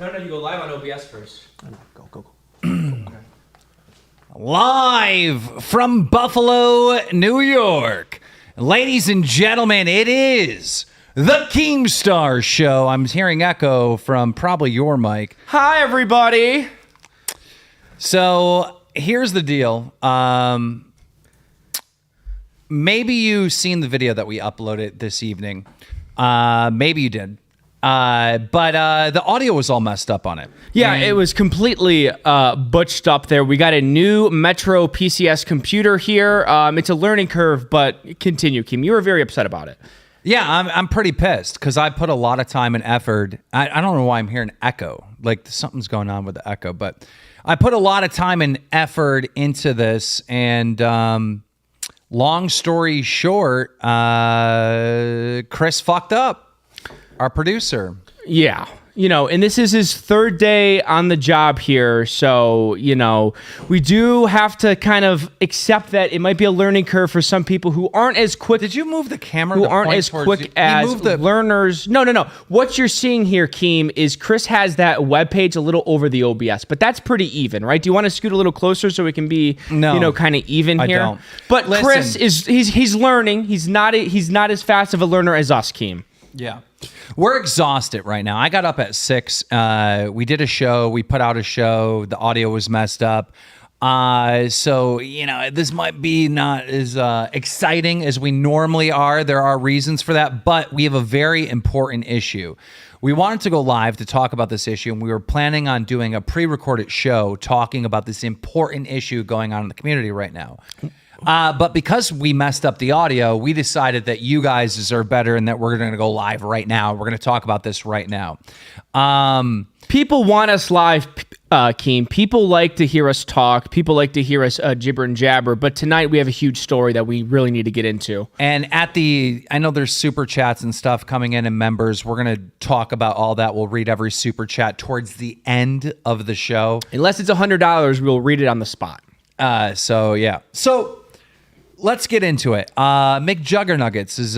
No, you go live on OBS first. Go. Okay. Live from Buffalo, New York. Ladies and gentlemen, it is the KEEMSTAR Show. I'm hearing echo from probably your mic. Hi, everybody. So here's the deal. Maybe you've seen the video that we uploaded this evening. Maybe you did. But the audio was all messed up on it. Yeah, And it was completely butched up there. We got a new Metro PCS computer here. It's a learning curve, but continue, Keem. You were very upset about it. Yeah, I'm pretty pissed because I put a lot of time and effort. I don't know why I'm hearing echo. Like something's going on with the echo, but I put a lot of time and effort into this. And long story short, Chris fucked up. Our producer. Yeah. And this is his third day on the job here. So, we do have to kind of accept that it might be a learning curve for some people who aren't as quick. Did you move the camera? Who aren't as quick as learners. No. What you're seeing here, Keem, is Chris has that webpage a little over the OBS, but that's pretty even, right? Do you want to scoot a little closer so we can be, kind of even here? I don't. But listen, Chris he's learning. He's not as fast of a learner as us, Keem. Yeah. We're exhausted right now. I got up at 6. We did a show. We put out a show. The audio was messed up. So, this might be not as exciting as we normally are. There are reasons for that, but we have a very important issue. We wanted to go live to talk about this issue, and we were planning on doing a pre-recorded show talking about this important issue going on in the community right now. But because we messed up the audio, we decided that you guys deserve better and that we're going to go live right now. We're going to talk about this right now. People want us live, Keem. People like to hear us talk. People like to hear us gibber and jabber. But tonight we have a huge story that we really need to get into. And I know there's super chats and stuff coming in and members. We're going to talk about all that. We'll read every super chat towards the end of the show. Unless it's $100, we'll read it on the spot. So let's get into it. McJuggerNuggets is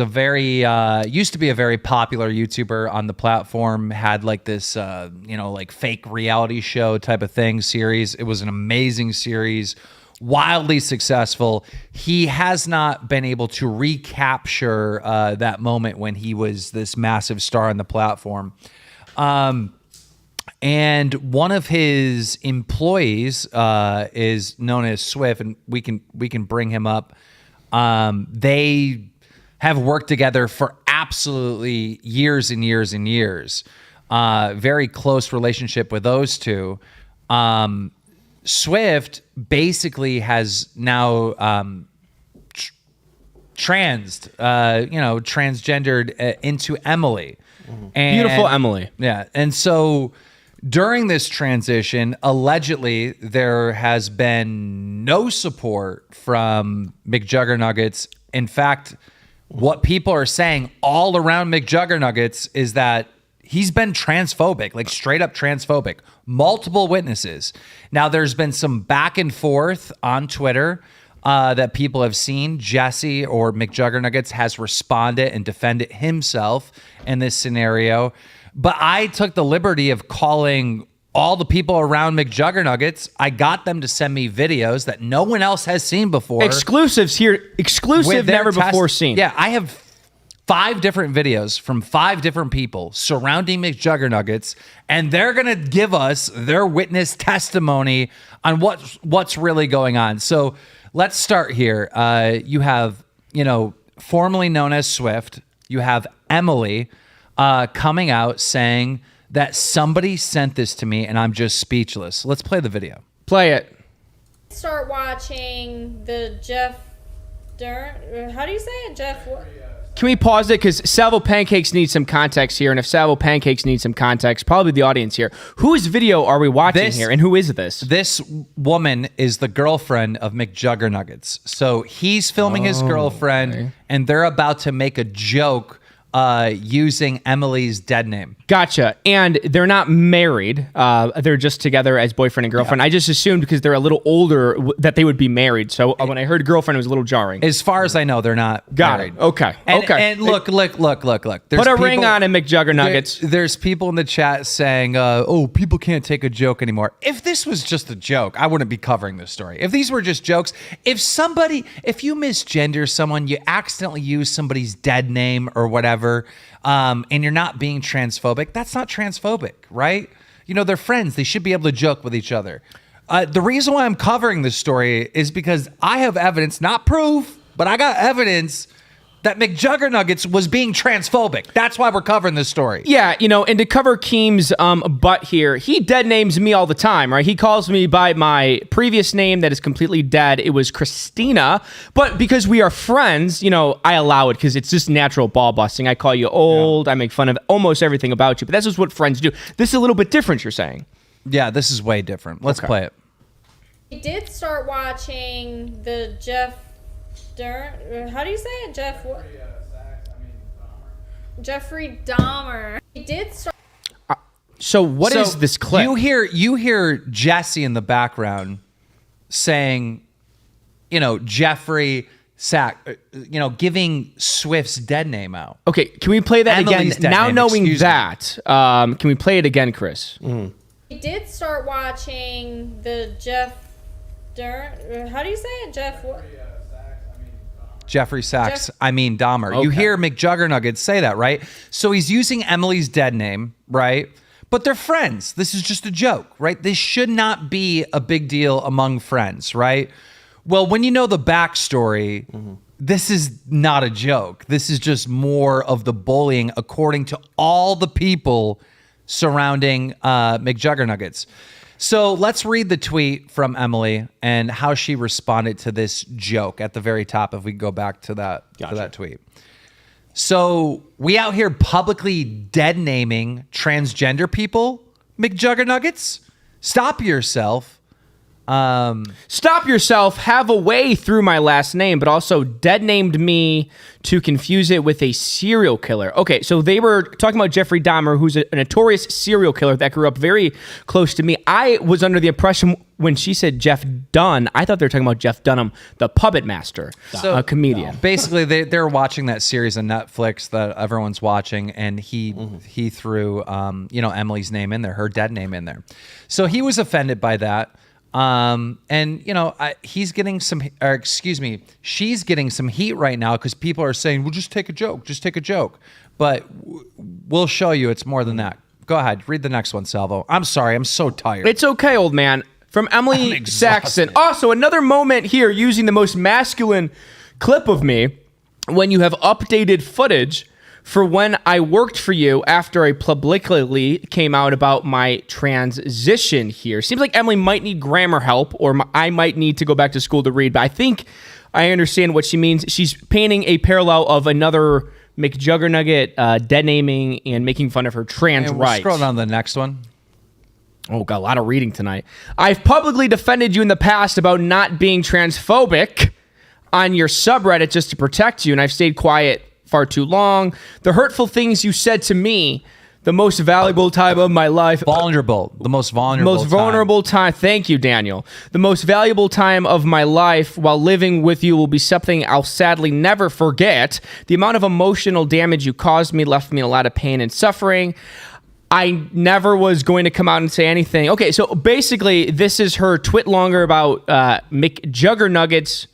used to be a very popular YouTuber on the platform, had like this, like fake reality show type of thing series. It was an amazing series, wildly successful. He has not been able to recapture that moment when he was this massive star on the platform. And one of his employees is known as Swift, and we can bring him up. They have worked together for absolutely years and years and years. Very close relationship with those two. Swift basically has now transgendered into Emily. And, beautiful Emily. Yeah. And so during this transition, allegedly, there has been no support from McJuggerNuggets. In fact, what people are saying all around McJuggerNuggets is that he's been transphobic, like straight up transphobic. Multiple witnesses. Now, there's been some back and forth on Twitter that people have seen. Jessie or McJuggerNuggets has responded and defended himself in this scenario. But I took the liberty of calling all the people around McJuggerNuggets. I got them to send me videos that no one else has seen before. Exclusives here. Exclusive, never before seen. Yeah, I have 5 different videos from 5 different people surrounding McJuggerNuggets, and they're going to give us their witness testimony on what's really going on. So let's start here. You have, formerly known as Swift. You have Emily coming out saying that somebody sent this to me and I'm just speechless. Let's play the video. Play it. Start watching the Jeff Dern. How do you say it? Jeff. Can we pause it? Because Salvo Pancakes needs some context here. And if Salvo Pancakes needs some context, probably the audience here. Whose video are we watching here? And who is this? This woman is the girlfriend of McJuggerNuggets. So he's filming his girlfriend, and they're about to make a joke using Emily's dead name. Gotcha. And they're not married. They're just together as boyfriend and girlfriend. I just assumed because they're a little older that they would be married. So when I heard girlfriend, it was a little jarring. As far as I know, they're not married. It. Okay. And look. There's Put a ring on it, McJuggerNuggets. There's people in the chat saying, oh, people can't take a joke anymore. If this was just a joke, I wouldn't be covering this story. If these were just jokes, if you misgender someone, you accidentally use somebody's dead name or whatever, and you're not being transphobic, that's not transphobic, right? You know, they're friends. They should be able to joke with each other. The reason why I'm covering this story is because I have evidence, not proof, but I got evidence that McJuggerNuggets was being transphobic. That's why we're covering this story. Yeah, you know, and to cover Keem's butt here, he dead names me all the time, right? He calls me by my previous name that is completely dead. It was Christina, but because we are friends, you know, I allow it because it's just natural ball busting. I call you old. I make fun of almost everything about you, but that's just what friends do. This is a little bit different, you're saying. Yeah, this is way different. Let's play it. I did start watching the how do you say it? Jeffrey Dahmer. He did start. So what is this clip? You hear Jessie in the background saying, you know, Jeffrey giving Swift's dead name out. Okay, can we play that Emily's again? Now knowing that, can we play it again, Chris? I did start watching the how do you say it? Jeffrey Sachs, Dahmer. Okay. You hear McJuggerNuggets say that, right? So he's using Emily's dead name, right? But they're friends. This is just a joke, right? This should not be a big deal among friends, right? Well, when you know the backstory, this is not a joke. This is just more of the bullying according to all the people surrounding McJuggerNuggets. So let's read the tweet from Emily and how she responded to this joke at the very top. If we go back to that, to that tweet. So we out here publicly dead naming transgender people, McJuggerNuggets. Stop yourself. Stop yourself. Have a way through my last name, but also dead named me to confuse it with a serial killer. Okay, so they were talking about Jeffrey Dahmer, who's a notorious serial killer that grew up very close to me. I was under the impression when she said Jeff Dunn, I thought they were talking about Jeff Dunham, the puppet master, a comedian. Basically, they're watching that series on Netflix that everyone's watching, and he threw Emily's name in there, her dead name in there. So he was offended by that. She's getting some heat right now because people are saying, well, just take a joke. But we'll show you it's more than that. Go ahead, read the next one, Salvo. I'm sorry, I'm so tired. It's okay, old man. From Emily Saxon. Also, another moment here using the most masculine clip of me when you have updated footage for when I worked for you after I publicly came out about my transition here. Seems like Emily might need grammar help, or I might need to go back to school to read, but I think I understand what she means. She's painting a parallel of another McJuggerNugget dead naming and making fun of her trans rights. Scroll down to the next one. Oh, got a lot of reading tonight. I've publicly defended you in the past about not being transphobic on your subreddit just to protect you, and I've stayed quiet far too long. The hurtful things you said to me, the most valuable time of my life. The most vulnerable time. Thank you, Daniel. The most valuable time of my life while living with you will be something I'll sadly never forget. The amount of emotional damage you caused me left me in a lot of pain and suffering. I never was going to come out and say anything. Okay, so basically, this is her twit longer about McJuggerNuggets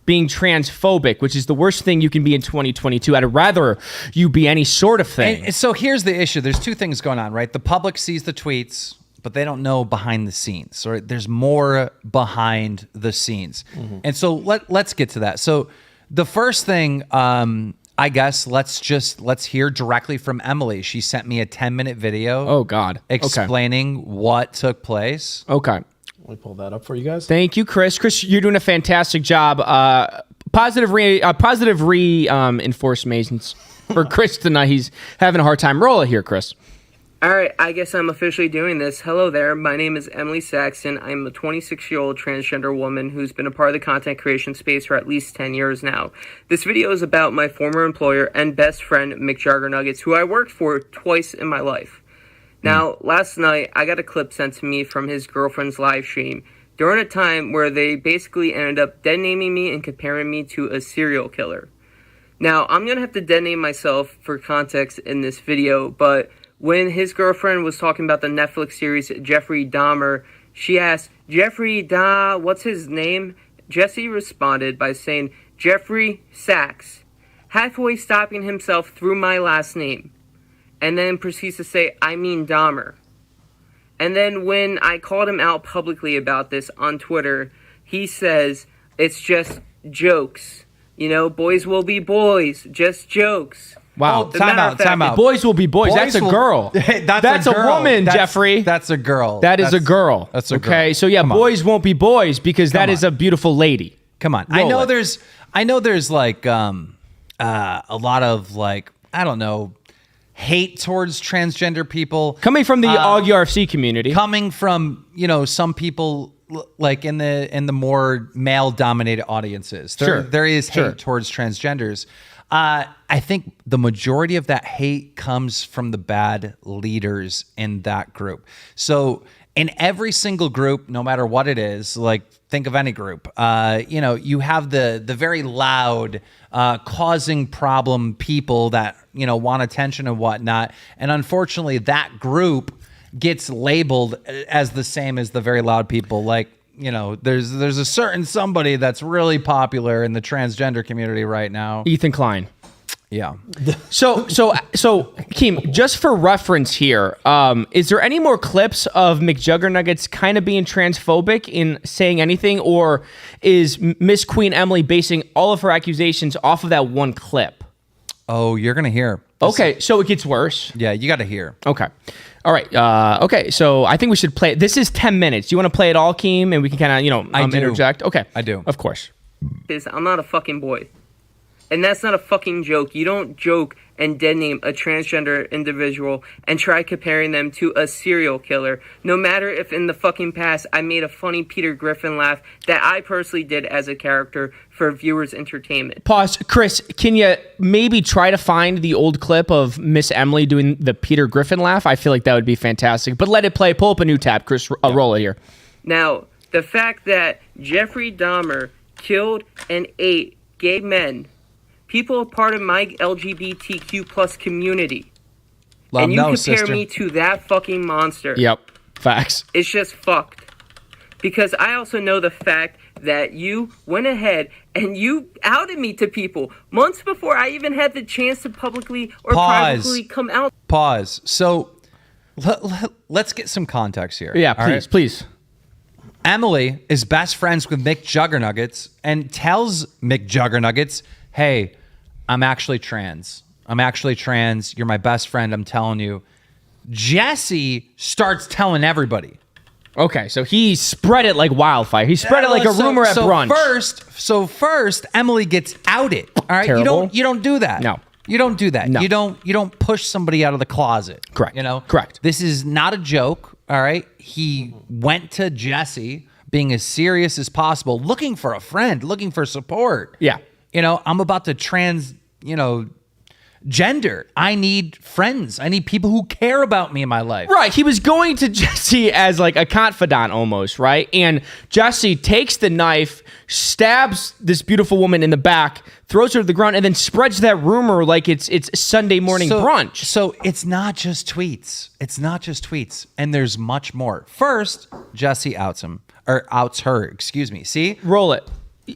being transphobic, which is the worst thing you can be in 2022. I'd rather you be any sort of thing. And so here's the issue. There's two things going on, right? The public sees the tweets, but they don't know behind the scenes. So there's more behind the scenes. And so let's get to that. So the first thing, I guess let's hear directly from Emily. She sent me a 10-minute video. Oh, God. Explaining what took place. Okay. Let me pull that up for you guys. Thank you, Chris. Chris, you're doing a fantastic job. Positive reinforcements for Chris tonight. He's having a hard time. Roll it here, Chris. All right, I guess I'm officially doing this. Hello there, my name is Emily Saxon. I'm a 26-year-old transgender woman who's been a part of the content creation space for at least 10 years now. This video is about my former employer and best friend, McJuggerNuggets, who I worked for twice in my life. Now, last night, I got a clip sent to me from his girlfriend's live stream during a time where they basically ended up dead-naming me and comparing me to a serial killer. Now, I'm going to have to dead-name myself for context in this video, but when his girlfriend was talking about the Netflix series Jeffrey Dahmer, she asked, what's his name? Jessie responded by saying, Jeffrey Sachs, halfway stopping himself through my last name, and then proceeds to say, I mean Dahmer. And then when I called him out publicly about this on Twitter, he says, it's just jokes. You know, boys will be boys, just jokes. Wow, time out. Boys will be boys. That's a girl. That's a woman, Jeffrey. That's a girl. That is a girl. That's a girl. Okay, so yeah, boys won't be boys because that is a beautiful lady. Come on. I know there's like a lot of like, I don't know, hate towards transgender people. Coming from the AUG RFC community. Coming from, some people like in the more male dominated audiences. There is hate towards transgenders. I think the majority of that hate comes from the bad leaders in that group. So in every single group, no matter what it is, like think of any group, you have the very loud, causing problem people that, want attention and whatnot. And unfortunately, that group gets labeled as the same as the very loud people. Like, there's a certain somebody that's really popular in the transgender community right now. Ethan Klein. Yeah. So Keem, just for reference here, is there any more clips of McJuggerNuggets kind of being transphobic in saying anything, or is Miss Queen Emily basing all of her accusations off of that one clip? Oh, you're gonna hear. Okay, so it gets worse. Yeah, you got to hear. Okay. All right. Okay. So I think we should play. This is 10 minutes. Do you want to play it all, Keem? And we can kind of, interject? Okay. I do. Of course. I'm not a fucking boy. And that's not a fucking joke. You don't joke and dead name a transgender individual and try comparing them to a serial killer. No matter if in the fucking past I made a funny Peter Griffin laugh that I personally did as a character for viewers' entertainment. Pause. Chris, can you maybe try to find the old clip of Miss Emily doing the Peter Griffin laugh? I feel like that would be fantastic. But let it play. Pull up a new tab. Chris, roll it here. Now, the fact that Jeffrey Dahmer killed and ate gay men, people part of my LGBTQ plus community, and you compare me to that fucking monster. Yep, facts. It's just fucked. Because I also know the fact that you went ahead and you outed me to people months before I even had the chance to publicly or privately come out. Pause. So let's get some context here. Yeah, please. Emily is best friends with McJuggerNuggets and tells McJuggerNuggets, hey, I'm actually trans. You're my best friend. I'm telling you. Jessie starts telling everybody. Okay, so he spread it like wildfire. He spread it like a rumor at brunch. First, Emily gets outed. All right, Terrible. You don't do that. No. You don't do that. No. You don't push somebody out of the closet. Correct. Correct. This is not a joke. All right. He went to Jessie being as serious as possible, looking for a friend, looking for support. Yeah. I'm about to gender. I need friends. I need people who care about me in my life. Right. He was going to Jessie as like a confidant almost, right? And Jessie takes the knife, stabs this beautiful woman in the back, throws her to the ground, and then spreads that rumor like it's Sunday morning brunch. So it's not just tweets. And there's much more. First, Jessie outs her, excuse me. See? Roll it.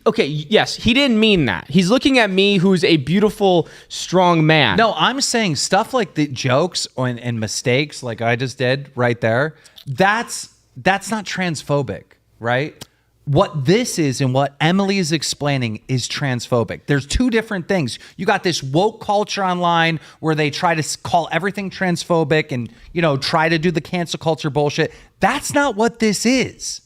Okay, yes, he didn't mean that. He's looking at me, who's a beautiful, strong man. No, I'm saying stuff like the jokes and mistakes, like I just did right there. That's not transphobic, right? What this is and what Emily is explaining is transphobic. There's two different things. You got this woke culture online where they try to call everything transphobic and try to do the cancel culture bullshit. That's not what this is.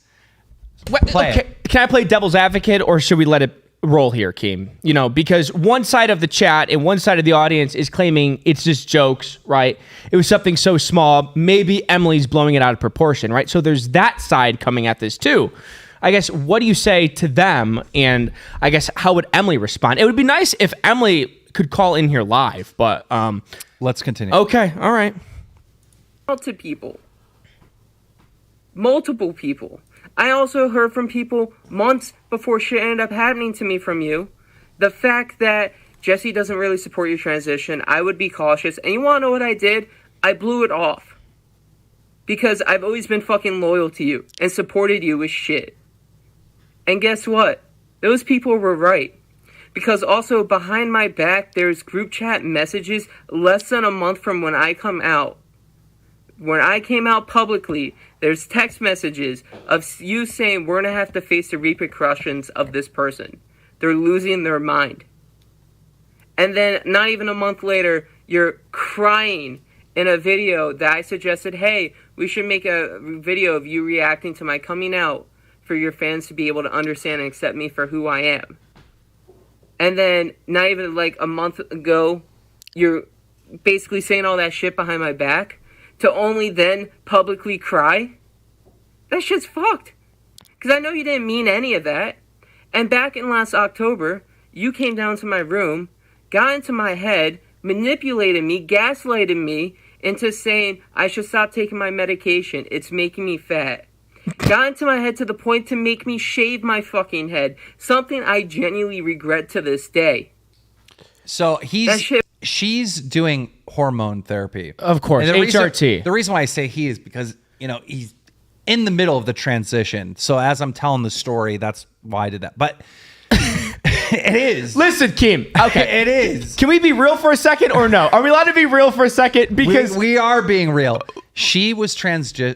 Can I play devil's advocate, or should we let it role here, Keem. Because one side of the chat and one side of the audience is claiming it's just jokes, right? It was something so small. Maybe Emily's blowing it out of proportion, right? So there's that side coming at this too. I guess, what do you say to them? And I guess, how would Emily respond? It would be nice if Emily could call in here live, but let's continue. Okay, all right. To people. Multiple people. I also heard from people months before shit ended up happening to me from you. The fact that Jessie doesn't really support your transition, I would be cautious. And you want to know what I did? I blew it off. Because I've always been fucking loyal to you and supported you with shit. And guess what? Those people were right. Because also behind my back, there's group chat messages less than a month from when I come out. When I came out publicly, there's text messages of you saying we're going to have to face the repercussions of this person. They're losing their mind. And then not even a month later, you're crying in a video that I suggested, hey, we should make a video of you reacting to my coming out for your fans to be able to understand and accept me for who I am. And then not even like a month ago, you're basically saying all that shit behind my back to only then publicly cry. That shit's fucked. Because I know you didn't mean any of that. And back in last October, you came down to my room, got into my head, manipulated me, gaslighted me into saying I should stop taking my medication. It's making me fat. Got into my head to the point to make me shave my fucking head. Something I genuinely regret to this day. So she's doing hormone therapy. Of course, HRT. The reason why I say he is because, he's in the middle of the transition. So as I'm telling the story, that's why I did that. But it is. Listen, Keem. Okay. It is. Can we be real for a second or no? Are we allowed to be real for a second? Because we are being real. She was transitioning.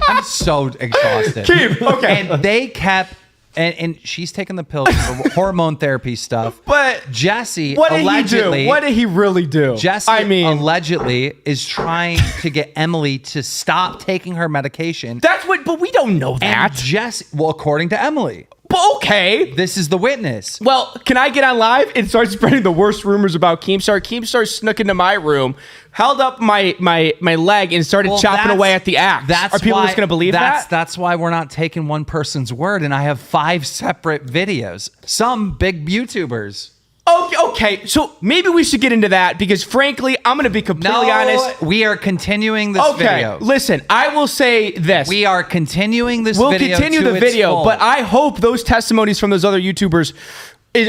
I'm so exhausted. Keem, okay. And they kept... And she's taking the pills for hormone therapy stuff. But Jessie what did allegedly... he do? What did he really do? Jessie allegedly is trying to get Emily to stop taking her medication. But we don't know that. And Jessie... Well, according to Emily. But okay. This is the witness. Well, can I get on live and start spreading the worst rumors about KEEMSTAR? KEEMSTAR snuck into my room, held up my leg, and started chopping away at the axe. Are people just going to believe that? That's why we're not taking one person's word, and I have 5 separate videos. Some big YouTubers. Okay, so maybe we should get into that because, frankly, I'm going to be completely honest. We are continuing this video. Okay, listen, I will say this. We are continuing this video. We'll continue the video, but I hope those testimonies from those other YouTubers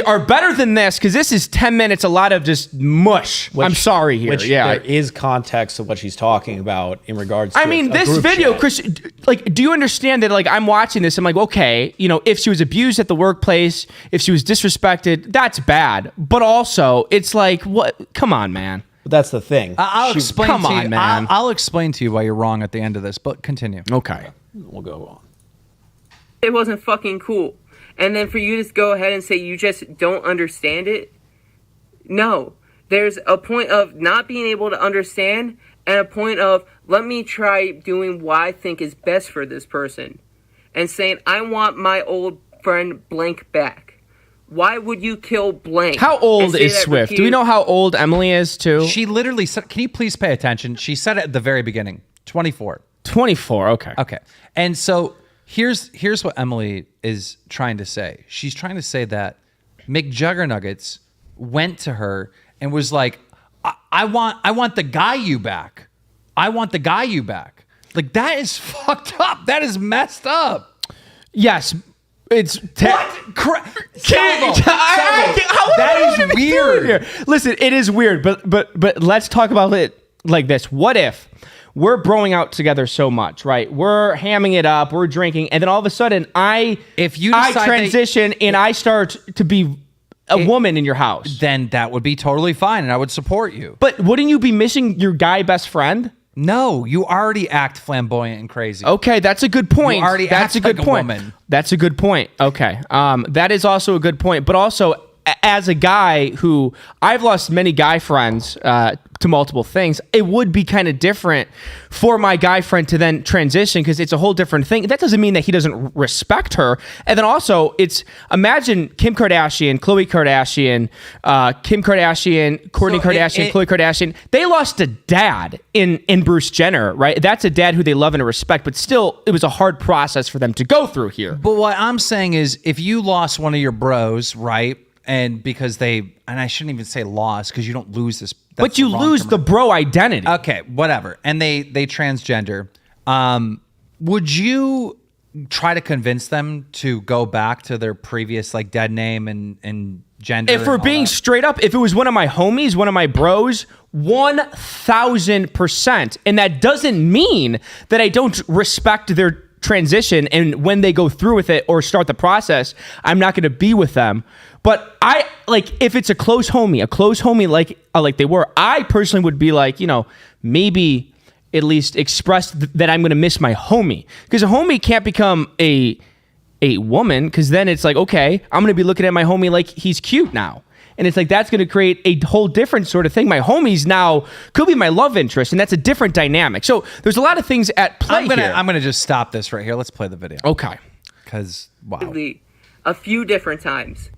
are better than this because this is 10 minutes, a lot of just mush. I'm sorry here. There is context of what she's talking about in regards to this video, chat. Chris, do you understand that, I'm watching this, I'm like, okay, if she was abused at the workplace, if she was disrespected, that's bad. But also, it's like, what? Come on, man. But that's the thing. I'll explain to you. Man. I'll explain to you why you're wrong at the end of this, but continue. Okay. We'll go on. It wasn't fucking cool. And then for you to go ahead and say you just don't understand it. No. There's a point of not being able to understand and a point of let me try doing what I think is best for this person. And saying I want my old friend blank back. Why would you kill blank? How old is Swift? Do we know how old Emily is too? She literally said, can you please pay attention? She said it at the very beginning. 24. 24, okay. Okay. And so here's what Emily is trying to say. She's trying to say that McJuggerNuggets went to her and was like, I want the guy you back. I want the guy you back. Like, that is fucked up. That is messed up. Yes. It's Salvo. That is weird. Listen, it is weird, but let's talk about it like this. What if we're broing out together so much, right? We're hamming it up, we're drinking, and then all of a sudden I transition and I start to be a woman in your house. Then that would be totally fine and I would support you. But wouldn't you be missing your guy best friend? No, you already act flamboyant and crazy. Okay, that's a good point. You already that's act a good like point. A woman. That's a good point. Okay. That is also a good point. But also, as a guy who I've lost many guy friends to multiple things, it would be kind of different for my guy friend to then transition because it's a whole different thing. That doesn't mean that he doesn't respect her. And then also, imagine Kim Kardashian, Khloe Kardashian, Kim Kardashian, Kourtney Kardashian, Khloe Kardashian. They lost a dad in Bruce Jenner, right? That's a dad who they love and respect, but still, it was a hard process for them to go through here. But what I'm saying is, if you lost one of your bros, right? And because and I shouldn't even say lost because you don't lose this. But you lose the bro identity. Okay, whatever. And they transgender. Would you try to convince them to go back to their previous like dead name and gender? If we're being straight up, if it was one of my homies, one of my bros, 1,000%. And that doesn't mean that I don't respect their transition, and when they go through with it or start the process, I'm not going to be with them. But I if it's a close homie like they were, I personally would be like, maybe at least express that I'm going to miss my homie, because a homie can't become a woman, because then it's like, okay, I'm going to be looking at my homie like he's cute now. And it's like, that's going to create a whole different sort of thing. My homies now could be my love interest, and that's a different dynamic. So there's a lot of things at play here. I'm going to just stop this right here. Let's play the video. Okay. Because, wow. A few different times.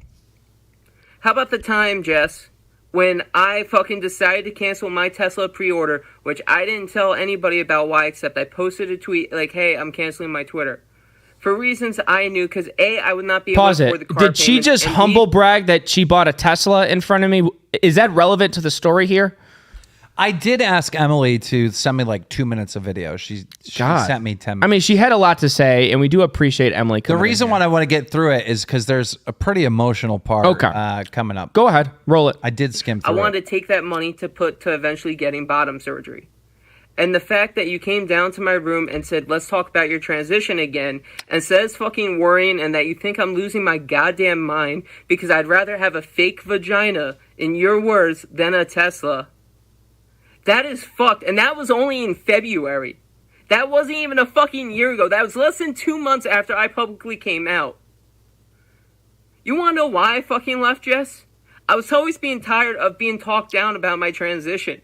How about the time, Jess, when I fucking decided to cancel my Tesla pre-order, which I didn't tell anybody about why, except I posted a tweet like, hey, I'm canceling my Twitter. For reasons I knew, because A, I would not be able to afford the car Did she payments, just humble brag that she bought a Tesla in front of me? Is that relevant to the story here? I did ask Emily to send me like 2 minutes of video. She sent me 10 minutes. I mean, she had a lot to say, and we do appreciate Emily coming The reason in why I want to get through it is because there's a pretty emotional part coming up. Go ahead. Roll it. I did skim through I wanted to take that money to put to eventually getting bottom surgery. And the fact that you came down to my room and said, let's talk about your transition again, instead of fucking worrying, and that you think I'm losing my goddamn mind because I'd rather have a fake vagina, in your words, than a Tesla. That is fucked. And that was only in February. That wasn't even a fucking year ago. That was less than 2 months after I publicly came out. You want to know why I fucking left, Jess? I was always being tired of being talked down about my transition.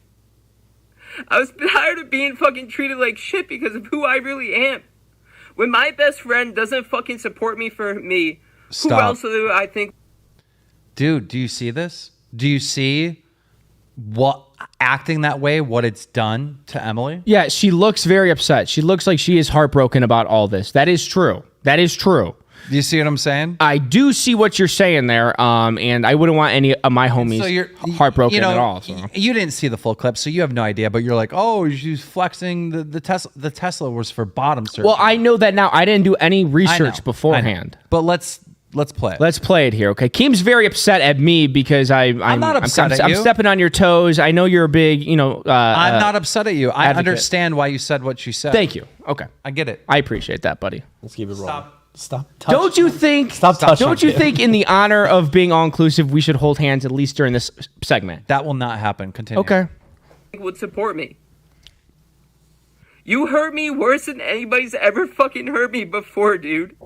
I was tired of being fucking treated like shit because of who I really am. When my best friend doesn't fucking support me for me, who else do I think? Dude, do you see this? Do you see what acting that way, what it's done to Emily? Yeah, she looks very upset. She looks like she is heartbroken about all this. That is true. That is true. Do you see what I'm saying? I do see what you're saying there, and I wouldn't want any of my homies heartbroken at all. So. You didn't see the full clip, so you have no idea. But you're like, oh, she's flexing the Tesla. The Tesla was for bottom surgery. Well, I know that now. I didn't do any research beforehand. But let's play it. Let's play it here, okay? Keem's very upset at me because I'm not upset at you. I'm stepping on your toes. I know you're a big, I'm not upset at you. I advocate. Understand why you said what you said. Thank you. Okay, I get it. I appreciate that, buddy. Let's keep it rolling. Stop. Don't you think in the honor of being all inclusive, we should hold hands at least during this segment? That will not happen. Continue. Okay. Would support me. You hurt me worse than anybody's ever fucking hurt me before, dude.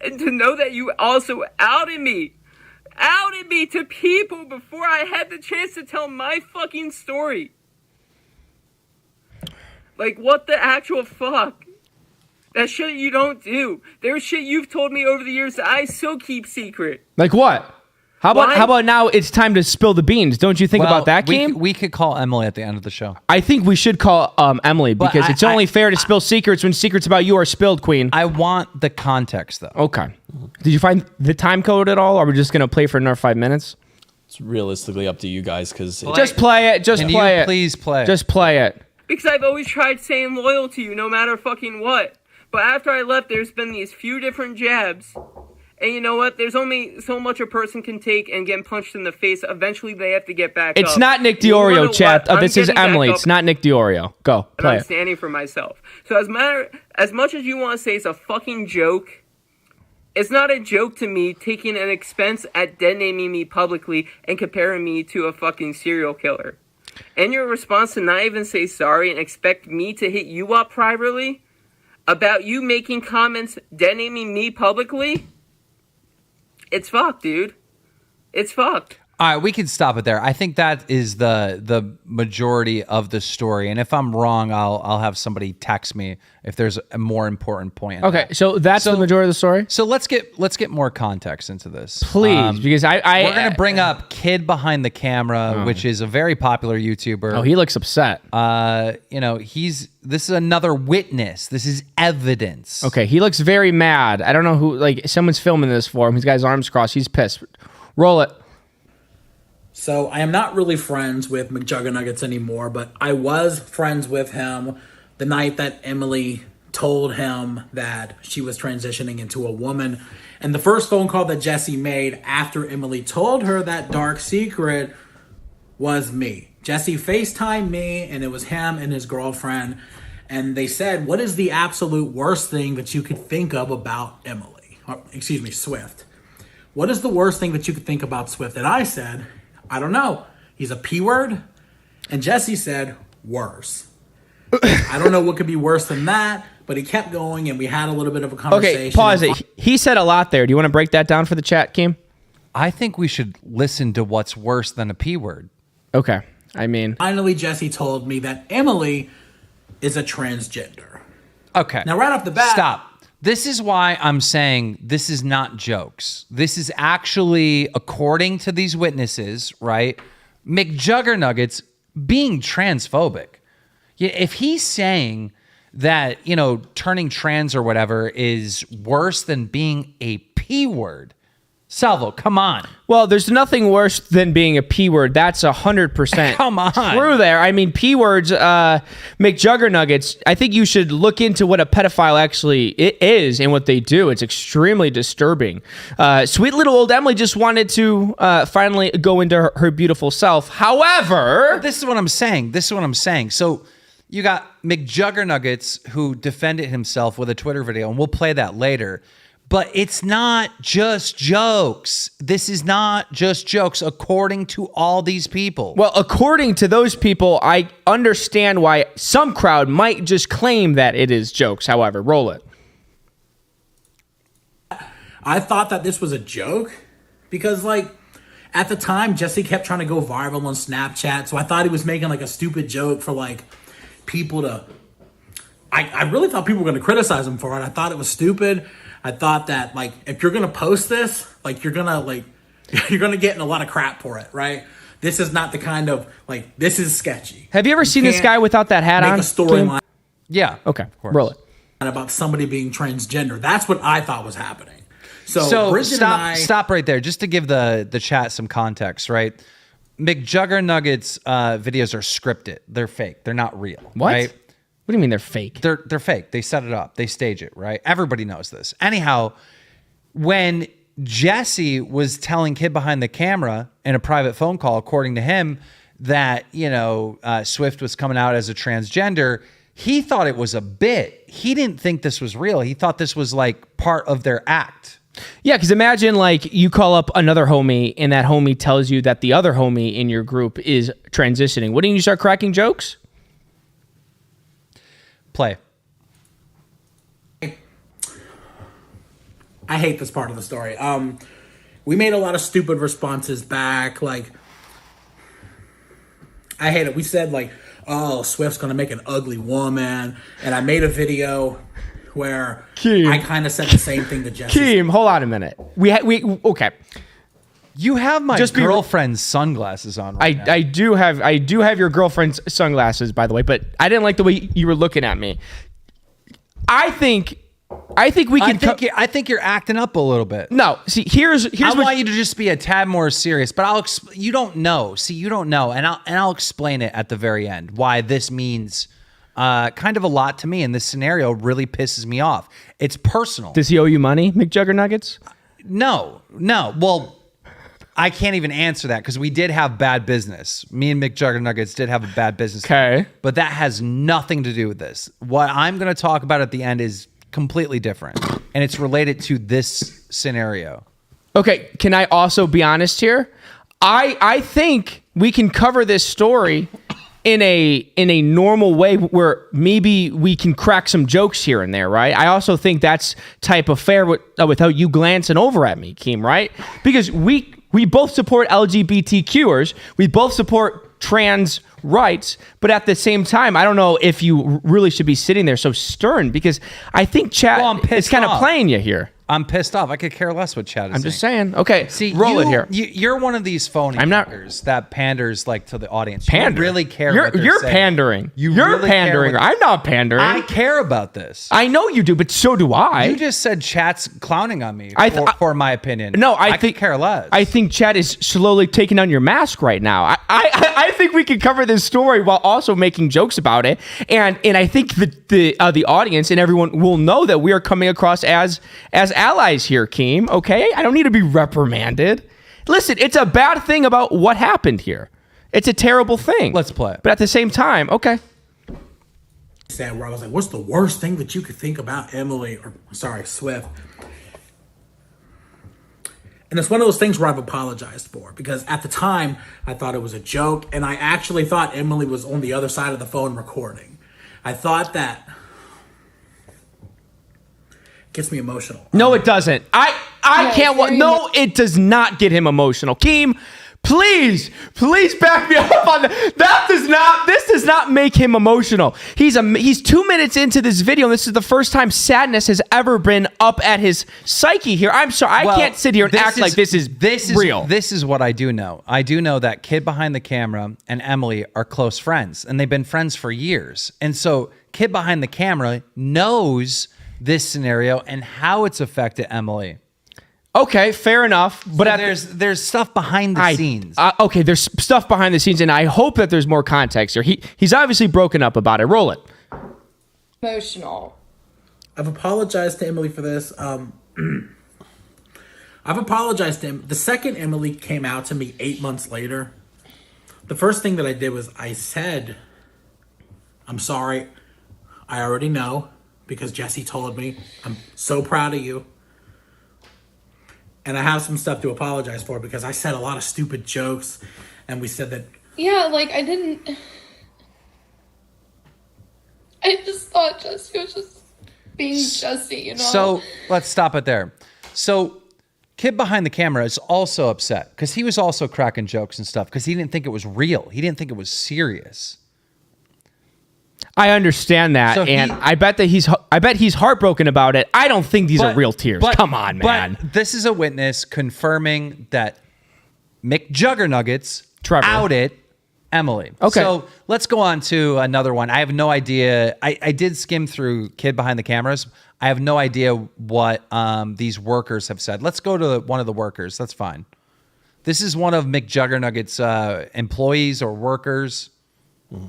And to know that you also outed me to people before I had the chance to tell my fucking story. Like, what the actual fuck? That shit you don't do. There's shit you've told me over the years that I still keep secret. Like what? How about now it's time to spill the beans? Don't you think about that, Keem? We could call Emily at the end of the show. I think we should call Emily because it's only fair to spill secrets when secrets about you are spilled, Queen. I want the context, though. Okay. Did you find the time code at all, or are we just going to play for another 5 minutes? It's realistically up to you guys because just play it. Just play it. Please play. Just play it. Because I've always tried staying loyal to you no matter fucking what. But after I left, there's been these few different jabs. And you know what? There's only so much a person can take and get punched in the face. Eventually, they have to get back up. It's not Nick Diorio, chat. This is Emily. It's not Nick Diorio. Go, play I'm standing for myself. So as much as you want to say it's a fucking joke, it's not a joke to me taking an expense at dead naming me publicly and comparing me to a fucking serial killer. And your response to not even say sorry and expect me to hit you up privately about you making comments dead naming me publicly it's fucked, dude. It's fucked. All right, we can stop it there. I think that is the majority of the story. And if I'm wrong, I'll have somebody text me if there's a more important point. Okay, so that's the majority of the story. So let's get more context into this, please, because we're gonna bring up Kid Behind the Camera, which is a very popular YouTuber. Oh, he looks upset. This is another witness. This is evidence. Okay, he looks very mad. I don't know who. Like, someone's filming this for him. He's got his arms crossed. He's pissed. Roll it. So I am not really friends with McJuggerNuggets anymore, but I was friends with him the night that Emily told him that she was transitioning into a woman. And the first phone call that Jessie made after Emily told her that dark secret was me. Jessie FaceTimed me, and it was him and his girlfriend. And they said, what is the absolute worst thing that you could think of about Emily? Swift. What is the worst thing that you could think about Swift? And I said, I don't know. He's a P word. And Jessie said, worse. I don't know what could be worse than that, but he kept going, and we had a little bit of a conversation. Okay, pause it. He said a lot there. Do you want to break that down for the chat, Keem? I think we should listen to what's worse than a P word. Okay. I mean, finally, Jessie told me that Emily is a transgender. Okay. Now, right off the bat. Stop. This is why I'm saying this is not jokes. This is actually, according to these witnesses, right, McJuggerNuggets being transphobic. If he's saying that, turning trans or whatever is worse than being a P word, Salvo, come on. Well, there's nothing worse than being a P word. That's 100% come on. True there. I mean, P words, McJuggerNuggets, I think you should look into what a pedophile actually is and what they do. It's extremely disturbing. Sweet little old Emily just wanted to finally go into her beautiful self. However... This is what I'm saying. So you got McJuggerNuggets, who defended himself with a Twitter video, and we'll play that later. But it's not just jokes. This is not just jokes, according to all these people. Well, according to those people, I understand why some crowd might just claim that it is jokes. However, roll it. I thought that this was a joke because, at the time, Jessie kept trying to go viral on Snapchat. So I thought he was making, a stupid joke for, people to... I really thought people were going to criticize him for it. I thought it was stupid. I thought that, if you're going to post this, you're going to get in a lot of crap for it, right? This is not the kind of, this is sketchy. Have you ever seen this guy without that hat on? Make a storyline. Yeah. Okay, roll it. About somebody being transgender. That's what I thought was happening. So stop right there, just to give the chat some context, right? McJuggerNuggets videos are scripted. They're fake. They're not real. What? Right? What do you mean they're fake? They're fake. They set it up. They stage it, right? Everybody knows this. Anyhow, when Jessie was telling Kid Behind the Camera in a private phone call, according to him, that, Swift was coming out as a transgender, he thought it was a bit. He didn't think this was real. He thought this was part of their act. Yeah, because imagine you call up another homie and that homie tells you that the other homie in your group is transitioning. Wouldn't you start cracking jokes? Play. I hate this part of the story. We made a lot of stupid responses back. I hate it. We said oh, Swift's gonna make an ugly woman, and I made a video where I kind of said the same thing to Jessie. Keem, hold on a minute. We okay. You have my girlfriend's sunglasses on right now. I do have your girlfriend's sunglasses, by the way, but I didn't like the way you were looking at me. I think we can. I think you're acting up a little bit. No, see, here's. I want you to just be a tad more serious, but you don't know. See, you don't know, and I'll explain it at the very end why this means kind of a lot to me, and this scenario really pisses me off. It's personal. Does he owe you money, McJuggerNuggets? No. Well, I can't even answer that because we did have bad business. Me and McJuggerNuggets did have a bad business. Okay. But that has nothing to do with this. What I'm going to talk about at the end is completely different, and it's related to this scenario. Okay, can I also be honest here? I think we can cover this story in a normal way where maybe we can crack some jokes here and there, right? I also think that's type of fair without you glancing over at me, Keem, right? Because we both support LGBTQers, we both support trans rights, but at the same time, I don't know if you really should be sitting there so stern, because I think chat is kind of playing you here. I'm pissed off. I could care less what chat is I'm just saying. Okay, see, roll it here. You're one of these phony fuckers that panders like to the audience. You don't really care. You're pandering. You're really pandering. I'm not pandering. I care about this. I know you do, but so do I. You just said chat's clowning on me for my opinion. No, I think care less. I think chat is slowly taking down your mask right now. I think we can cover this story while also making jokes about it, and I think the audience and everyone will know that we are coming across as allies here, Keem. Okay, I don't need to be reprimanded. Listen, it's a bad thing about what happened here. It's a terrible thing. Let's play it. But at the same time, okay. Where I was like, what's the worst thing that you could think about Swift? And it's one of those things where I've apologized for, because at the time I thought it was a joke, and I actually thought Emily was on the other side of the phone recording. I thought that gets me emotional. No, it doesn't. I can't. No, it does not get him emotional. Keem, please back me up on that. This does not make him emotional. He's 2 minutes into this video, and this is the first time sadness has ever been up at his psyche here. I'm sorry. I can't sit here and act like this is real. This is what I do know. I do know that Kid Behind the Camera and Emily are close friends, and they've been friends for years. And so Kid Behind the Camera knows this scenario and how it's affected Emily. Okay, fair enough. But there's stuff behind the scenes. Okay, there's stuff behind the scenes, and I hope that there's more context here. He's obviously broken up about it. Roll it. Emotional. I've apologized to Emily for this. I've apologized to him. The second Emily came out to me 8 months later, the first thing that I did was I said, I'm sorry. I already know, because Jessie told me. I'm so proud of you. And I have some stuff to apologize for, because I said a lot of stupid jokes, and we said that... Yeah, like, I just thought Jessie was just being Jessie, you know? So, let's stop it there. So, Kid Behind the Camera is also upset, because he was also cracking jokes and stuff, because he didn't think it was real. He didn't think it was serious. I understand that, so I bet he's heartbroken about it. I don't think these are real tears. Come on, man. But this is a witness confirming that McJuggerNuggets outed Emily. Okay. So let's go on to another one. I have no idea. I did skim through Kid Behind the Cameras. I have no idea what these workers have said. Let's go to one of the workers. That's fine. This is one of McJuggerNuggets' employees or workers. Mm-hmm.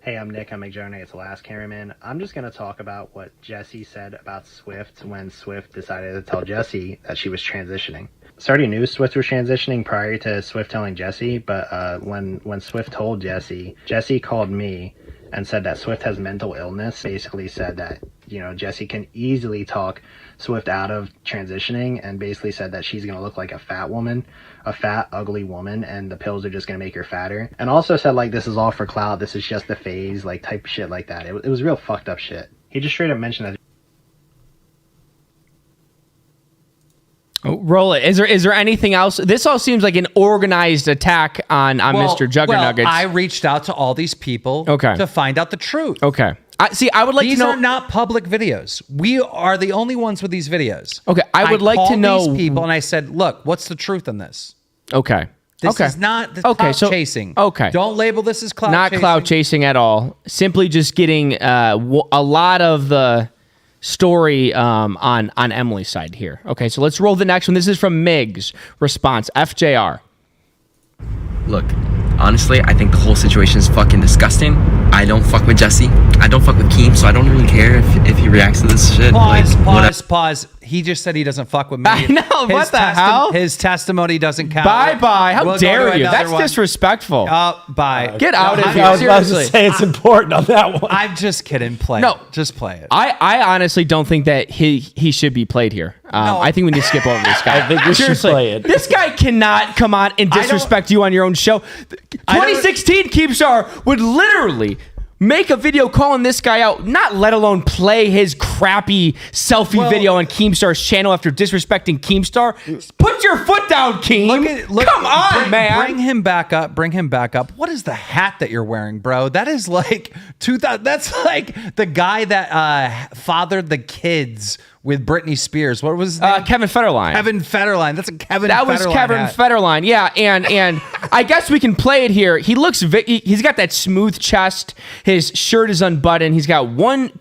Hey, I'm Nick. I'm McJuggerNuggets' last cameraman. I'm just going to talk about what Jessie said about Swift when Swift decided to tell Jessie that she was transitioning. So I already knew Swift was transitioning prior to Swift telling Jessie, but when Swift told Jessie, Jessie called me and said that Swift has mental illness. Basically said that, you know, Jessie can easily talk Swift out of transitioning, and basically said that she's going to look like a fat woman, a fat, ugly woman, and the pills are just going to make her fatter. And also said, like, this is all for clout, this is just a phase, like, type shit like that. It was real fucked up shit. He just straight up mentioned that. Oh, roll it. Is there anything else? This all seems like an organized attack on Mr. JuggerNuggets. Well, I reached out to all these people to find out the truth. Okay. I would like to know. These are not public videos. We are the only ones with these videos. Okay. I would like to know these people, and I said, look, what's the truth in this? Okay. This is not clout chasing. Okay. Don't label this as clout chasing. Not clout chasing at all. Simply just getting a lot of the story on Emily's side here. Okay, so let's roll the next one. This is from Mig's response. FJR. Look, honestly, I think the whole situation is fucking disgusting. I don't fuck with Jessie. I don't fuck with Keem, so I don't really care if he reacts to this shit. Pause. He just said he doesn't fuck with me. I know, what the hell? His testimony doesn't count. Bye-bye. How We'll dare you? another That's one. disrespectful. Bye. Get out of here. I was about to Seriously. say it's important on that one. I'm just kidding. Play No. it. Just play it. I honestly don't think that he should be played here. No. I think we need to skip over this guy. I think we should Seriously, play it. This guy cannot come on and disrespect you on your own show. 2016 KEEMSTAR would literally make a video calling this guy out, not let alone play his crappy selfie video on KEEMSTAR's channel after disrespecting KEEMSTAR. Put your foot down, Keem. Come on, man. Bring him back up. Bring him back up. What is the hat that you're wearing, bro? That is like 2000. That's like the guy that fathered the kids with Britney Spears. What was his name? Kevin Federline. Kevin Federline. That's a Kevin. That was Federline Kevin hat. Federline, yeah, and I guess we can play it here. He looks, he's got that smooth chest. His shirt is unbuttoned. He's got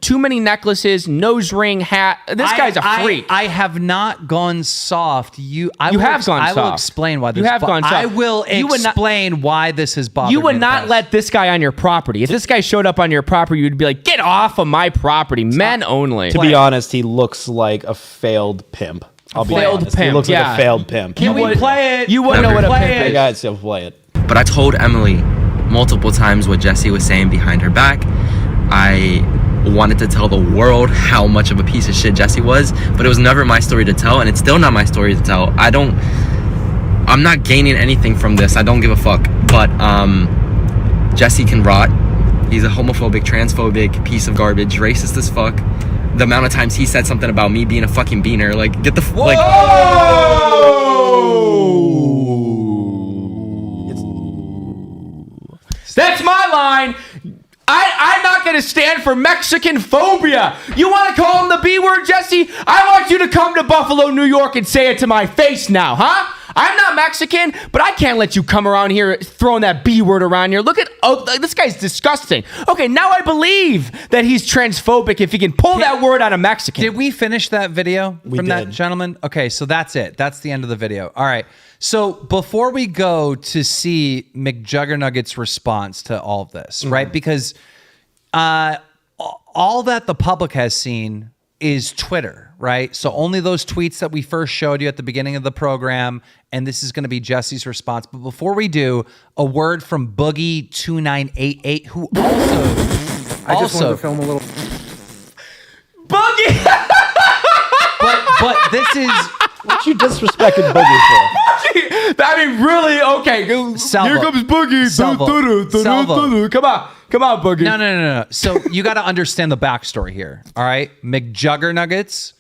too many necklaces, nose ring, hat. This guy's a freak. I have not gone soft. You have gone I will soft. explain why this. You have gone soft. I will explain why this has bothered me. You would in the not past. let this guy on your property. If this guy showed up on your property, you'd be like, get off of my property. Men only. To be honest, he looks like a failed pimp. I'll be Failed honest. He pimp, looks yeah. like a failed pimp. Can we play it? You wouldn't know what a Play pimp Hey is. guys, still play it. But I told Emily multiple times what Jessie was saying behind her back. I wanted to tell the world how much of a piece of shit Jessie was, but it was never my story to tell, and it's still not my story to tell. I'm not gaining anything from this. I don't give a fuck. But Jessie can rot. He's a homophobic, transphobic piece of garbage, racist as fuck. The amount of times he said something about me being a fucking beaner, like, get the like. That's my line. I'm not going to stand for Mexican phobia. You want to call him the B word, Jesse? I want you to come to Buffalo, New York and say it to my face now, huh? I'm not Mexican, but I can't let you come around here throwing that B word around here. Look at, this guy's disgusting. Okay, now I believe that he's transphobic if he can pull that word out of Mexican. Did we finish that video from that did. gentleman? Okay, so that's it. That's the end of the video. All right. So before we go to see McJuggerNuggets' response to all of this, right? Because all that the public has seen is Twitter, right? So only those tweets that we first showed you at the beginning of the program, and this is going to be Jesse's response. But before we do, a word from Boogie2988, who I just wanted to film a little. Boogie! but this is What you disrespected Boogie for? I mean, really? Okay. Salvo. Here comes Boogie. Salvo. Salvo. Come on, Boogie. No. So you got to understand the backstory here. All right, McJuggerNuggets,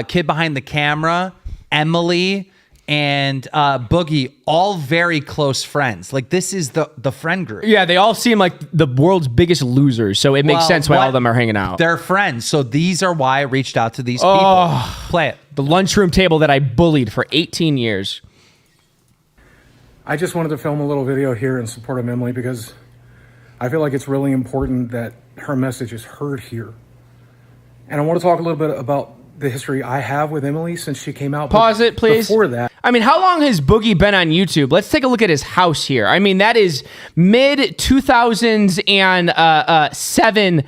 kid behind the camera, Emily, and Boogie, all very close friends. Like, this is the friend group. Yeah, they all seem like the world's biggest losers, so it makes Well, sense why all what- of them are hanging out. They're friends. So these are why I reached out to these people. Play it. The lunchroom table that I bullied for 18 years. I just wanted to film a little video here in support of Emily because I feel like it's really important that her message is heard here. And I want to talk a little bit about the history I have with Emily since she came out. Pause it, please. Before that, I mean, how long has Boogie been on YouTube? Let's take a look at his house here. I mean, that is mid 2007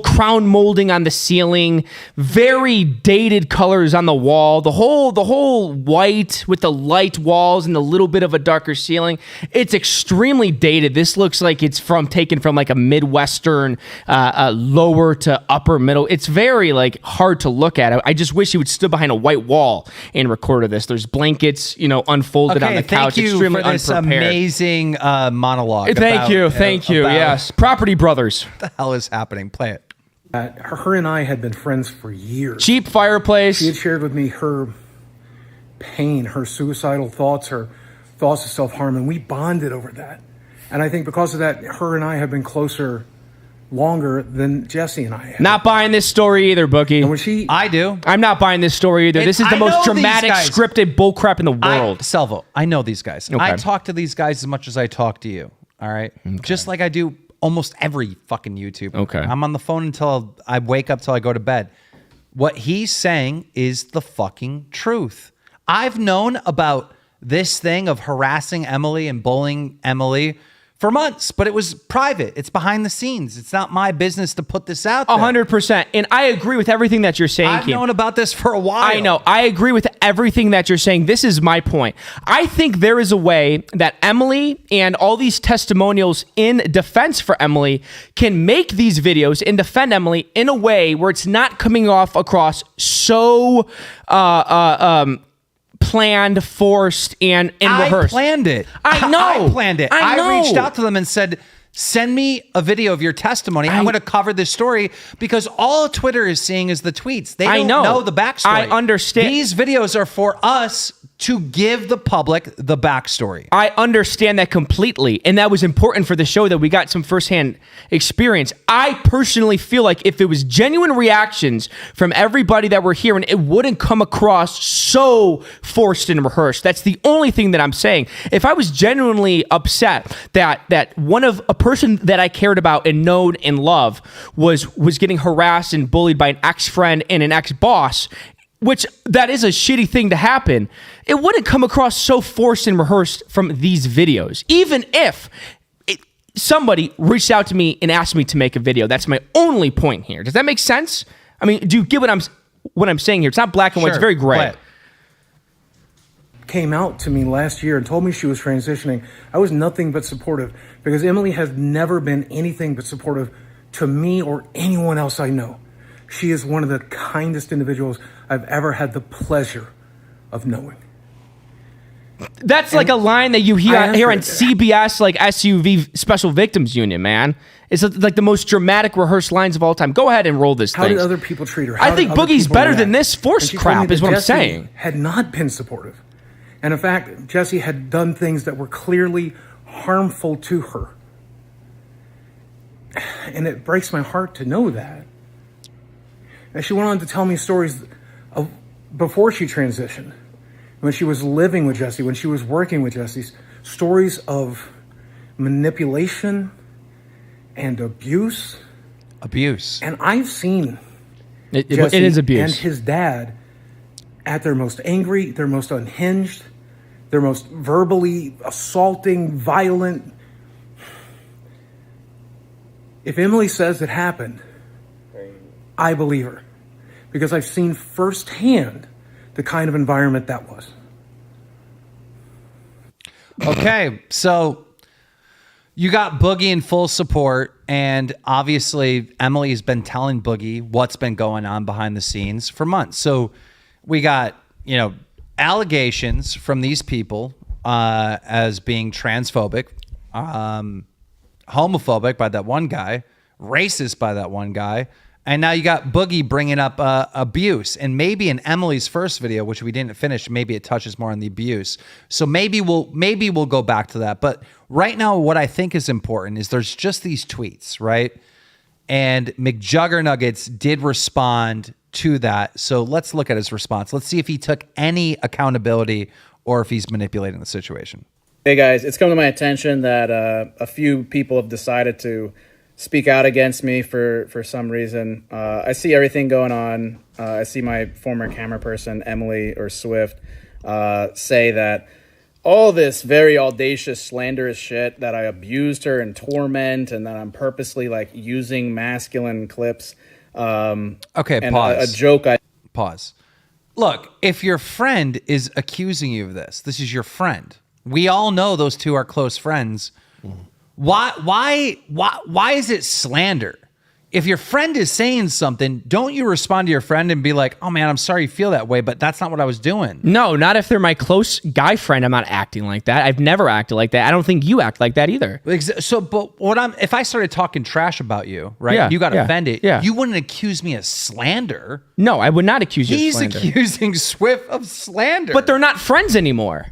crown molding on the ceiling, very dated colors on the wall, the whole white with the light walls and a little bit of a darker ceiling. It's extremely dated. This looks like it's taken from like a Midwestern lower to upper middle. It's very like hard to look at. I just wish he would stood behind a white wall and recorded this. There's blankets, unfolded on the couch. Thank you extremely for this unprepared. amazing monologue. Thank you. about Yes, Property Brothers. What the hell is happening? Play it. her and I had been friends for years. Cheap fireplace. She had shared with me her pain, her suicidal thoughts, her thoughts of self-harm, and we bonded over that. And I think because of that, her and I have been closer longer than Jessie and I have. Not buying this story either, Boogie. And when she, I do. I'm not buying this story either. This is the I know most these dramatic, guys. scripted bullcrap in the world. Salvo, I know these guys. Okay. I talk to these guys as much as I talk to you. All right. Just like I do almost every fucking YouTube. Okay. I'm on the phone until I wake up till I go to bed. What he's saying is the fucking truth. I've known about this thing of harassing Emily and bullying Emily for months, but it was private. It's behind the scenes. It's not my business to put this out there. 100%. And I agree with everything that you're saying, I've known about this for a while. I know. I agree with everything that you're saying. This is my point. I think there is a way that Emily and all these testimonials in defense for Emily can make these videos and defend Emily in a way where it's not coming off across so planned, forced, and rehearsed. I planned it. I know. I planned it. I reached out to them and said, send me a video of your testimony. I'm going to cover this story because all Twitter is seeing is the tweets. They don't know the backstory. I understand. These videos are for us to give the public the backstory. I understand that completely. And that was important for the show that we got some firsthand experience. I personally feel like if it was genuine reactions from everybody that were here, and it wouldn't come across so forced and rehearsed. That's the only thing that I'm saying. If I was genuinely upset that a person that I cared about and known and loved was getting harassed and bullied by an ex-friend and an ex-boss, which that is a shitty thing to happen, it wouldn't come across so forced and rehearsed from these videos. Even if somebody reached out to me and asked me to make a video. That's my only point here. Does that make sense? I mean, do you get what I'm saying here? It's not black and white. It's very gray. Came out to me last year and told me she was transitioning. I was nothing but supportive because Emily has never been anything but supportive to me or anyone else I know. She is one of the kindest individuals I've ever had the pleasure of knowing. That's like a line that you hear on CBS, like SUV Special Victims Unit, man. It's like the most dramatic rehearsed lines of all time. Go ahead and roll this thing. How did other people treat her? I think Boogie's better than this forced crap, is what I'm saying. Had not been supportive. And in fact, Jessie had done things that were clearly harmful to her. And it breaks my heart to know that. And she went on to tell me stories of before she transitioned, when she was living with Jessie, when she was working with Jessie, stories of manipulation and abuse. Abuse. And I've seen it is abuse. And his dad at their most angry, their most unhinged, their most verbally assaulting, violent. If Emily says it happened, I believe her, because I've seen firsthand the kind of environment that was. Okay, so you got Boogie in full support, and obviously Emily has been telling Boogie what's been going on behind the scenes for months. So we got, allegations from these people as being transphobic, homophobic by that one guy, racist by that one guy. And now you got Boogie bringing up abuse. And maybe in Emily's first video, which we didn't finish, maybe it touches more on the abuse. So maybe we'll go back to that. But right now, what I think is important is there's just these tweets, right? And McJuggerNuggets did respond to that. So let's look at his response. Let's see if he took any accountability or if he's manipulating the situation. Hey guys, it's come to my attention that a few people have decided to speak out against me for some reason. I see everything going on. I see my former camera person, Emily or Swift, say that all this very audacious, slanderous shit, that I abused her and torment, and that I'm purposely using masculine clips. Okay, and pause. A joke. Pause. Look, if your friend is accusing you of this is your friend. We all know those two are close friends. Why is it slander? If your friend is saying something, don't you respond to your friend and be like, oh man, I'm sorry you feel that way, but that's not what I was doing. No, not if they're my close guy friend. I'm not acting like that. I've never acted like that. I don't think you act like that either. So, but if I started talking trash about you, right? Yeah, you got offended. Yeah. You wouldn't accuse me of slander. No, I would not accuse you of slander. He's accusing Swift of slander. But they're not friends anymore.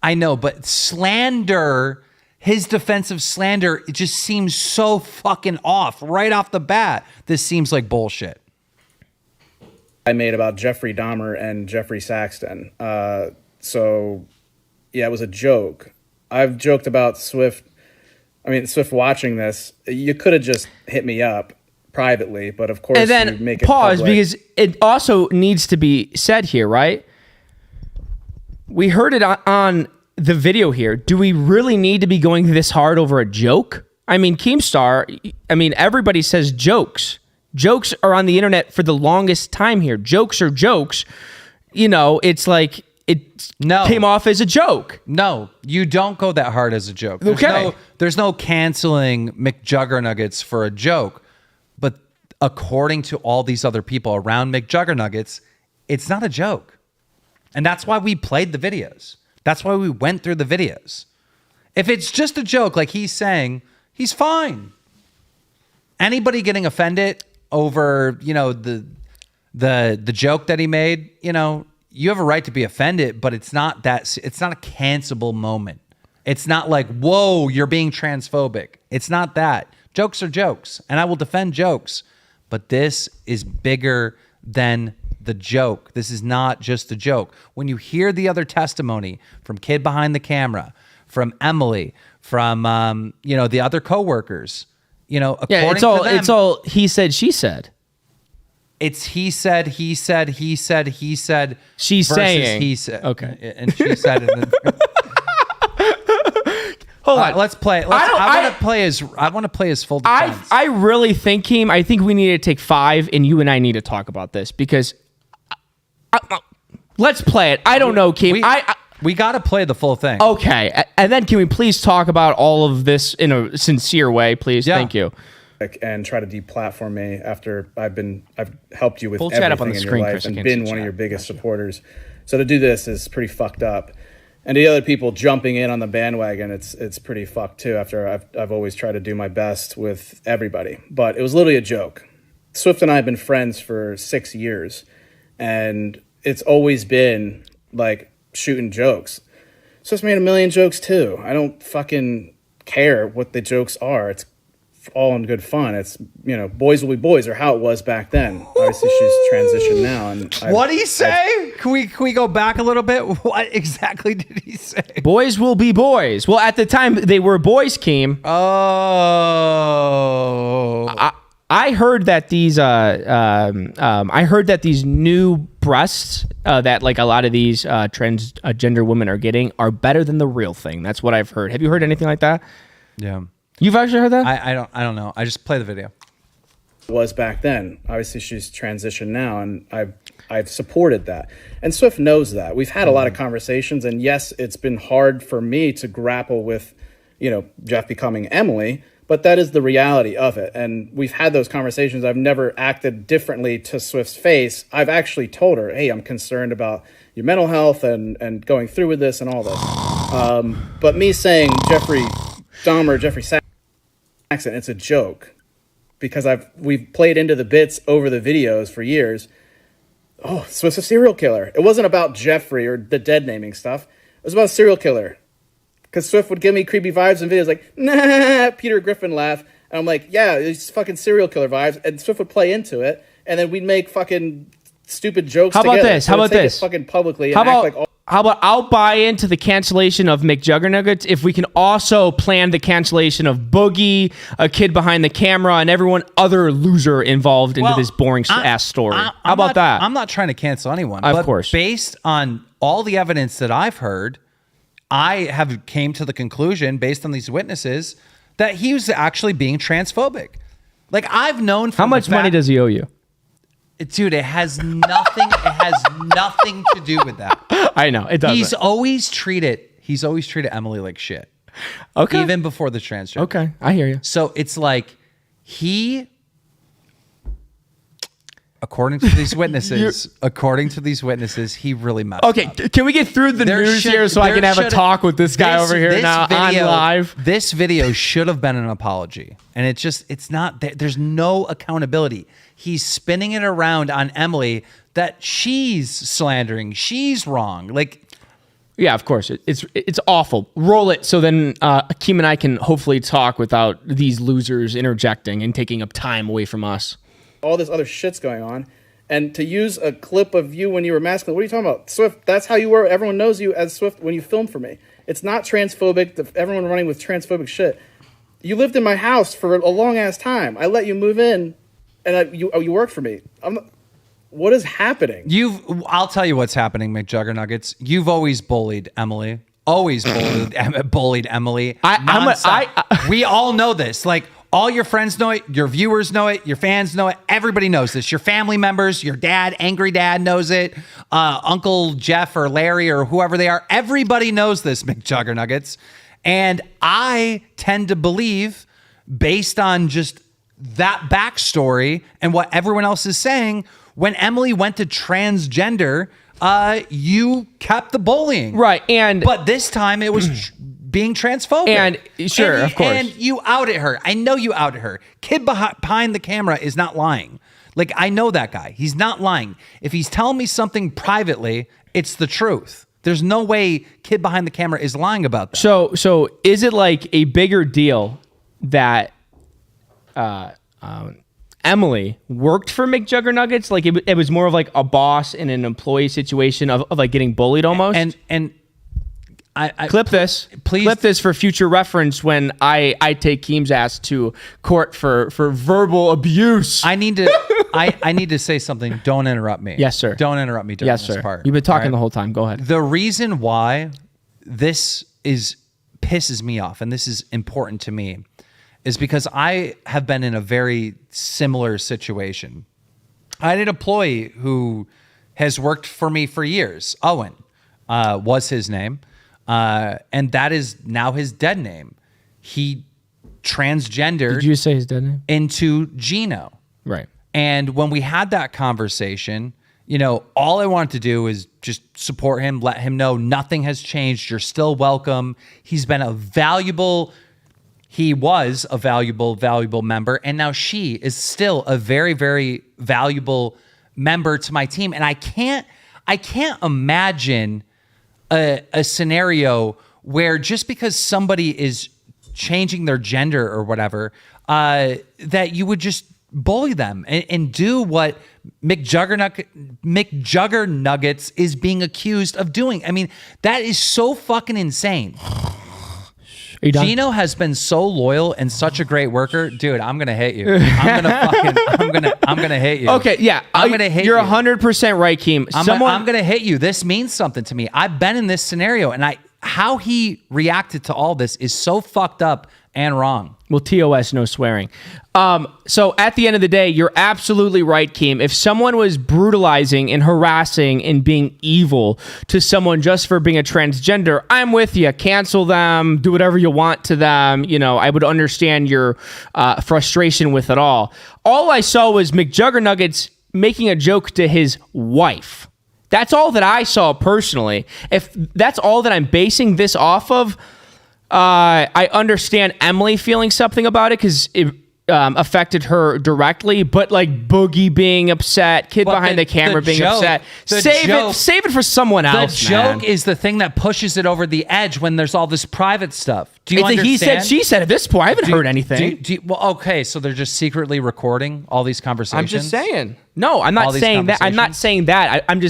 I know, but slander... His defensive slander, it just seems so fucking off right off the bat. This seems like bullshit. I made about Jeffrey Dahmer and Jeffrey Saxton. So, yeah, it was a joke. I've joked about Swift watching this. You could have just hit me up privately, but of course and then you make it pause public. Because it also needs to be said here, right? We heard it on the video here, do we really need to be going this hard over a joke? I mean, KEEMSTAR, everybody says jokes. Jokes are on the internet for the longest time here. Jokes are jokes. It's like it came off as a joke. No, you don't go that hard as a joke. There's no canceling McJuggerNuggets for a joke. But according to all these other people around McJuggerNuggets, it's not a joke. And that's why we played the videos. That's why we went through the videos. If it's just a joke, like he's saying, he's fine. Anybody getting offended over, the joke that he made, you have a right to be offended, but it's not a cancelable moment. It's not like, whoa, you're being transphobic. It's not that. Jokes are jokes, and I will defend jokes, but this is bigger than the joke. This is not just a joke. When you hear the other testimony from Kid Behind the Camera, from Emily, from the other coworkers, according to them, it's all he said, she said. It's he said, he said, he said, he said. She's saying he said. Okay, and she said. Hold on, let's play. I want to play his full defense. I really think, Keem, I think we need to take 5, and you and I need to talk about this because. Let's play it. I don't know, Keem. We got to play the full thing. Okay, and then can we please talk about all of this in a sincere way, please? Yeah. Thank you. And try to deplatform me after I've helped you with Full chat up on everything the in screen, your life Chris. I and can't been see one of chat. your biggest supporters. So to do this is pretty fucked up. And the other people jumping in on the bandwagon, it's pretty fucked too. After I've always tried to do my best with everybody, but it was literally a joke. Swift and I have been friends for 6 years, and it's always been like shooting jokes. Swift's made a million jokes too. I don't fucking care what the jokes are. It's all in good fun. It's, boys will be boys, or how it was back then. Obviously she's transitioned now. And what did he say? Can we go back a little bit? What exactly did he say? Boys will be boys. Well, at the time they were boys, Keem. Oh. I heard that these new breasts that like a lot of these transgender women are getting are better than the real thing. That's what I've heard. Have you heard anything like that? Yeah. You've actually heard that? I don't know. I just play the video. Was back then. Obviously she's transitioned now, and I've supported that. And Swift knows that. We've had a lot of conversations, and yes, it's been hard for me to grapple with, Jeff becoming Emily, but that is the reality of it. And we've had those conversations. I've never acted differently to Swift's face. I've actually told her, hey, I'm concerned about your mental health and going through with this and all this. But me saying Jeffrey Saxon, it's a joke, because we've played into the bits over the videos for years. Oh, Swift's a serial killer. It wasn't about Jeffrey or the dead naming stuff. It was about a serial killer. Because Swift would give me creepy vibes in videos like, nah, Peter Griffin laugh. And I'm like, yeah, it's fucking serial killer vibes. And Swift would play into it. And then we'd make fucking stupid jokes together. How about this? Fucking publicly. How about I'll buy into the cancellation of McJuggerNuggets if we can also plan the cancellation of Boogie, a Kid Behind the Camera, and everyone other loser involved into this boring ass story. How about that? I'm not trying to cancel anyone. Of course. Based on all the evidence that I've heard, I have came to the conclusion, based on these witnesses, that he was actually being transphobic. Like, I've known from How much money does he owe you? Dude, it has nothing. It has nothing to do with that. I know it doesn't. He's always treated Emily like shit. Okay. Even before the transgender. Okay, I hear you. So it's like according to these witnesses, he really messed up. Okay, can we get through the news here so I can have a talk with this guy over here now on live? This video should have been an apology, and it's not. There's no accountability. He's spinning it around on Emily that she's slandering, she's wrong. Like, yeah, of course, it's awful. Roll it so then Keem and I can hopefully talk without these losers interjecting and taking up time away from us. All this other shit's going on, and to use a clip of you when you were masculine, what are you talking about? Swift, that's how you were. Everyone knows you as Swift when you filmed for me. It's not transphobic. Everyone running with transphobic shit. You lived in my house for a long ass time. I let you move in, and you worked for me. What is happening? I'll tell you what's happening, McJuggerNuggets. You've always bullied Emily. always bullied Emily. We all know this. Like, all your friends know it, your viewers know it, your fans know it, everybody knows this. Your family members, your dad, angry dad knows it, Uncle Jeff or Larry or whoever they are, everybody knows this, McJuggerNuggets. And I tend to believe, based on just that backstory and what everyone else is saying, when Emily went to transgender, you kept the bullying. Right. But this time it was being transphobic. And sure, of course. And you outed her. I know you outed her. Kid behind the camera is not lying. Like, I know that guy. He's not lying. If he's telling me something privately, it's the truth. There's no way kid behind the camera is lying about that. So is it like a bigger deal that Emily worked for McJuggerNuggets? Like it was more of like a boss in an employee situation of like getting bullied almost? And I clip this. Please clip this for future reference when I take Keem's ass to court for verbal abuse. I need to say something. Don't interrupt me. Yes, sir. Don't interrupt me during this part. You've been talking the whole time. Go ahead. The reason why this pisses me off, and this is important to me, is because I have been in a very similar situation. I had an employee who has worked for me for years. Owen was his name. And that is now his dead name. He transgendered. Did you say his dead name? Into Gino. Right. And when we had that conversation, all I wanted to do is just support him, let him know nothing has changed. You're still welcome. He was a valuable member. And now she is still a very, very valuable member to my team. And I can't imagine a scenario where just because somebody is changing their gender or whatever, that you would just bully them and do what McJuggerNuggets is being accused of doing. I mean, that is so fucking insane. Gino has been so loyal and such a great worker, dude. I'm gonna hit you. I'm gonna hit you. Okay, yeah, I'm gonna hit you. You're 100% right, Keem. I'm gonna hit you. This means something to me. I've been in this scenario, and how he reacted to all this is so fucked up and wrong. Well, TOS, no swearing. So at the end of the day, you're absolutely right, Keem. If someone was brutalizing and harassing and being evil to someone just for being a transgender, I'm with you. Cancel them. Do whatever you want to them. I would understand your frustration with it all. All I saw was McJuggerNuggets making a joke to his wife. That's all that I saw personally. If that's all that I'm basing this off of, I understand Emily feeling something about it because it affected her directly, but like Boogie being upset, kid behind the camera being upset, save it for someone else. The joke is the thing that pushes it over the edge when there's all this private stuff. Do you understand? He said, she said. At this point, I haven't heard anything. Okay, so they're just secretly recording all these conversations. I'm just saying. No, I'm not saying that. I'm not saying that. I'm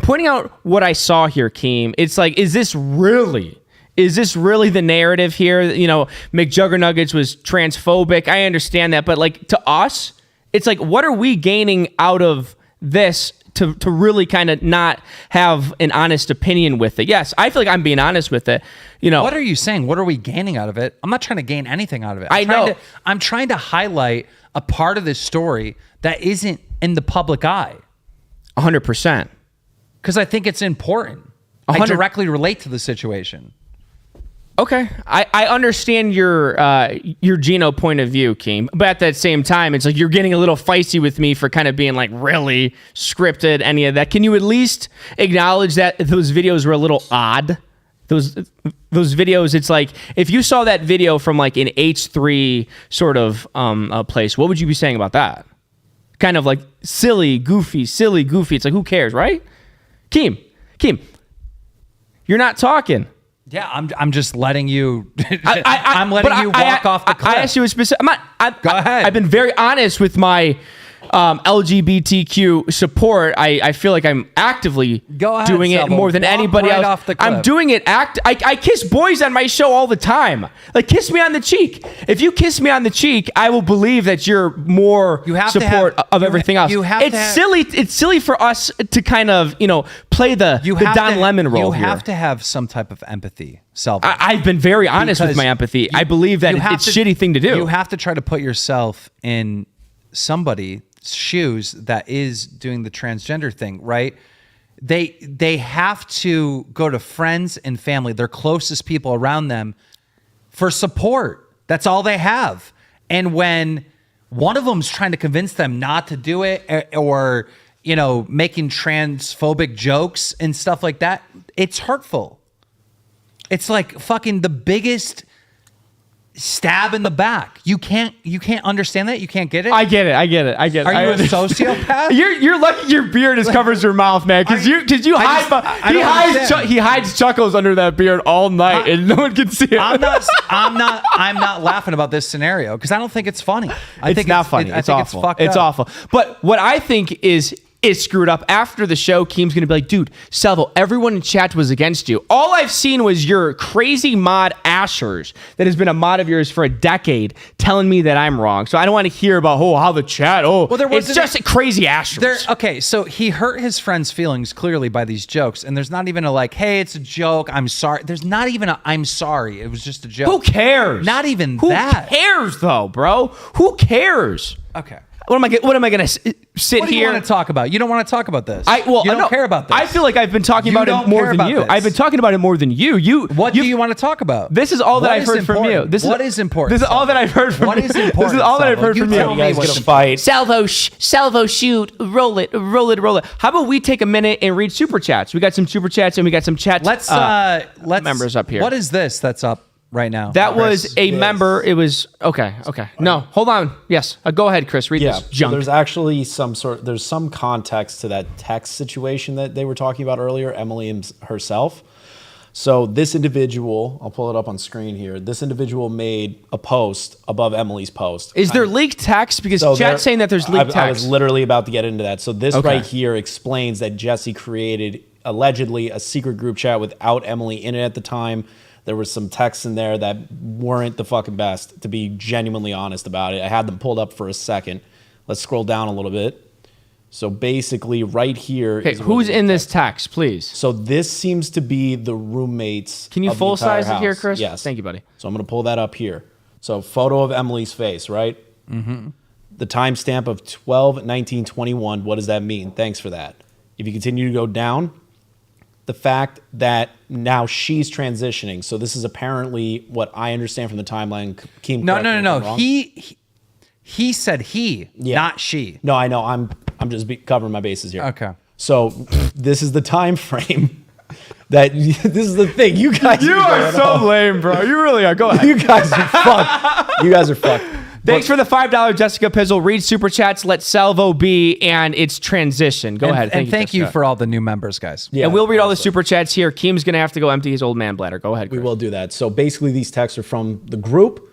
pointing out what I saw here, Keem. It's like, is this really the narrative here? McJuggerNuggets was transphobic. I understand that. But like, to us, it's like, what are we gaining out of this to really kind of not have an honest opinion with it? Yes, I feel like I'm being honest with it. What are you saying? What are we gaining out of it? I'm not trying to gain anything out of it. I'm trying to highlight a part of this story that isn't in the public eye. 100%. Because I think it's important. I directly relate to the situation. Okay, I understand your Gino point of view, Keem, but at that same time, it's like you're getting a little feisty with me for kind of being like really scripted, any of that. Can you at least acknowledge that those videos were a little odd? Those videos, it's like, if you saw that video from like an H3 sort of place, what would you be saying about that? Kind of like silly, goofy. It's like, who cares, right? Keem, you're not talking. Yeah, I'm just letting you. I'm letting you walk off the cliff. I asked you a specific. Go ahead. I've been very honest with my LGBTQ support, I feel like I'm actively doing it more than anybody else. Off the cliff. I'm doing it. I kiss boys on my show all the time. Like, kiss me on the cheek. If you kiss me on the cheek, I will believe that you're more support of everything else. It's silly for us to kind of play the Don Lemon role. You have to have some type of empathy, Salvo. I've been very honest with my empathy. I believe that it's a shitty thing to do. You have to try to put yourself in somebody's shoes that is doing the transgender thing, right? They have to go to friends and family, their closest people around them, for support. That's all they have. And when one of them's trying to convince them not to do it, or making transphobic jokes and stuff like that, it's hurtful. It's like fucking the biggest stab in the back. You can't understand that? You can't get it? I get it. Are you a sociopath? You're lucky your beard covers your mouth, man. Because he hides chuckles under that beard all night, and no one can see it. I'm not laughing about this scenario because I don't think it's funny. I think it's not funny. I think awful. It's fucked It's up. awful. But what I think is screwed up. After the show, Keem's going to be like, dude, Salvo, everyone in chat was against you. All I've seen was your crazy mod Ashers that has been a mod of yours for a decade telling me that I'm wrong. So I don't want to hear about how the chat, it's just crazy Ashers. Okay, so he hurt his friend's feelings clearly by these jokes, and there's not even a hey, it's a joke, I'm sorry. There's not even a I'm sorry. It was just a joke. Who cares? Not even that. Who cares though, bro? Who cares? Okay. What am I going to sit here? What do you want to talk about? You don't want to talk about this. You don't care about this. I feel like I've been talking about it more than you. I've been talking about it more than you. What do you want to talk about? This is all that I've heard from you. What is important? This is all that I've heard from you. What is important? This is all that I've heard from you. You guys get a fight. Salvo, shoot, roll it. How about we take a minute and read super chats? We got some super chats and we got some chat. Let's members up here. What is this that's up right now? That was a member. It was okay. No, hold on. Yes, go ahead, Chris. Read this junk. So there's actually there's some context to that text situation that they were talking about earlier, Emily herself. So this individual, I'll pull it up on screen here. This individual made a post above Emily's post. Is there leaked text? Because chat's saying that there's leaked text. I was literally about to get into that. So this right here explains that Jessie created allegedly a secret group chat without Emily in it at the time. There was some texts in there that weren't the fucking best, to be genuinely honest about it. I had them pulled up for a second. Let's scroll down a little bit. So basically right here. Okay, who's in this text, please? So this seems to be the roommates. Can you full size it here, Chris? Yes. Thank you, buddy. So I'm going to pull that up here. So photo of Emily's face, right? Mm-hmm. The timestamp of 12/19/21. What does that mean? Thanks for that. If you continue to go down, the fact that now she's transitioning. So this is apparently what I understand from the timeline. Keem, no. He said not she. No, I know. I'm just covering my bases here. Okay. So this is the time frame that this is the thing. You guys are so lame, bro. You really are. Go ahead. You guys are fucked. You guys are fucked. Thanks for the $5 Jessica Pizzle. Read super chats. Let Salvo be, and it's transition. Go ahead. Thank you for all the new members, guys. Yeah, and we'll read all the super chats here. Keem's gonna have to go empty his old man bladder. Go ahead, Chris. We will do that. So basically, these texts are from the group.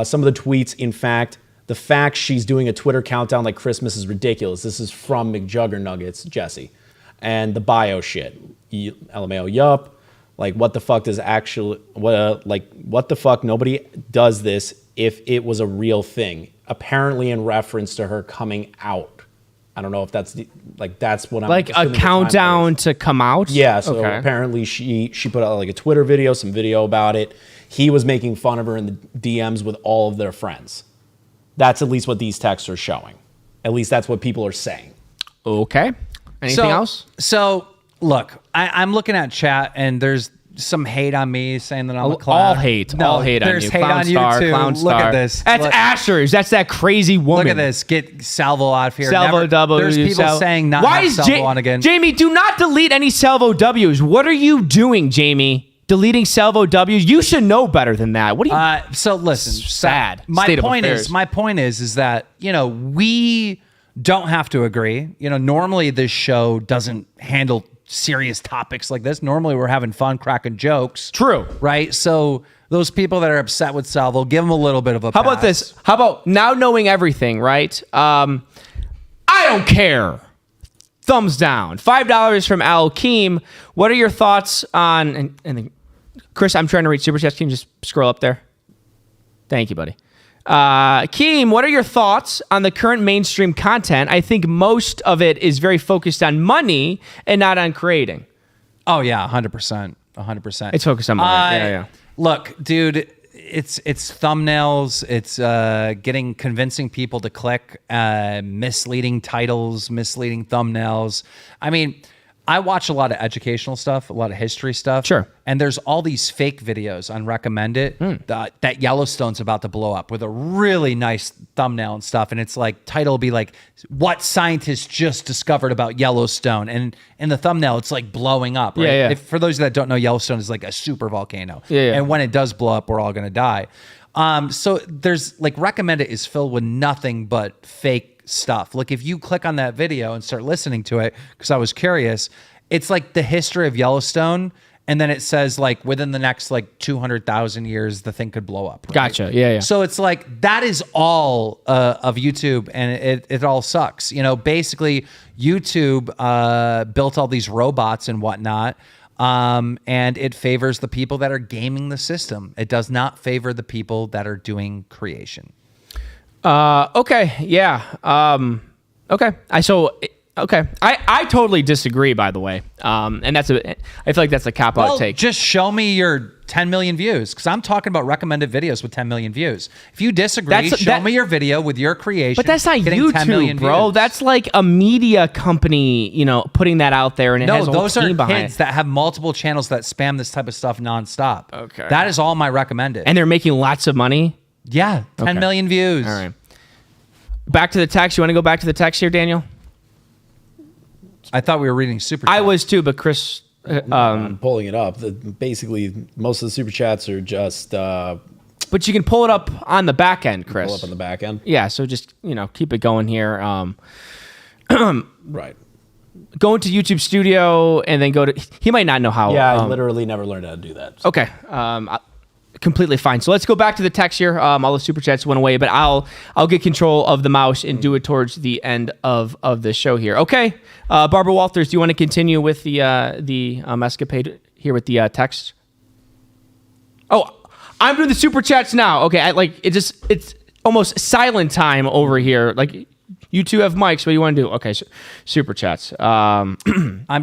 Some of the tweets, in fact, the fact she's doing a Twitter countdown like Christmas is ridiculous. This is from McJuggerNuggets, Jessie, and the bio shit. LMAO, yup. Like, what the fuck does actually what the fuck? Nobody does this if it was a real thing. Apparently, in reference to her coming out. I don't know if that's that's what I'm like a countdown to come out. Yeah. So apparently she put out like a Twitter video, some video about it. He was making fun of her in the DMs with all of their friends. That's at least what these texts are showing. At least that's what people are saying. Okay. Anything else? So look, I'm looking at chat and there's some hate on me saying that I'm a clown. All hate on you. There's hate Clown on star, you too. Clown Look star. at this. That's Ashers. That's that crazy woman. Look at this. Get Salvo out of here. Salvo W. There's people saying not Why have is Salvo on again. Jamie, do not delete any Salvo W's. What are you doing, Jamie? Deleting Salvo W's? You should know better than that. What are you? So listen. Sad. My point is that we don't have to agree. Normally this show doesn't handle serious topics like this. Normally we're having fun, cracking jokes. True. Right? So those people that are upset with Salvo, give them a little bit of a How about this? How about now knowing everything, right? don't care. Thumbs down. $5 from Al Keem. What are your thoughts on... And Chris, I'm trying to read Super Chats. Can you just scroll up there? Thank you, buddy. Keem, what are your thoughts on the current mainstream content? I think most of it is very focused on money and not on creating. Oh, yeah, 100%. 100%. It's focused on money. Yeah. Look, dude, it's thumbnails. It's convincing people to click, misleading titles, misleading thumbnails. I mean, I watch a lot of educational stuff, a lot of history stuff. Sure. And there's all these fake videos on Recommended that Yellowstone's about to blow up with a really nice thumbnail and stuff. And it's like, title will be like, what scientists just discovered about Yellowstone. And in the thumbnail, it's like blowing up, right? Yeah. For those that don't know, Yellowstone is like a super volcano. Yeah. And when it does blow up, we're all going to die. So there's like, Recommended is filled with nothing but fake stuff. Like if you click on that video and start listening to it, because I was curious, it's like the history of Yellowstone, and then it says like within the next like 200,000 years the thing could blow up. Right? Gotcha. Yeah. So it's like that is all of YouTube, and it all sucks. You know, basically YouTube built all these robots and whatnot, and it favors the people that are gaming the system. It does not favor the people that are doing creation. Okay. Yeah. Okay. I totally disagree, by the way. And I feel like that's a cop-out take. Just show me your 10 million views, because I'm talking about recommended videos with 10 million views. If you disagree, show me your video with your creation. But that's not YouTube, 10 million bro. Views. That's like a media company, putting that out there, and it has a whole team behind it. Those are kids that have multiple channels that spam this type of stuff nonstop. Okay. That is all my recommended. And they're making lots of money? Yeah, 10 million views. All right. Back to the text. You want to go back to the text here, Daniel? I thought we were reading super chats. I was too, but Chris... I'm pulling it up. Basically, most of the super chats are just... but you can pull it up on the back end, Chris. Pull up on the back end? Yeah, so just, keep it going here. Right. Go into YouTube Studio and then go to... He might not know how... Yeah, I literally never learned how to do that. So. Okay. Completely fine. So let's go back to the text here. All the super chats went away, but I'll get control of the mouse and do it towards the end of the show here. Okay, Barbara Walters, do you want to continue with the escapade here with the text? Oh, I'm doing the super chats now. Okay, it's almost silent time over here. Like you two have mics. What do you want to do? Okay, super chats. I'm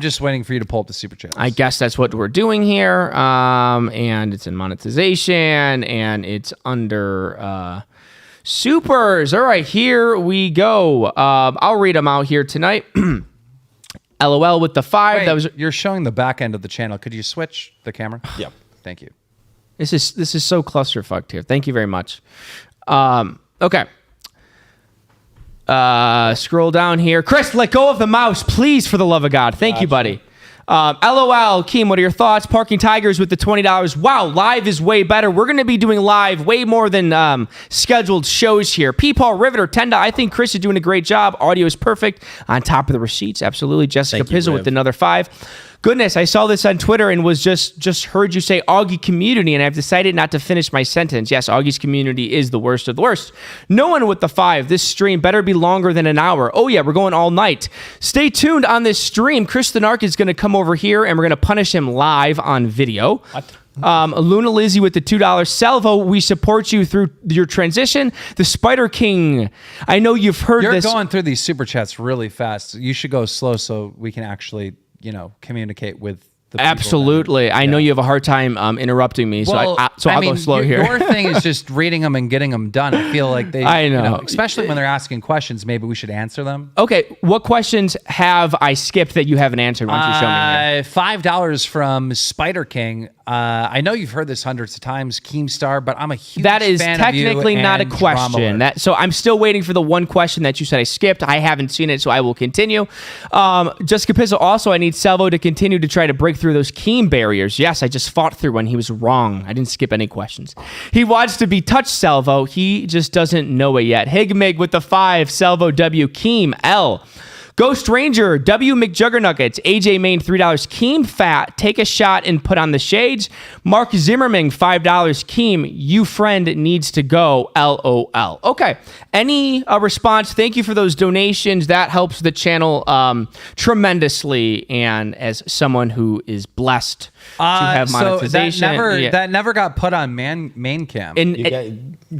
just waiting for you to pull up the super chats. I guess that's what we're doing here. And it's in monetization, and it's under supers. All right, here we go. I'll read them out here tonight. LOL with the 5. Wait, you're showing the back end of the channel. Could you switch the camera? Yep. Thank you. This is so clusterfucked here. Thank you very much. Okay. Scroll down here. Chris, let go of the mouse, please, for the love of God. Thank you, buddy. LOL, Keem, what are your thoughts? Parking Tigers with the $20. Wow, live is way better. We're going to be doing live way more than scheduled shows here. Peepaw Riveter, $10. I think Chris is doing a great job. Audio is perfect. On top of the receipts, absolutely. Jessica Pizzle with another 5. Goodness, I saw this on Twitter and was just heard you say Augie community, and I've decided not to finish my sentence. Yes, Augie's community is the worst of the worst. No one with the 5. This stream better be longer than an hour. Oh yeah, we're going all night. Stay tuned on this stream. Chris the Narc is going to come over here, and we're going to punish him live on video. What? Luna Lizzie with the $2. Salvo, we support you through your transition. The Spider King, I know you've heard this. You're going through these super chats really fast. You should go slow so we can actually... communicate with the people. Absolutely. I know you have a hard time interrupting me, so I'll go slow here. Your thing is just reading them and getting them done. I feel like I know. Especially when they're asking questions, maybe we should answer them. Okay, what questions have I skipped that you haven't answered? Why don't you show me here? $5 from Spider King. I know you've heard this hundreds of times, Keemstar, but I'm a huge That is fan technically of you not a and question. Dramaalert. So I'm still waiting for the one question that you said I skipped. I haven't seen it, so I will continue. Jessica Pizzle, also, I need Salvo to continue to try to break through those Keem barriers. Yes, I just fought through when he was wrong. I didn't skip any questions. He wants to be touched, Salvo. He just doesn't know it yet. Higmig with the 5, Salvo W, Keem L. Ghost Ranger, W McJuggerNuggets, AJ Main $3, Keem Fat, take a shot and put on the shades. Mark Zimmerman $5, Keem, you friend needs to go, LOL. Okay, any response? Thank you for those donations. That helps the channel tremendously, and as someone who is blessed to have monetization. So that never got put on main cam.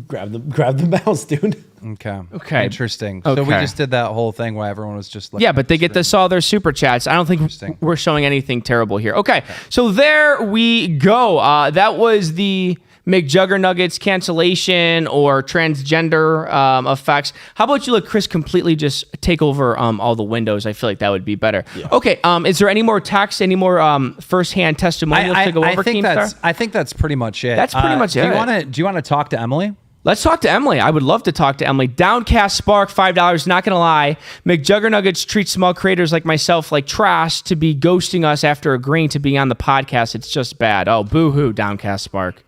Grab the mouse, dude. Okay. Interesting. Okay. So we just did that whole thing where everyone was just looking. Yeah, but they get to saw their super chats. I don't think we're showing anything terrible here. Okay. So there we go. That was the McJuggerNuggets cancellation or transgender effects. How about you let Chris completely just take over all the windows? I feel like that would be better. Yeah. Okay. Is there any more text, any more firsthand testimonials to go over, KEEMSTAR? I think that's pretty much it. That's pretty much it. Do you want to talk to Emily? Let's talk to Emily. I would love to talk to Emily. Downcast Spark, $5. Not going to lie. McJuggerNuggets treats small creators like myself like trash to be ghosting us after agreeing to be on the podcast. It's just bad. Oh, boo-hoo, Downcast Spark.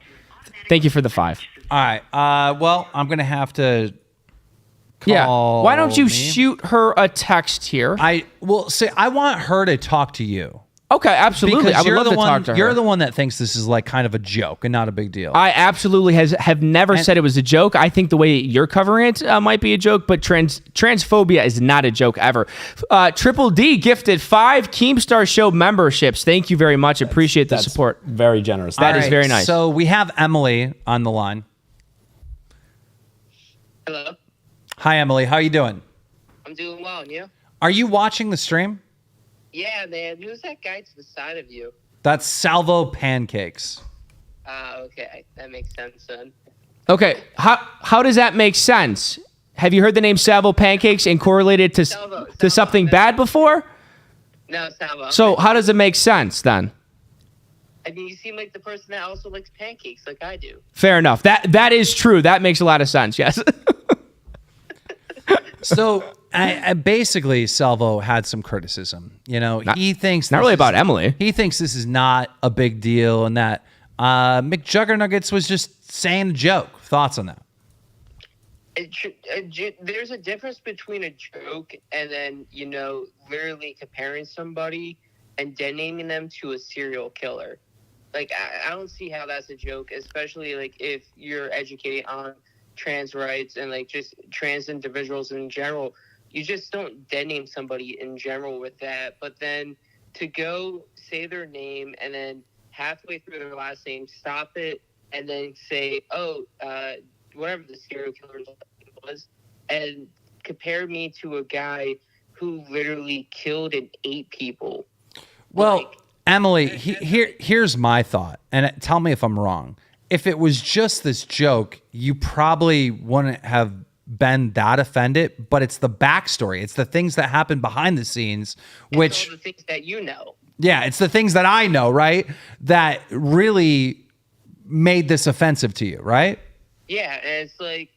Thank you for the 5. All right. Well, I'm going to have to call Why don't you shoot her a text here? I want her to talk to you. Okay, absolutely. Because I would love to talk to her. You're the one that thinks this is like kind of a joke and not a big deal. I absolutely have never said it was a joke. I think the way you're covering it might be a joke, but transphobia is not a joke ever. Triple D gifted 5 KEEMSTAR Show memberships. Thank you very much. Appreciate the support. Very generous. That is very nice. So we have Emily on the line. Hello. Hi, Emily. How are you doing? I'm doing well, and you? Are you watching the stream? Yeah, man. Who's that guy to the side of you? That's Salvo Pancakes. Okay. That makes sense then. Okay. How does that make sense? Have you heard the name Salvo Pancakes and correlated to something bad before? No, Salvo. So how does it make sense then? I mean, you seem like the person that also likes pancakes like I do. Fair enough. That is true. That makes a lot of sense, yes. So I basically, Salvo had some criticism. He thinks not really about Emily. He thinks this is not a big deal, and that McJuggerNuggets was just saying a joke. Thoughts on that? There's a difference between a joke and then literally comparing somebody and denaming them to a serial killer. Like I don't see how that's a joke, especially like if you're educated on trans rights and like just trans individuals in general. You just don't dename somebody in general with that. But then to go say their name and then halfway through their last name, stop it and then say, whatever the serial killer was, and compare me to a guy who literally killed and ate people. Well, Emily, here's my thought, and tell me if I'm wrong. If it was just this joke, you probably wouldn't have been that offended, but it's the backstory. It's the things that happen behind the scenes, which... It's all the things that you know. Yeah, it's the things that I know, right? That really made this offensive to you, right? Yeah, and it's like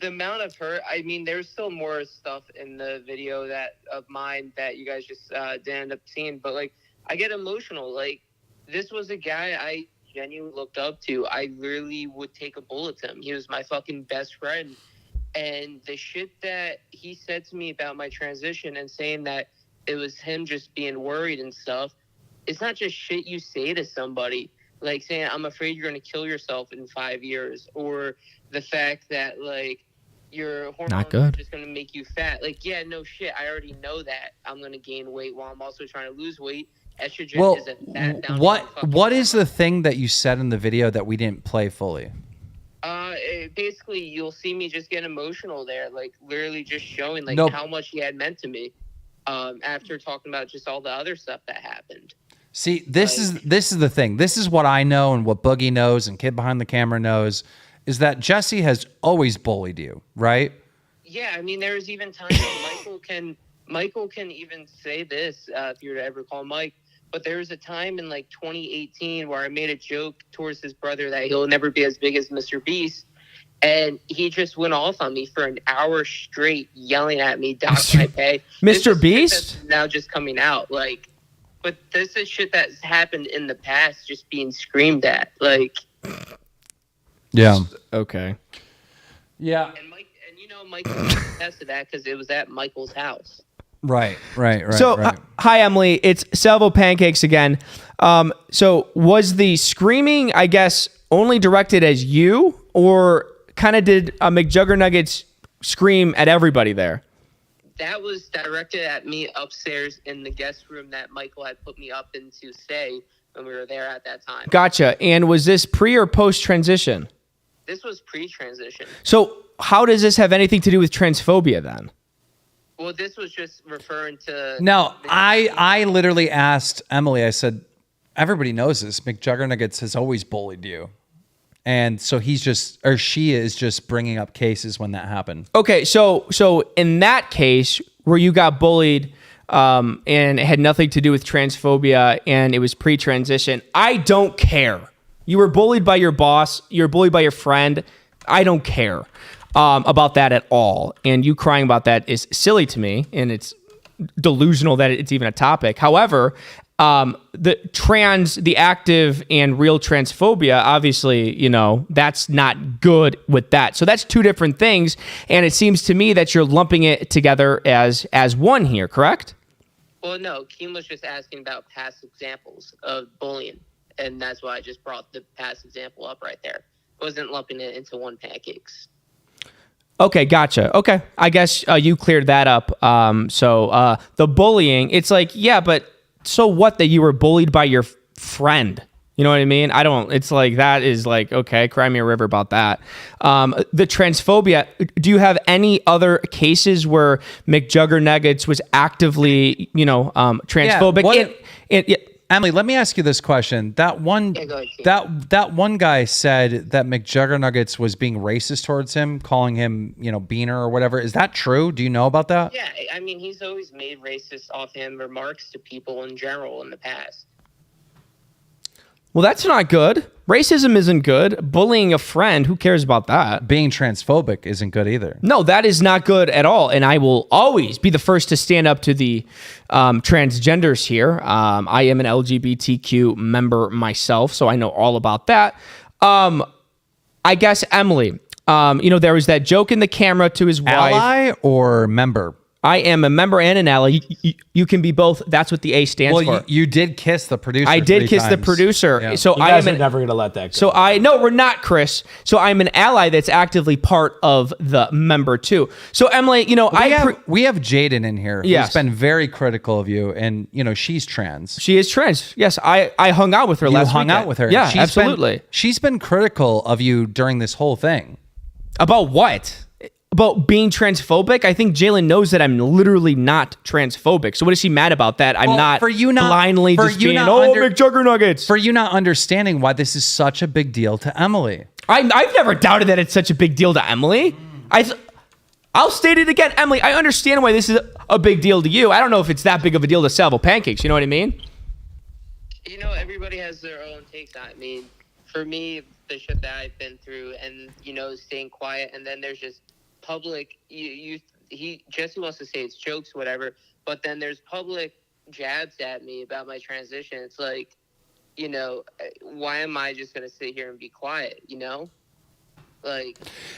the amount of hurt. I mean, there's still more stuff in the video of mine that you guys just didn't end up seeing, but like I get emotional. Like this was a guy I genuinely looked up to. I literally would take a bullet to him. He was my fucking best friend. And the shit that he said to me about my transition and saying that it was him just being worried and stuff, it's not just shit you say to somebody. Like saying, I'm afraid you're going to kill yourself in 5 years. Or the fact that, like, your hormones are just going to make you fat. Like, yeah, no shit. I already know that I'm going to gain weight while I'm also trying to lose weight. Estrogen isn't fat down. What is the thing that you said in the video that we didn't play fully? Basically, you'll see me just get emotional there, like literally just showing like how much he had meant to me. After talking about just all the other stuff that happened. See, this is the thing. This is what I know and what Boogie knows and Kid Behind the Camera knows is that Jessie has always bullied you, right? Yeah, I mean, there's even times Michael can even say this if you were to ever call Mike. But there was a time in like 2018 where I made a joke towards his brother that he'll never be as big as Mr. Beast. And he just went off on me for an hour straight, yelling at me, dock my pay. Mr. Beast? Now just coming out. Like, but this is shit that's happened in the past just being screamed at. Like, yeah. Okay. Yeah. And Mike can attest to that because it was at Michael's house. Right. So, right. Hi, Emily. It's Salvo Pancakes again. So was the screaming, I guess, only directed as you, or kind of did McJuggerNuggets scream at everybody there? That was directed at me upstairs in the guest room that Michael had put me up in to stay when we were there at that time. Gotcha. And was this pre or post transition? This was pre-transition. So how does this have anything to do with transphobia then? Well, this was just referring to... No, I literally asked Emily, I said, everybody knows this. McJuggerNuggets has always bullied you. And so she is just bringing up cases when that happened. Okay, so in that case where you got bullied and it had nothing to do with transphobia and it was pre-transition, I don't care. You were bullied by your boss. You were bullied by your friend. I don't care about that at all. And you crying about that is silly to me, and it's delusional that it's even a topic. However, the active and real transphobia, obviously, that's not good with that. So that's two different things. And it seems to me that you're lumping it together as one here, correct? Well, no, Keem was just asking about past examples of bullying. And that's why I just brought the past example up right there. Wasn't lumping it into one pancakes. Okay, gotcha. Okay, I guess you cleared that up. So the bullying, it's like, yeah, but so what that you were bullied by your friend? You know what I mean? It's like, that is like, okay, cry me a river about that. The transphobia, do you have any other cases where McJuggerNuggets was actively, transphobic? Yeah, Emily, let me ask you this question. That one guy said that McJuggerNuggets was being racist towards him, calling him, Beaner or whatever. Is that true? Do you know about that? Yeah, I mean, he's always made racist offhand remarks to people in general in the past. Well, that's not good. Racism isn't good. Bullying a friend, who cares about that? Being transphobic isn't good either. No, that is not good at all. And I will always be the first to stand up to the transgenders here. I am an LGBTQ member myself, so I know all about that. I guess, Emily, there was that joke in the camera to his wife. Ally or member? I am a member and an ally. You can be both. That's what the A stands for. You did kiss the producer. I did kiss the producer. Yeah. So you guys are never going to let that go. No, we're not, Chris. So I'm an ally that's actively part of the member too. So Emily, we have Jaden in here yes. who's been very critical of you, and she's trans. She is trans. Yes, I hung out with her last weekend. You hung out with her. Yeah, absolutely. She's been critical of you during this whole thing. About what? About being transphobic? I think Jalen knows that I'm literally not transphobic. So what is she mad about that? I'm not blindly just being, McJuggerNuggets. For you not understanding why this is such a big deal to Emily. I've never doubted that it's such a big deal to Emily. I'll state it again. Emily, I understand why this is a big deal to you. I don't know if it's that big of a deal to Salvo Pancakes. You know what I mean? Everybody has their own takes on it. I mean, for me, the shit that I've been through and, staying quiet, and then there's just public, Jessie wants to say it's jokes, whatever, but then there's public jabs at me about my transition. It's like, why am I just going to sit here and be quiet,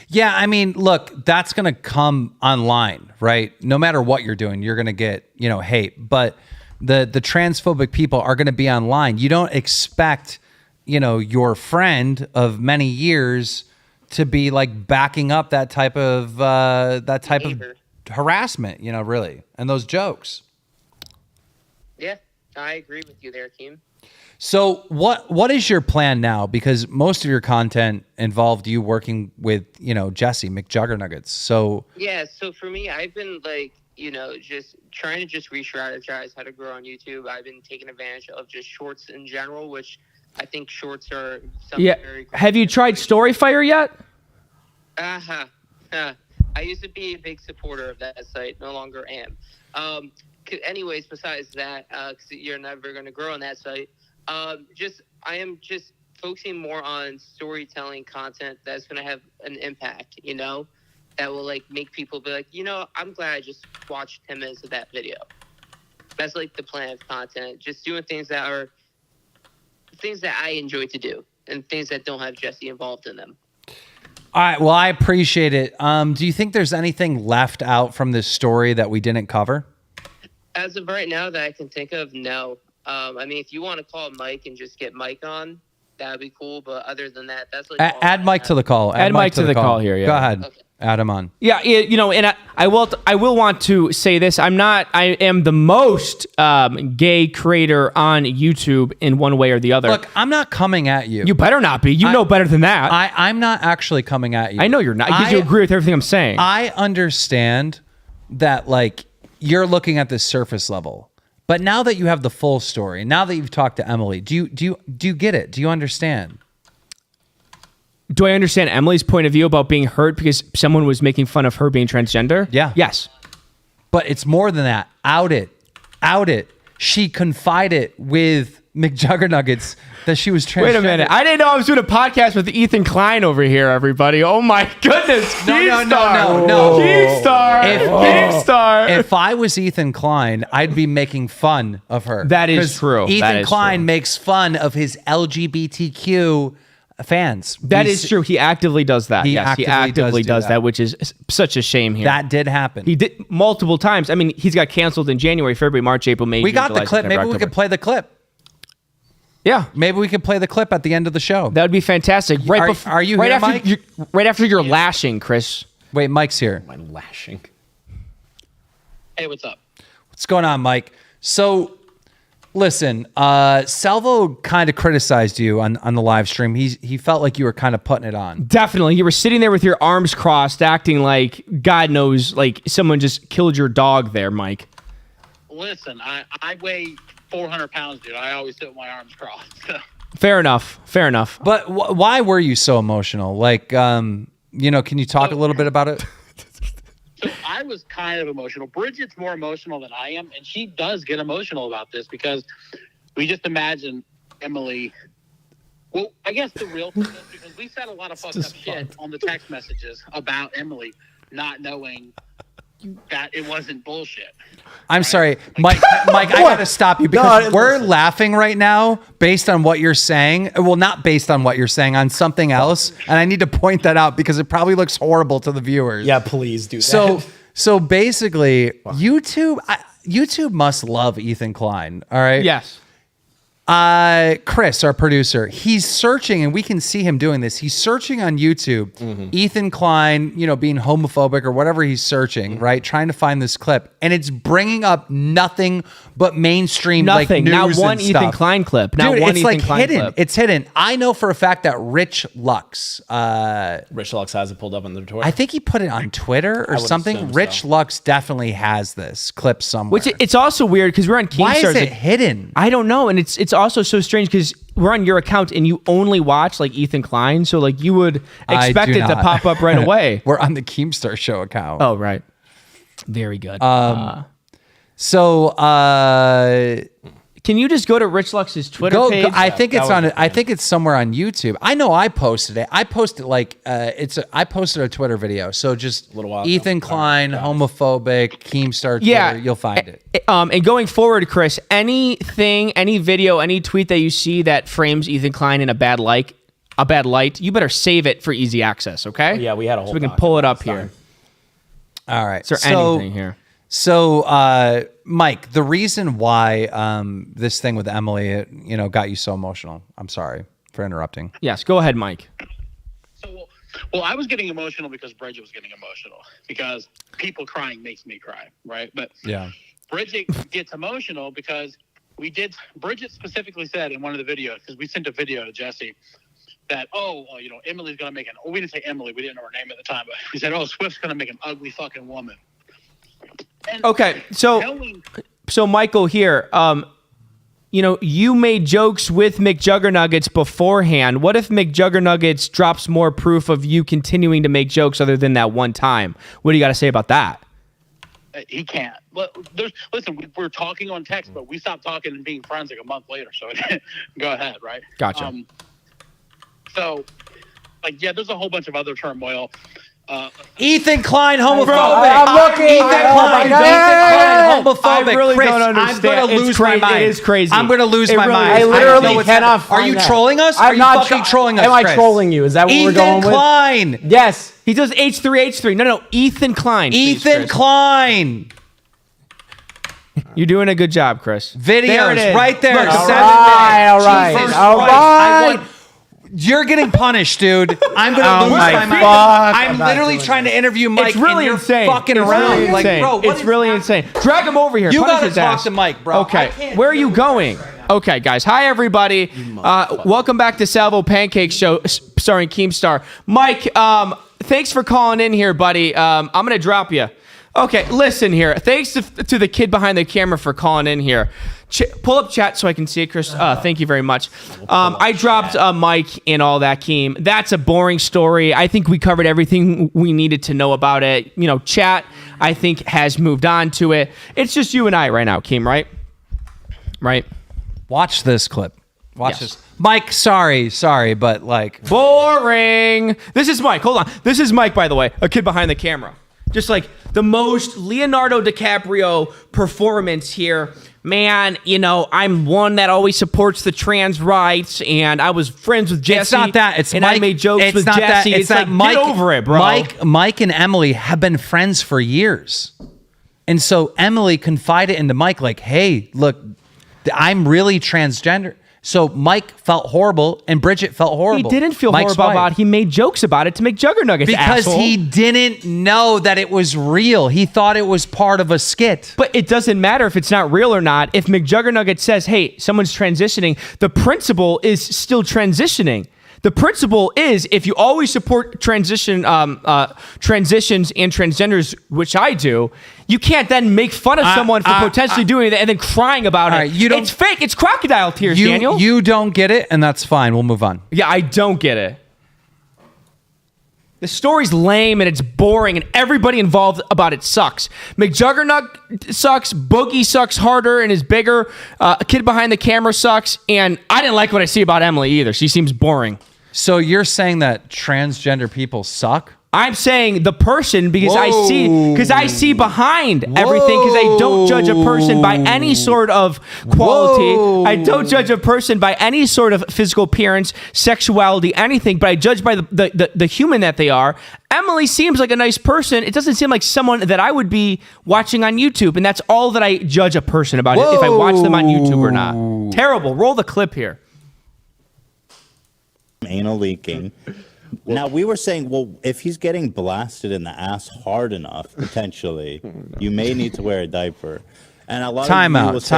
Yeah, I mean, look, that's going to come online, right? No matter what you're doing, you're going to get, hate, but the transphobic people are going to be online. You don't expect, your friend of many years to be like backing up that type of harassment, really, and those jokes. Yeah, I agree with you there, Keem. So what is your plan now? Because most of your content involved you working with, Jessie, McJuggerNuggets. So yeah, so for me, I've been just trying to re-strategize how to grow on YouTube. I've been taking advantage of just shorts in general, which I think shorts are something very cool. Have you tried Storyfire yet? I used to be a big supporter of that site. No longer am. Anyways, besides that, because you're never going to grow on that site, I am just focusing more on storytelling content that's going to have an impact, that will make people be like, I'm glad I just watched 10 minutes of that video. That's the plan of content. Just doing things that are things that I enjoy to do and things that don't have Jessie involved in them. All right. Well, I appreciate it. Do you think there's anything left out from this story that we didn't cover? As of right now that I can think of, no. I mean, if you want to call Mike and just get Mike on, that would be cool. But other than that, that's like add Mike to the call. Add Mike to the call here. Yeah. Go ahead. Okay. Add him on. Yeah, and I will want to say this. I am the most gay creator on YouTube in one way or the other. Look, I'm not coming at you. You better not be. You know better than that. I'm not actually coming at you. I know you're not, because you agree with everything I'm saying. I understand that, like, you're looking at this surface level, but now that you have the full story, now that you've talked to Emily, do you get it? Do you understand? Do I understand Emily's point of view about being hurt because someone was making fun of her being transgender? Yeah. Yes. But it's more than that. Out it. She confided with McJuggerNuggets that she was transgender. Wait a minute. I didn't know I was doing a podcast with Ethan Klein over here, everybody. Oh my goodness. No. KEEMSTAR. If I was Ethan Klein, I'd be making fun of her. That is true. Ethan Klein makes fun of his LGBTQ fans. That is true. He actively does that. He actively does that, which is such a shame here. That did happen. He did multiple times. I mean, he's got canceled in January, February, March, April, May. We June, got July, the clip. September, Maybe we could play the clip. Yeah. Maybe we could play the clip at the end of the show. That would be fantastic. Are you here, Mike? Right after your lashing, Chris. Wait, Mike's here. My lashing. Hey, what's up? What's going on, Mike? So, listen, Salvo kind of criticized you on the live stream. He felt like you were kind of putting it on. Definitely. You were sitting there with your arms crossed, acting like God knows, like someone just killed your dog there, Mike. Listen, I weigh 400 pounds, dude. I always sit with my arms crossed. Fair enough. But why were you so emotional? Like, can you talk a little bit about it? So I was kind of emotional. Bridget's more emotional than I am, and she does get emotional about this because we just imagine Emily. Well, I guess the real thing is because we said a lot of fucked up shit on the text messages about Emily, not knowing that it wasn't bullshit. I'm sorry, Mike, I gotta stop you because we're laughing right now based on what you're saying. Well, not based on what you're saying, on something else. And I need to point that out because it probably looks horrible to the viewers. Yeah, please do that. So basically, YouTube must love Ethan Klein. All right. Yes. Chris, our producer, he's searching, and we can see him doing this. He's searching on YouTube, Ethan Klein, being homophobic or whatever he's searching, right? Trying to find this clip, and it's bringing up nothing but mainstream, like news not one and stuff. Ethan Klein clip. Dude, it's like Klein hidden. clip. It's hidden. I know for a fact that Rich Lux has it pulled up on the Twitter. I think he put it on Twitter or something. Rich Lux definitely has this clip somewhere. Which it's also weird because we're on KEEMSTAR. Why is it hidden? I don't know, and it's also so strange because we're on your account and you only watch like Ethan Klein, so like you would expect it to pop up right away. We're on the KEEMSTAR show account. Oh, right. Very good. Can you just go to Rich Lux's Twitter page? I think it's somewhere on YouTube. I know I posted it. I posted I posted a Twitter video. So just a little while Ethan Klein, homophobic, KEEMSTAR Twitter, you'll find it. And going forward, Chris, anything, any video, any tweet that you see that frames Ethan Klein in a bad light, you better save it for easy access, okay? Yeah, we had a whole. So we can pull it up here. All right. Is there anything here? So, Mike, the reason why this thing with Emily, got you so emotional. I'm sorry for interrupting. Yes, go ahead, Mike. Well, I was getting emotional because Bridget was getting emotional because people crying makes me cry, right? But yeah, Bridget gets emotional because Bridget specifically said in one of the videos, because we sent a video to Jessie, that, Emily's going to make we didn't say Emily, we didn't know her name at the time, but we said, Swift's going to make an ugly fucking woman. And okay, so Michael here, you made jokes with McJuggerNuggets beforehand. What if McJuggerNuggets drops more proof of you continuing to make jokes other than that one time? What do you got to say about that? He can't. Listen, we're talking on text, but we stopped talking and being friends like a month later. So go ahead, right? Gotcha. There's a whole bunch of other turmoil. Ethan Klein, homophobic. I'm looking. Ethan Klein, homophobic. I really Chris, don't understand. I'm going to lose my mind. It is crazy. I'm going to lose my mind. I literally cannot find Are you that. trolling us? I'm Are you not fucking trolling us, Am I Chris? trolling you? Is that what we're going with? Ethan Klein. Yes. He does H3H3. No, Ethan Klein. Ethan Klein. You're doing a good job, Chris. Videos There it is. right there. Look, 7 all right, minutes. all Jesus right. Christ. You're getting punished, dude. I'm gonna lose my my mind. fuck. I'm literally trying to interview Mike. It's really and you're insane. Fucking It's around, really like, insane. bro. What It's is really happening? insane. Drag him over here. You Punish gotta his talk ass. to Mike, bro. Okay, where are you going? Okay, guys. Hi, everybody. Welcome back to Salvo Pancake Show, starring Keemstar. Mike, thanks for calling in here, buddy. I'm gonna drop you. Okay, listen here. Thanks to the kid behind the camera for calling in here. Pull up chat so I can see it, Chris. Thank you very much. I dropped Mike and all that, Keem. That's a boring story. I think we covered everything we needed to know about it. You know, chat, I think, has moved on to it. It's just you and I right now, Keem, right? Right? Watch this clip. Watch Yes. this. Mike, sorry, but like... Boring. This is Mike. Hold on. This is Mike, by the way, a kid behind the camera. Just like the most Leonardo DiCaprio performance here. Man, you know, I'm one that always supports the trans rights, and I was friends with Jessie. It's not that. It's and Mike. I made jokes it's with not Jessie. That. It's like, Mike, get over it, bro. Mike and Emily have been friends for years. And so Emily confided into Mike, like, hey, look, I'm really transgender. So Mike felt horrible and Bridget felt horrible. He didn't feel Mike's horrible about wife. it. He made jokes about it to McJuggerNuggets, Because asshole. he didn't know that it was real. He thought it was part of a skit. But it doesn't matter if it's not real or not. If McJuggerNugget says, hey, someone's transitioning, the principle is still transitioning. The principle is if you always support transitions and transgenders, which I do, you can't then make fun of someone for potentially doing that and then crying about it. Right, It's fake. It's crocodile tears, Daniel. You don't get it, and that's fine. We'll move on. Yeah, I don't get it. The story's lame and it's boring and everybody involved about it sucks. McJuggerNug sucks. Boogie sucks harder and is bigger. A kid behind the camera sucks. And I didn't like what I see about Emily either. She seems boring. So you're saying that transgender people suck? I'm saying the person because I see behind everything because I don't judge a person by any sort of quality. Whoa. I don't judge a person by any sort of physical appearance, sexuality, anything, but I judge by the human that they are. Emily seems like a nice person. It doesn't seem like someone that I would be watching on YouTube, and that's all that I judge a person about it, if I watch them on YouTube or not. Terrible. Roll the clip here. Anal leaking. Now, we were saying, well, if he's getting blasted in the ass hard enough, potentially, you may need to wear a diaper. And a lot Time of out. So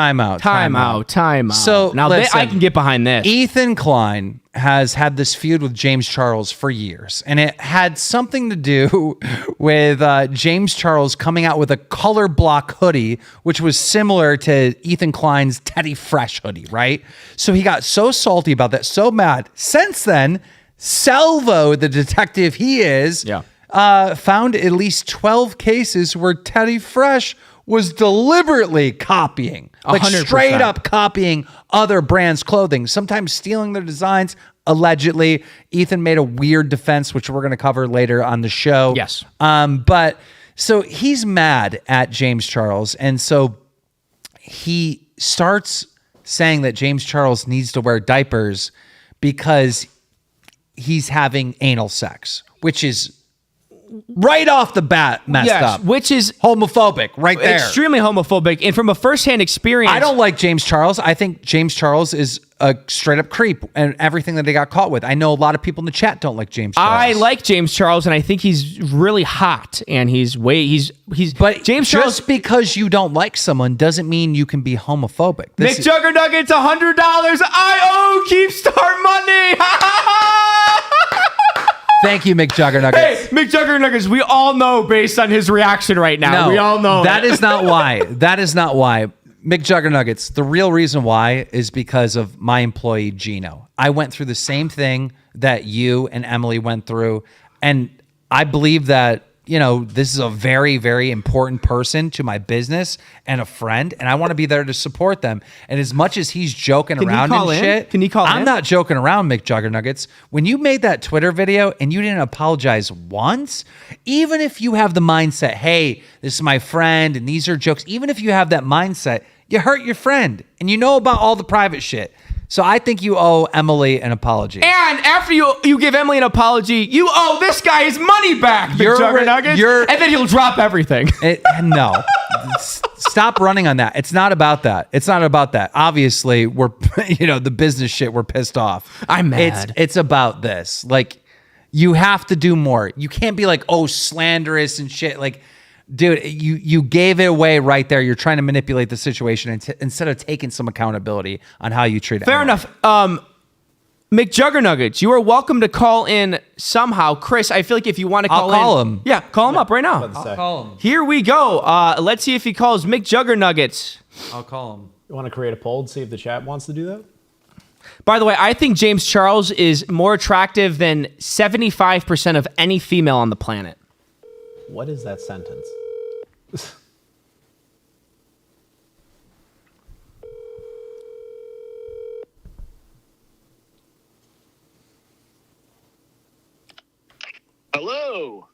now listen, I can get behind this. Ethan Klein has had this feud with James Charles for years, and it had something to do with James Charles coming out with a color block hoodie, which was similar to Ethan Klein's Teddy Fresh hoodie, right? So he got so salty about that, so mad. Since then, Salvo, the detective he is, found at least 12 cases where Teddy Fresh was deliberately copying, like 100%. straight up copying other brands' clothing, sometimes stealing their designs. Allegedly, Ethan made a weird defense, which we're going to cover later on the show. Yes. But so he's mad at James Charles. And so he starts saying that James Charles needs to wear diapers because he's having anal sex, which is right off the bat messed up. Which is homophobic right there. Extremely homophobic. And from a firsthand experience, I don't like James Charles. I think James Charles is a straight up creep and everything that they got caught with. I know a lot of people in the chat don't like James Charles. I like James Charles, and I think he's really hot, and he's But James just Charles. because you don't like someone doesn't mean you can be homophobic. McJuggerNuggets, $100. I owe KEEMSTAR money. Thank you, McJuggerNuggets. Hey, McJuggerNuggets, we all know based on his reaction right now. We all know that is not why. That is not why. McJuggerNuggets, the real reason why is because of my employee, Gino. I went through the same thing that you and Emily went through. And I believe that, you know, this is a very, very important person to my business and a friend. And I want to be there to support them. And as much as he's joking around and shit. Can you call in? I'm not joking around, McJuggerNuggets. When you made that Twitter video and you didn't apologize once, even if you have the mindset, hey, this is my friend and these are jokes, even if you have that mindset, you hurt your friend and you know about all the private shit. So I think you owe Emily an apology. And after you give Emily an apology, you owe this guy his money back, McJuggerNuggets. And then he'll drop everything. No. Stop running on that. It's not about that. It's not about that. Obviously, we're, the business shit, we're pissed off. I'm mad. It's about this. Like, you have to do more. You can't be like, oh, slanderous and shit. Like, dude, you gave it away right there. You're trying to manipulate the situation instead of taking some accountability on how you treat it. Fair enough. McJuggerNuggets, you are welcome to call in somehow. Chris, I feel like if you want to call I'll call him. Yeah, call him up right now. I'll call him. Here we go. Let's see if he calls McJuggerNuggets. I'll call him. You want to create a poll and see if the chat wants to do that? By the way, I think James Charles is more attractive than 75% of any female on the planet. What is that sentence? Hello.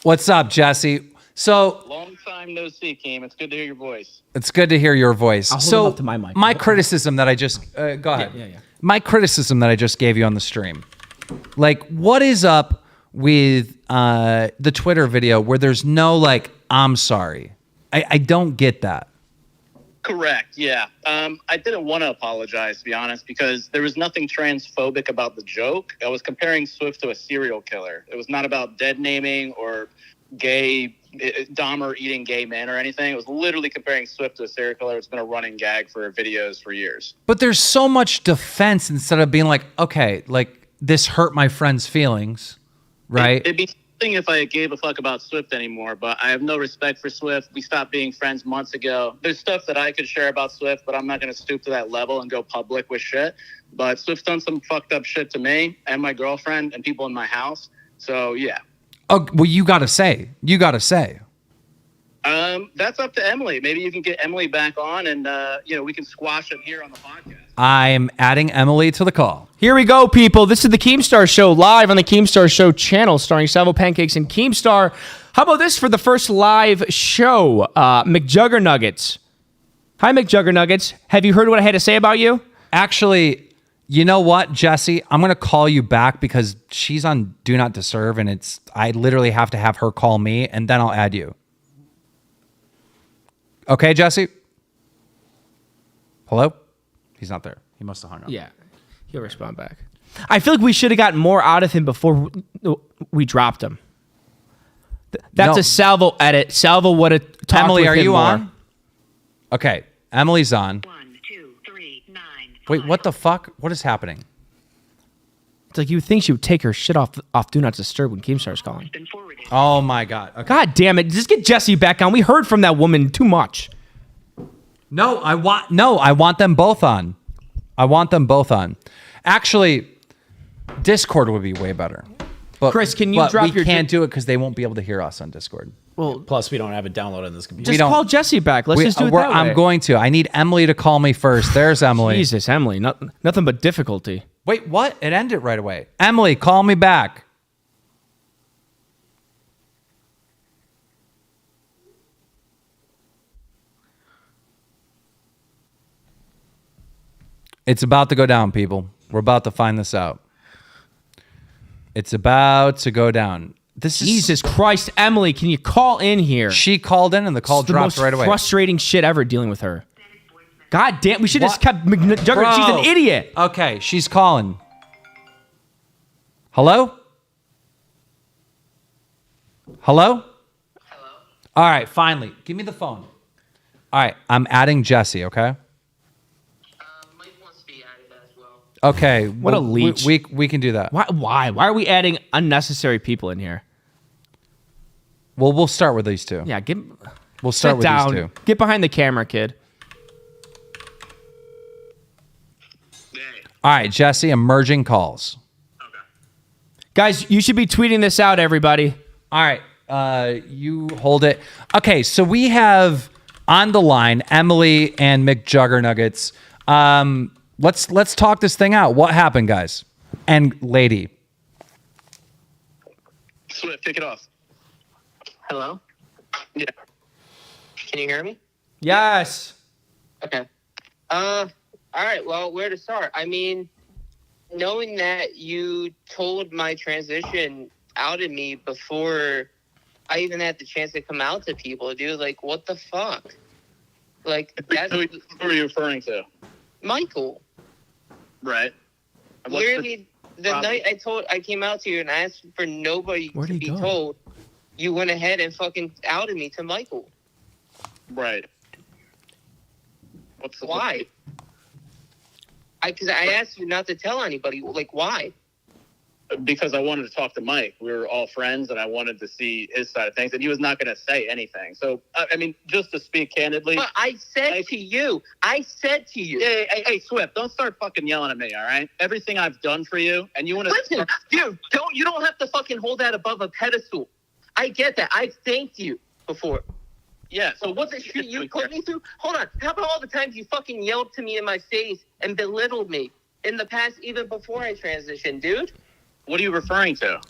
What's up, Jesse? So Long time no see, Keem. It's good to hear your voice. it's good to hear your voice. I'll hold So it up to my mic. my criticism that I just go ahead. Yeah. My criticism that I just gave you on the stream. Like, what is up with the Twitter video where there's no like, I'm sorry. I don't get that. Correct. Yeah. I didn't want to apologize, to be honest, because there was nothing transphobic about the joke. I was comparing Swift to a serial killer. It was not about dead naming or gay Dahmer eating gay men or anything. It was literally comparing Swift to a serial killer. It's been a running gag for videos for years. But there's so much defense instead of being like, okay, like this hurt my friend's feelings, right? It'd be something if I gave a fuck about Swift anymore, but I have no respect for Swift. We stopped being friends months ago. There's stuff that I could share about Swift, but I'm not going to stoop to that level and go public with shit. But Swift's done some fucked up shit to me and my girlfriend and people in my house. So, yeah. Oh, well, you got to say. That's up to Emily. Maybe you can get Emily back on and, we can squash it here on the podcast. I'm adding Emily to the call. Here we go, people. This is the KEEMSTAR Show live on the KEEMSTAR Show channel starring Salvo Pancakes and KEEMSTAR. How about this for the first live show? McJuggerNuggets. Hi, McJuggerNuggets. Have you heard what I had to say about you? Actually, you know what, Jesse? I'm going to call you back because she's on Do Not Disturb, and I literally have to have her call me, and then I'll add you. Okay, Jesse? Hello? He's not there. He must have hung up. Yeah, he'll respond back. I feel like we should have gotten more out of him before we dropped him. That's a Salvo edit. Salvo would have talked Emily, with are him you more. on? Okay, Emily's on. 1, 2, 3, 9. Wait, what the fuck? What is happening? It's like you would think she would take her shit off Do Not Disturb when KEEMSTAR's calling. Oh my God. Okay. God damn it. Just get Jessie back on. We heard from that woman too much. No, I want them both on. Actually, Discord would be way better. But Chris, can you drop we can't do it because they won't be able to hear us on Discord. Well, plus we don't have it downloaded on this computer. Just call Jessie back. Let's just do it that way. I'm going to. I need Emily to call me first. There's Emily. Jesus, Emily. Nothing but difficulty. Wait, what? It ended right away. Emily, call me back. It's about to go down, people. We're about to find this out. It's about to go down. Jesus Christ, Emily, can you call in here? She called in and the call dropped right away. Frustrating shit ever dealing with her. God damn, we should have just kept McJuggerNuggets. She's an idiot. Okay, she's calling. Hello? Hello? All right, finally. Give me the phone. All right, I'm adding Jessie, okay? Okay. What a leech. We can do that. Why? Why are we adding unnecessary people in here? Well, we'll start with these two. Yeah, we'll start with these two. Get behind the camera, kid. All right, Jessie, emerging calls. Okay. Guys, you should be tweeting this out, everybody. All right, you hold it. Okay, so we have on the line Emily and McJuggerNuggets. Let's talk this thing out. What happened, guys? And lady. Swift, kick it off. Hello? Yeah. Can you hear me? Yes. Okay. All right. Well, where to start? I mean, knowing that you told my transition outed me before I even had the chance to come out to people, dude. Like, what the fuck? Like, that's Who are you referring to? Michael. Right. Literally, the night I came out to you and I asked for nobody to be told, you went ahead and fucking outed me to Michael. Right. Why? Because I asked you not to tell anybody. Like, why? Because I wanted to talk to Mike. We were all friends, and I wanted to see his side of things, and he was not going to say anything. So, I mean, just to speak candidly. But I said to you. Hey, Swift, don't start fucking yelling at me, all right? Everything I've done for you, and you want to... Listen, dude, you don't have to fucking hold that above a pedestal. I get that. I've thanked you before. Yeah, so what's the shit you put me through? Hold on. How about all the times you fucking yelled to me in my face and belittled me in the past, even before I transitioned, dude? What are you referring to?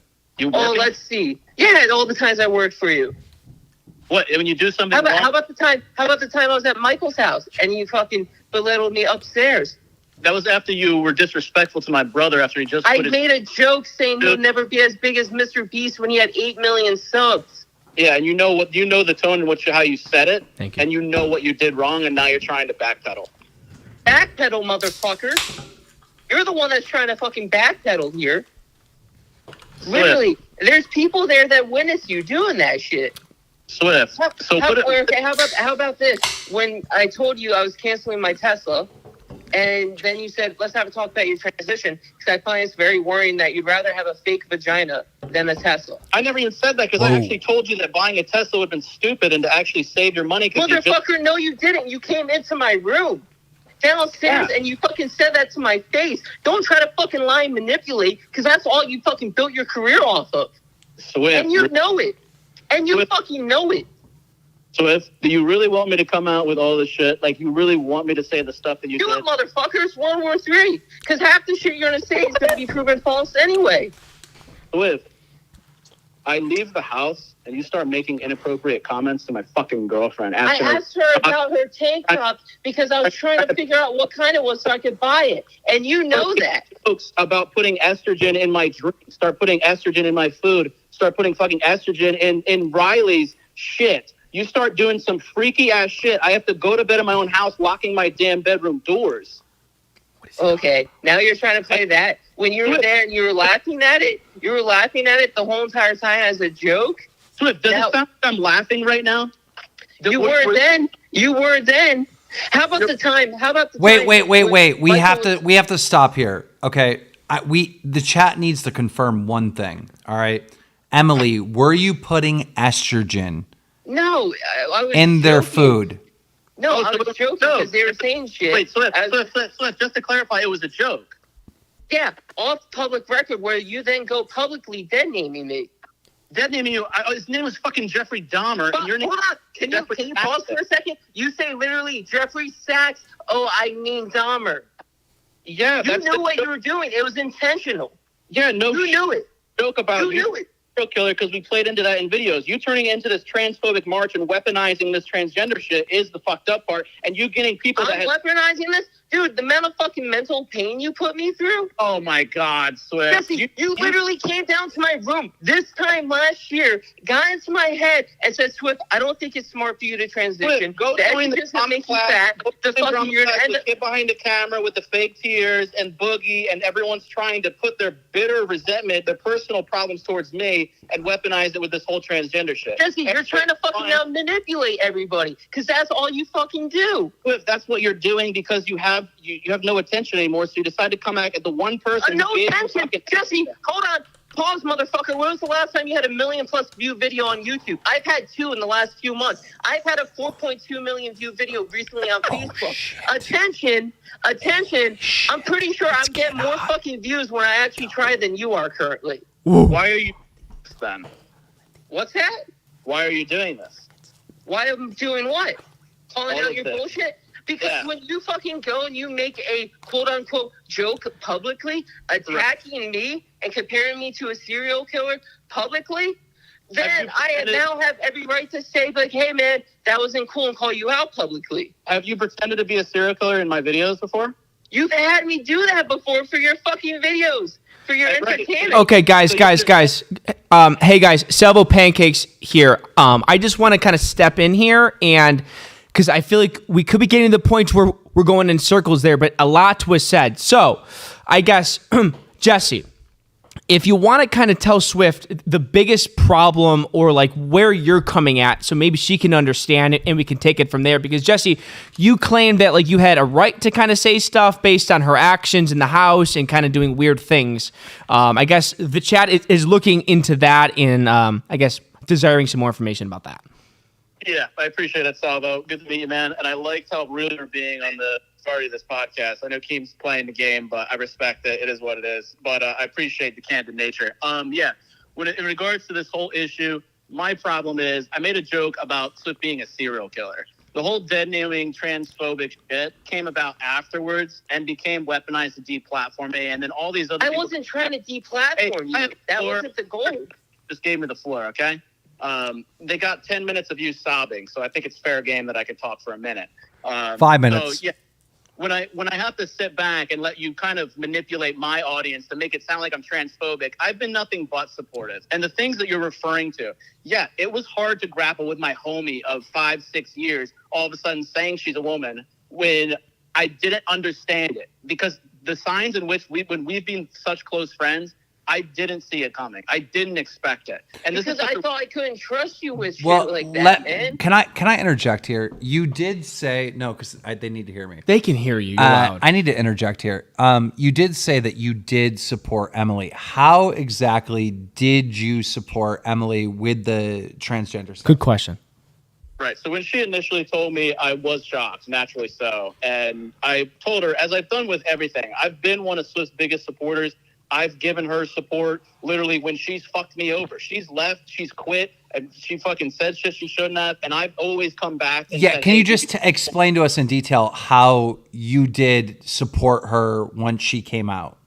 Let's see. Yeah, all the times I worked for you. What, when you do something How about the time I was at Michael's house and you fucking belittled me upstairs? That was after you were disrespectful to my brother after he just I made a joke saying he'll never be as big as Mr. Beast when he had 8 million subs. Yeah, and you know the tone and how you said it. Thank you. And you know what you did wrong, and now you're trying to backpedal. Backpedal, motherfucker. You're the one that's trying to fucking backpedal here. Literally, there's people there that witness you doing that shit. Swift. How about this? When I told you I was canceling my Tesla, and then you said, let's have a talk about your transition, because I find it's very worrying that you'd rather have a fake vagina than a Tesla. I never even said that, because I actually told you that buying a Tesla would have been stupid and to actually save your money. Motherfucker, no, you didn't. You came into my room downstairs and you fucking said that to my face. Don't try to fucking lie and manipulate, because that's all you fucking built your career off of. Swift. And you know it. And you fucking know it. So do you really want me to come out with all this shit? Like, you really want me to say the stuff that you do did? It, motherfuckers. World War III. Because half the shit you're going to say is going to be proven false anyway. Swift, I leave the house and you start making inappropriate comments to my fucking girlfriend. I asked her about her tank top because I was trying to figure out what kind it was so I could buy it. And you know that. Folks, about putting estrogen in my drink, start putting estrogen in my food, start putting fucking estrogen in Riley's shit. You start doing some freaky ass shit. I have to go to bed in my own house, locking my damn bedroom doors. Okay, now you're trying to play that. When you were there and you were laughing at it, the whole entire time as a joke. Swift, does it sound like I'm laughing right now? You were then. How about the time? Wait. We have to stop here. Okay. The chat needs to confirm one thing. All right. Emily, were you putting estrogen No, I was in their joking. food? No, I was joking because they were saying shit. Wait, Swift, just to clarify, it was a joke. Yeah, off public record where you then go publicly dead naming me. Dead naming you? His name was fucking Jeffrey Dahmer. And your name hold on, can you pause for a second? You say literally Jeffrey Sachs. Oh, I mean Dahmer. Yeah, you knew what you were doing. It was intentional. Yeah, no, you knew it. Joke about you knew it. Killer, because we played into that in videos. You turning into this transphobic march and weaponizing this transgender shit is the fucked up part, and you getting people I'm weaponizing this? Dude, the amount of fucking mental pain you put me through? Oh my God, Swift. Jesse, you literally came down to my room this time last year, got into my head, and said, Swift, I don't think it's smart for you to transition. Swift, go join the make class. The fucking you're gonna end up get behind the camera with the fake tears and Boogie, and everyone's trying to put their bitter resentment, their personal problems towards me, and weaponize it with this whole transgender shit. Jesse, you're trying to fucking out manipulate everybody, because that's all you fucking do. Swift, that's what you're doing because you have no attention anymore, so you decide to come back at the one person. No attention, Jesse. Hold on, pause, motherfucker. When was the last time you had a 1 million+ view video on YouTube? I've had 2 in the last few months. I've had a 4.2 million view video recently on Facebook. Attention. I'm pretty sure I'm getting more fucking views when I actually try than you are currently. Why are you then? What's that? Why are you doing this? Why am I doing what? Calling out your bullshit? Because when you fucking go and you make a quote-unquote joke publicly, attacking me and comparing me to a serial killer publicly, then I now have every right to say, like, hey, man, that wasn't cool, and call you out publicly. Have you pretended to be a serial killer in my videos before? You've had me do that before for your fucking videos, for your entertainment. Okay, guys. Hey, guys, Salvo Pancakes here. I just want to kind of step in here, and because I feel like we could be getting to the point where we're going in circles there, but a lot was said. So I guess, Jessie, if you want to kind of tell Swift the biggest problem or like where you're coming at, so maybe she can understand it and we can take it from there. Because Jessie, you claimed that like you had a right to kind of say stuff based on her actions in the house and kind of doing weird things. I guess the chat is looking into that and I guess desiring some more information about that. Yeah, I appreciate it, Salvo. Good to meet you, man. And I liked how real you're being on the start of this podcast. I know Keem's playing the game, but I respect it. It is what it is. But I appreciate the candid nature. Yeah, in regards to this whole issue, my problem is I made a joke about Swift being a serial killer. The whole dead-naming transphobic shit came about afterwards and became weaponized to deplatform me. And then all these other I wasn't trying to deplatform you. That wasn't the goal. Just gave me the floor, okay? They got 10 minutes of you sobbing, so I think it's fair game that I could talk for a minute. 5 minutes. So, yeah, when I have to sit back and let you kind of manipulate my audience to make it sound like I'm transphobic, I've been nothing but supportive. And the things that you're referring to, yeah, it was hard to grapple with my homie of 5-6 years all of a sudden saying she's a woman when I didn't understand it. Because the signs in which when we've been such close friends, I didn't see it coming. I didn't expect it. And this because I thought I couldn't trust you with shit like that, man. Can I interject here? You did say, no, because they need to hear me. They can hear you. You're loud. I need to interject here. You did say that you did support Emily. How exactly did you support Emily with the transgender stuff? Good question. Right. So when she initially told me, I was shocked, naturally so. And I told her, as I've done with everything, I've been one of Swift's biggest supporters. I've given her support literally when she's fucked me over. She's left, she's quit, and she fucking said shit she shouldn't have, and I've always come back. And said, can you just explain to us in detail how you did support her when she came out?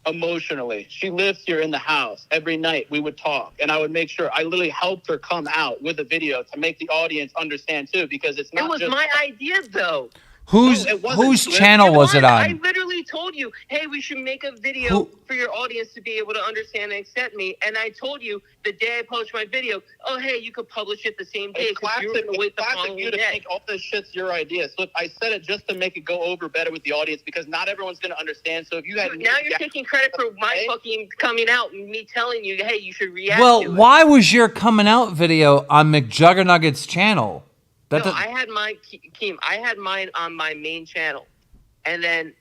Emotionally. She lives here in the house. Every night we would talk, and I would make sure I literally helped her come out with a video to make the audience understand too, because it's not just... It was my idea, though. Whose channel was it on? I literally told you, hey, we should make a video for your audience to be able to understand and accept me. And I told you the day I published my video, oh, hey, you could publish it the same day. It's classic you to think all this shit's your idea. So I said it just to make it go over better with the audience because not everyone's going to understand. So if you had... Now you're taking credit for my fucking coming out and me telling you, hey, you should react to it. Why was your coming out video on McJuggerNuggets' channel? I had mine, Keem. I had mine on my main channel, and then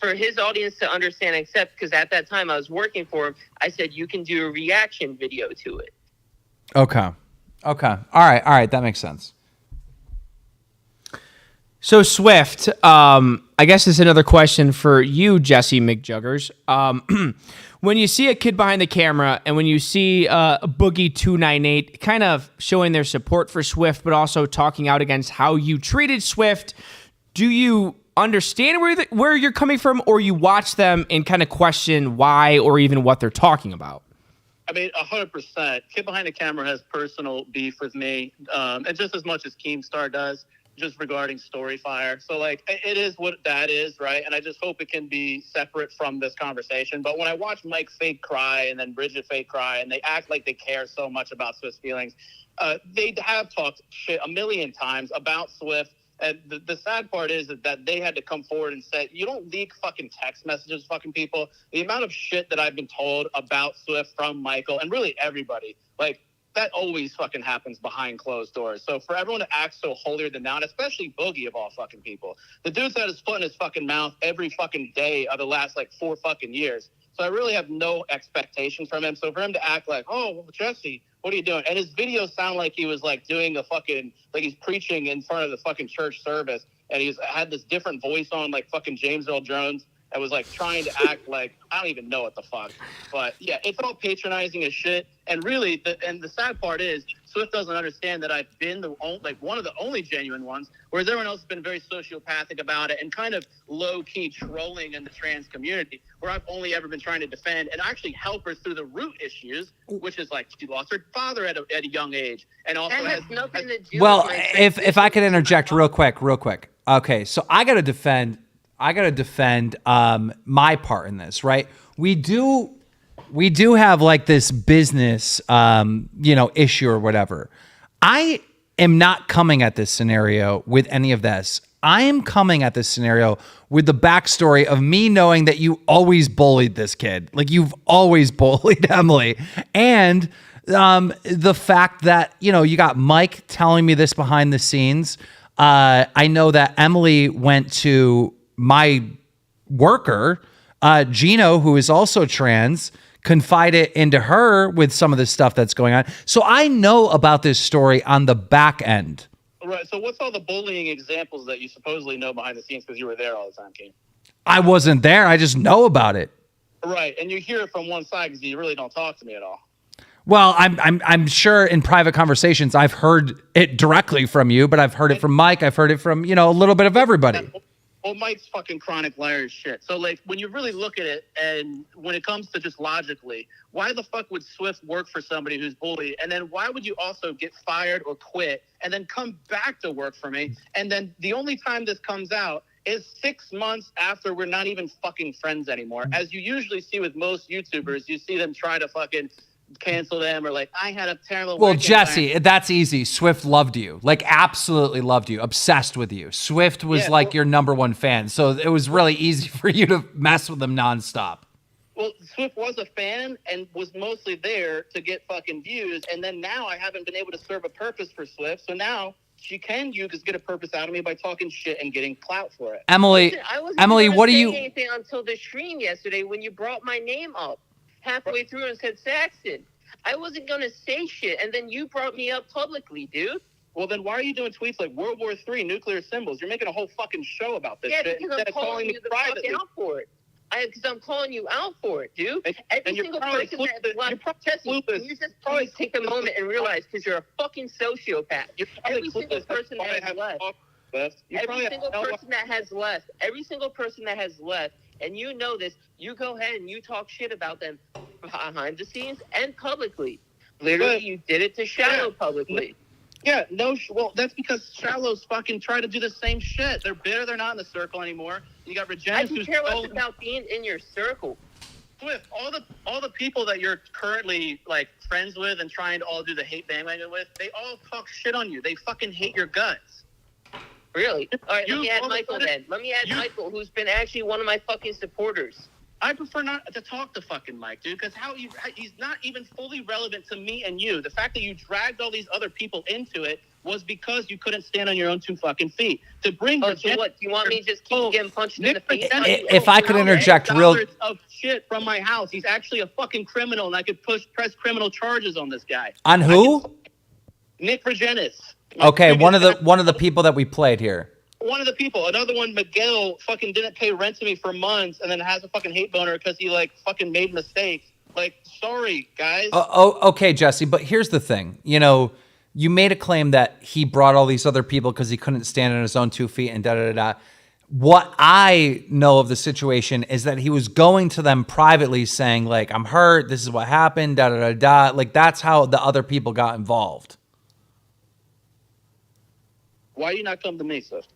for his audience to understand and accept, because at that time I was working for him, I said you can do a reaction video to it. Okay. All right, that makes sense. So Swift, I guess this is another question for you, Jessie McJuggers. When you see a kid behind the camera and when you see Boogie298 kind of showing their support for Swift, but also talking out against how you treated Swift, do you understand where you're coming from, or you watch them and kind of question why or even what they're talking about? I mean, 100%. Kid behind the camera has personal beef with me, and just as much as KEEMSTAR does, just regarding Storyfire. So, like, it is what that is, right? And I just hope it can be separate from this conversation. But when I watch Mike fake cry and then Bridget fake cry, and they act like they care so much about Swift's feelings, they have talked shit a million times about Swift. And the sad part is that they had to come forward and say, you don't leak fucking text messages, fucking people. The amount of shit that I've been told about Swift from Michael and really everybody, like, that always fucking happens behind closed doors. So for everyone to act so holier than thou, and especially Boogie of all fucking people, the dude's had his foot in his fucking mouth every fucking day of the last like 4 fucking years. So I really have no expectations from him. So for him to act like, oh, well, Jessie, what are you doing? And his videos sound like he was like doing a fucking, like he's preaching in front of the fucking church service. And he's had this different voice on like fucking James Earl Jones. I was like trying to act like I don't even know what the fuck. But yeah, it's all patronizing as shit. And really, the sad part is Swift doesn't understand that I've been one of the only genuine ones, whereas everyone else has been very sociopathic about it and kind of low-key trolling in the trans community, where I've only ever been trying to defend and actually help her through the root issues, which is like she lost her father at a young age, and also has nothing to do. Well, if I could interject real quick. Okay, so I got to defend defend my part in this, right? We do have like this business, issue or whatever. I am not coming at this scenario with any of this. I am coming at this scenario with the backstory of me knowing that you always bullied this kid. Like you've always bullied Emily. And the fact that, you got Mike telling me this behind the scenes. I know that Emily went to my worker, Gino, who is also trans, confided into her with some of the stuff that's going on. So I know about this story on the back end. Right. So what's all the bullying examples that you supposedly know behind the scenes because you were there all the time, King? I wasn't there. I just know about it. Right. And you hear it from one side because you really don't talk to me at all. Well, I'm sure in private conversations I've heard it directly from you, but I've heard it from Mike. I've heard it from, a little bit of everybody. Well, Mike's fucking chronic liar as shit. So, like, when you really look at it, and when it comes to just logically, why the fuck would Swift work for somebody who's bullied? And then why would you also get fired or quit and then come back to work for me? And then the only time this comes out is 6 months after we're not even fucking friends anymore. As you usually see with most YouTubers, you see them try to fucking cancel them or like, I had a terrible Well, work Jesse, environment. that's easy. Swift loved you, like absolutely loved you, obsessed with you. Swift was your number one fan. So it was really easy for you to mess with him nonstop. Well, Swift was a fan and was mostly there to get fucking views. And then now I haven't been able to serve a purpose for Swift. So now she can get a purpose out of me by talking shit and getting clout for it. Emily, what do you... anything until the stream yesterday when you brought my name up halfway through and said Saxon. I wasn't going to say shit, and then you brought me up publicly, dude. Well, then why are you doing tweets like World War III, nuclear symbols? You're making a whole fucking show about this shit because I'm calling you the fuck out for it. Because I'm calling you out for it, dude. Every single person that's left, Jesse, can you just probably take a moment and realize, because you're a fucking sociopath. Every single person that has left. Every single person that has left, and you know this, you go ahead and you talk shit about them behind the scenes and publicly. Literally, you did it to Shallow publicly. Yeah, well, that's because Shallow's fucking try to do the same shit. They're bitter, they're not in the circle anymore. You got Regina. I don't care less about being in your circle. Swift, all the people that you're currently like friends with and trying to all do the hate bandwagon with, they all talk shit on you. They fucking hate your guts. Really? All right, let me add Michael then. Let me add Michael, who's been actually one of my fucking supporters. I prefer not to talk to fucking Mike, dude, because he's not even fully relevant to me and you. The fact that you dragged all these other people into it was because you couldn't stand on your own 2 fucking feet. To bring so what? Do you want me to just keep getting punched in the face? If I could interject of shit from my house. He's actually a fucking criminal, and I could press criminal charges on this guy. On who? Nick Regenis. Okay, one of the people that we played here. One of the people. Another one, Miguel, fucking didn't pay rent to me for months and then has a fucking hate boner because he, like, fucking made mistakes. Like, sorry, guys. Okay, Jesse, but here's the thing. You made a claim that he brought all these other people because he couldn't stand on his own 2 feet and da-da-da-da. What I know of the situation is that he was going to them privately saying, like, I'm hurt, this is what happened, da-da-da-da. Like, that's how the other people got involved. Why you not come to me, sis?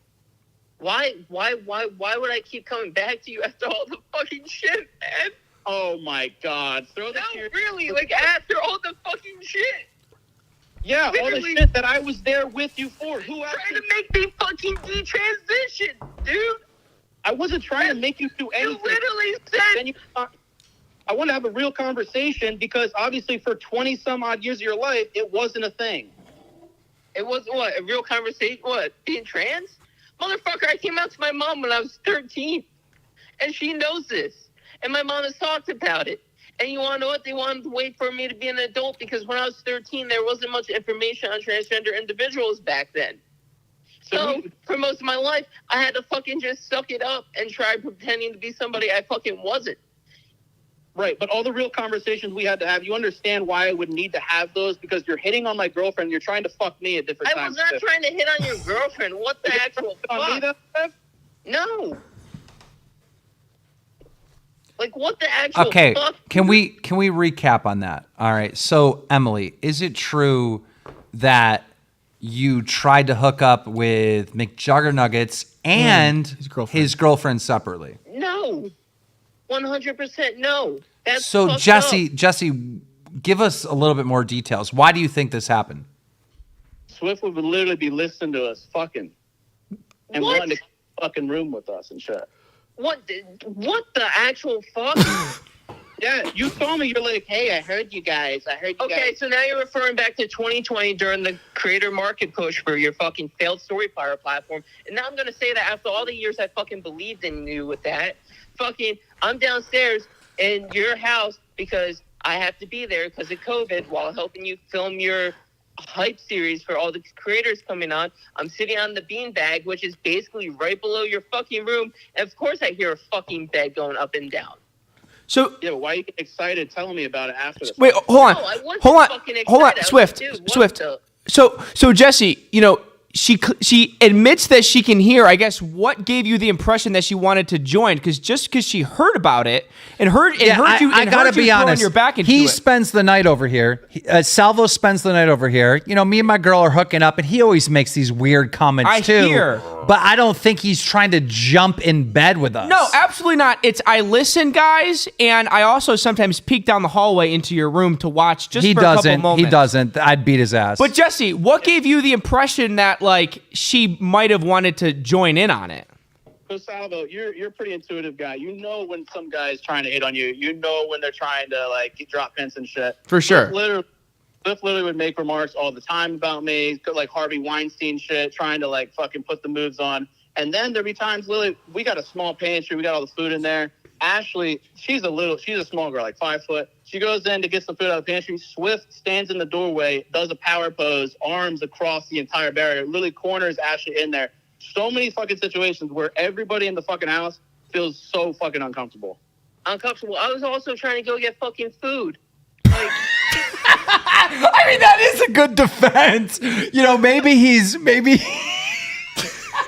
Why would I keep coming back to you after all the fucking shit, man? Oh my God! Really? Like after all the fucking shit? Yeah, literally, all the shit that I was there with you for. Who else? Trying to make me fucking detransition, dude. I wasn't trying to make you do anything. You literally said. I want to have a real conversation because obviously for 20 some odd years of your life, it wasn't a thing. It was what? A real conversation? What? Being trans? Motherfucker, I came out to my mom when I was 13. And she knows this. And my mom has talked about it. And you want to know what? They wanted to wait for me to be an adult because when I was 13, there wasn't much information on transgender individuals back then. So for most of my life, I had to fucking just suck it up and try pretending to be somebody I fucking wasn't. Right, but all the real conversations we had to have, you understand why I would need to have those because you're hitting on my girlfriend. You're trying to fuck me at different times. I was not trying to hit on your girlfriend. What the actual fuck? No. Like, what the actual fuck? Can we recap on that? All right. So, Emily, is it true that you tried to hook up with McJuggerNuggets and his girlfriend separately. No, 100% no. That's So fucked Jesse, up. Jesse, give us a little bit more details. Why do you think this happened? Swift would literally be listening to us fucking and What? wanting to fucking room with us and shit. What the actual fuck? Yeah, you told me, you're like, hey, I heard you guys. Okay, so now you're referring back to 2020 during the creator market push for your fucking failed StoryFire platform. And now I'm going to say that after all the years I fucking believed in you with that, fucking, I'm downstairs in your house because I have to be there because of COVID while helping you film your hype series for all the creators coming on. I'm sitting on the beanbag, which is basically right below your fucking room. And of course I hear a fucking bed going up and down. So yeah, why are you excited telling me about it after this? wait, hold on, No, I wasn't hold on, fucking hold on, excited. I was Swift, like, dude, what Swift. the- So Jesse, you know, she admits that she can hear. I guess what gave you the impression that she wanted to join? Because just because she heard about it and heard you, I gotta be throwing honest. your back into He it. spends the night over here. Salvo spends the night over here. You know, me and my girl are hooking up, and he always makes these weird comments I too. hear. But I don't think he's trying to jump in bed with us. No, absolutely not. It's I listen, guys, and I also sometimes peek down the hallway into your room to watch just he for a couple doesn't. moments. He doesn't. I'd beat his ass. But Jesse, what gave you the impression that like she might have wanted to join in on it? So Salvo, you're a pretty intuitive guy. You know when some guy is trying to hit on you. You know when they're trying to like drop hints and shit. For sure. Swift literally would make remarks all the time about me, like Harvey Weinstein shit, trying to like fucking put the moves on. And then there'd be times, Lily, we got a small pantry, we got all the food in there. Ashley, she's a small girl, like 5 foot. She goes in to get some food out of the pantry. Swift stands in the doorway, does a power pose, arms across the entire barrier, literally corners Ashley in there. So many fucking situations where everybody in the fucking house feels so fucking uncomfortable. Uncomfortable. I was also trying to go get fucking food. Like, I mean, that is a good defense. You know, maybe.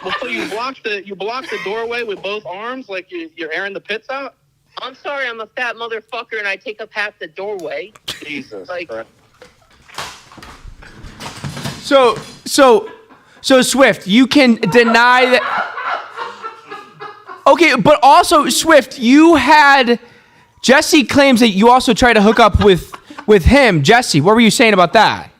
Well, so you blocked the doorway with both arms, like you're airing the pits out. I'm sorry, I'm a fat motherfucker and I take up half the doorway. Jesus. Like, So Swift, you can deny that. Okay, but also Swift, Jesse claims that you also tried to hook up with him. Jesse, what were you saying about that?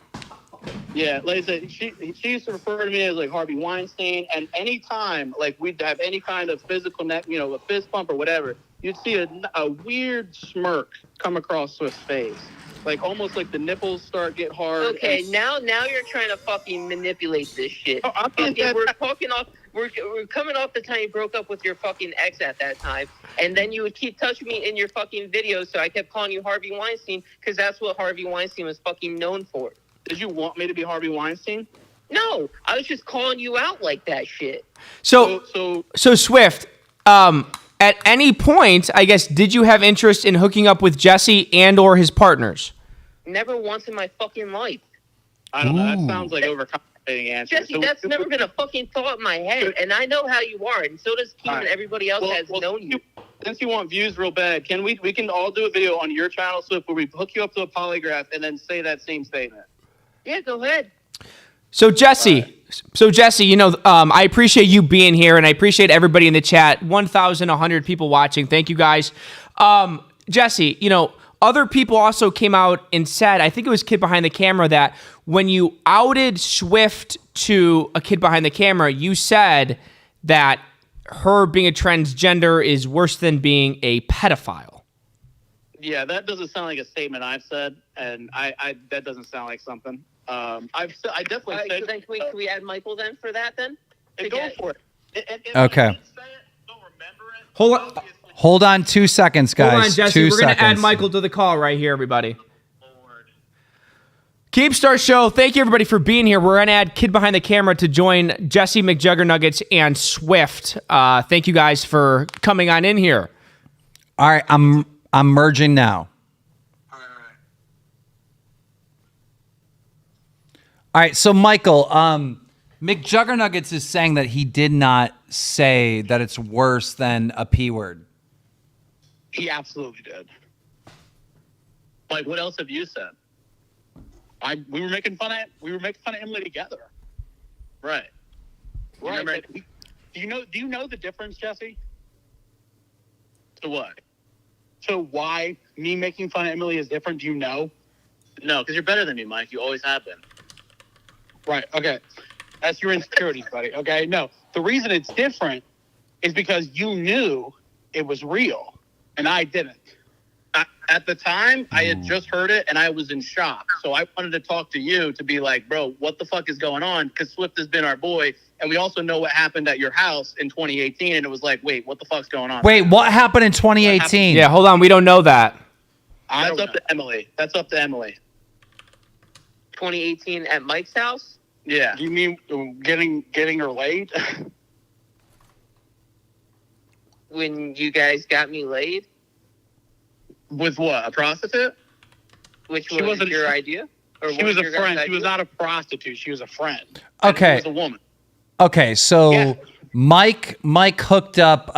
Yeah, like I said, she used to refer to me as like Harvey Weinstein, and anytime like we'd have any kind of physical a fist bump or whatever, you'd see a weird smirk come across Swift's face, like almost like the nipples start get hard. okay, and- now you're trying to fucking manipulate this shit. Oh, I'm being Okay, dead- we're coming off the time you broke up with your fucking ex at that time, and then you would keep touching me in your fucking videos, so I kept calling you Harvey Weinstein because that's what Harvey Weinstein was fucking known for. Did you want me to be Harvey Weinstein? No, I was just calling you out like that shit. So Swift, at any point, I guess, did you have interest in hooking up with Jesse and or his partners? Never once in my fucking life. I don't know. That sounds like overcompensating answer. Jesse, that's never been a fucking thought in my head, and I know how you are, and so does Keem, and everybody else has known you. Since you want views real bad, we can all do a video on your channel, Swift, where we hook you up to a polygraph and then say that same statement. Yeah, go ahead. So Jesse, you know, I appreciate you being here, and I appreciate everybody in the chat. 1,100 people watching. Thank you guys. Jesse, you know, other people also came out and said, I think it was Kid Behind the Camera, that when you outed Swift to a kid behind the camera, you said that her being a transgender is worse than being a pedophile. Yeah, that doesn't sound like a statement I've said, and I that doesn't sound like something. I definitely said. So then can we add Michael then for that then? Go for it. Okay. Hold on 2 seconds, guys. Hold on, Jesse. 2 We're going to add seconds. Michael to the call right here, everybody. KEEMSTAR Show, thank you, everybody, for being here. We're going to add Kid Behind the Camera to join Jesse McJuggerNuggets and Swift. Thank you guys for coming on in here. All right, I'm merging now. All right, so Michael, McJuggerNuggets is saying that he did not say that it's worse than a P word. He absolutely did. Like, what else have you said? We were making fun of Emily together. Right. Right. Remember, Do you know the difference, Jesse? to what? So why me making fun of Emily is different? Do you know? No, because you're better than me, Mike. You always have been. Right. Okay. That's your insecurities, buddy. Okay. No, the reason it's different is because you knew it was real and I didn't. At the time, I had just heard it and I was in shock. So I wanted to talk to you to be like, bro, what the fuck is going on? Because Swift has been our boy. And we also know what happened at your house in 2018. And it was like, wait, what the fuck's going on? Wait, what happened in 2018? Yeah, hold on. We don't know that. That's up to Emily. That's up to Emily. 2018 at Mike's house? Yeah. You mean getting her laid? When you guys got me laid? With what? A prostitute? Which was your idea? Or She was a your guys' friend. She idea? was not a prostitute. She was a friend. Okay. She was a woman. Okay, so Mike hooked up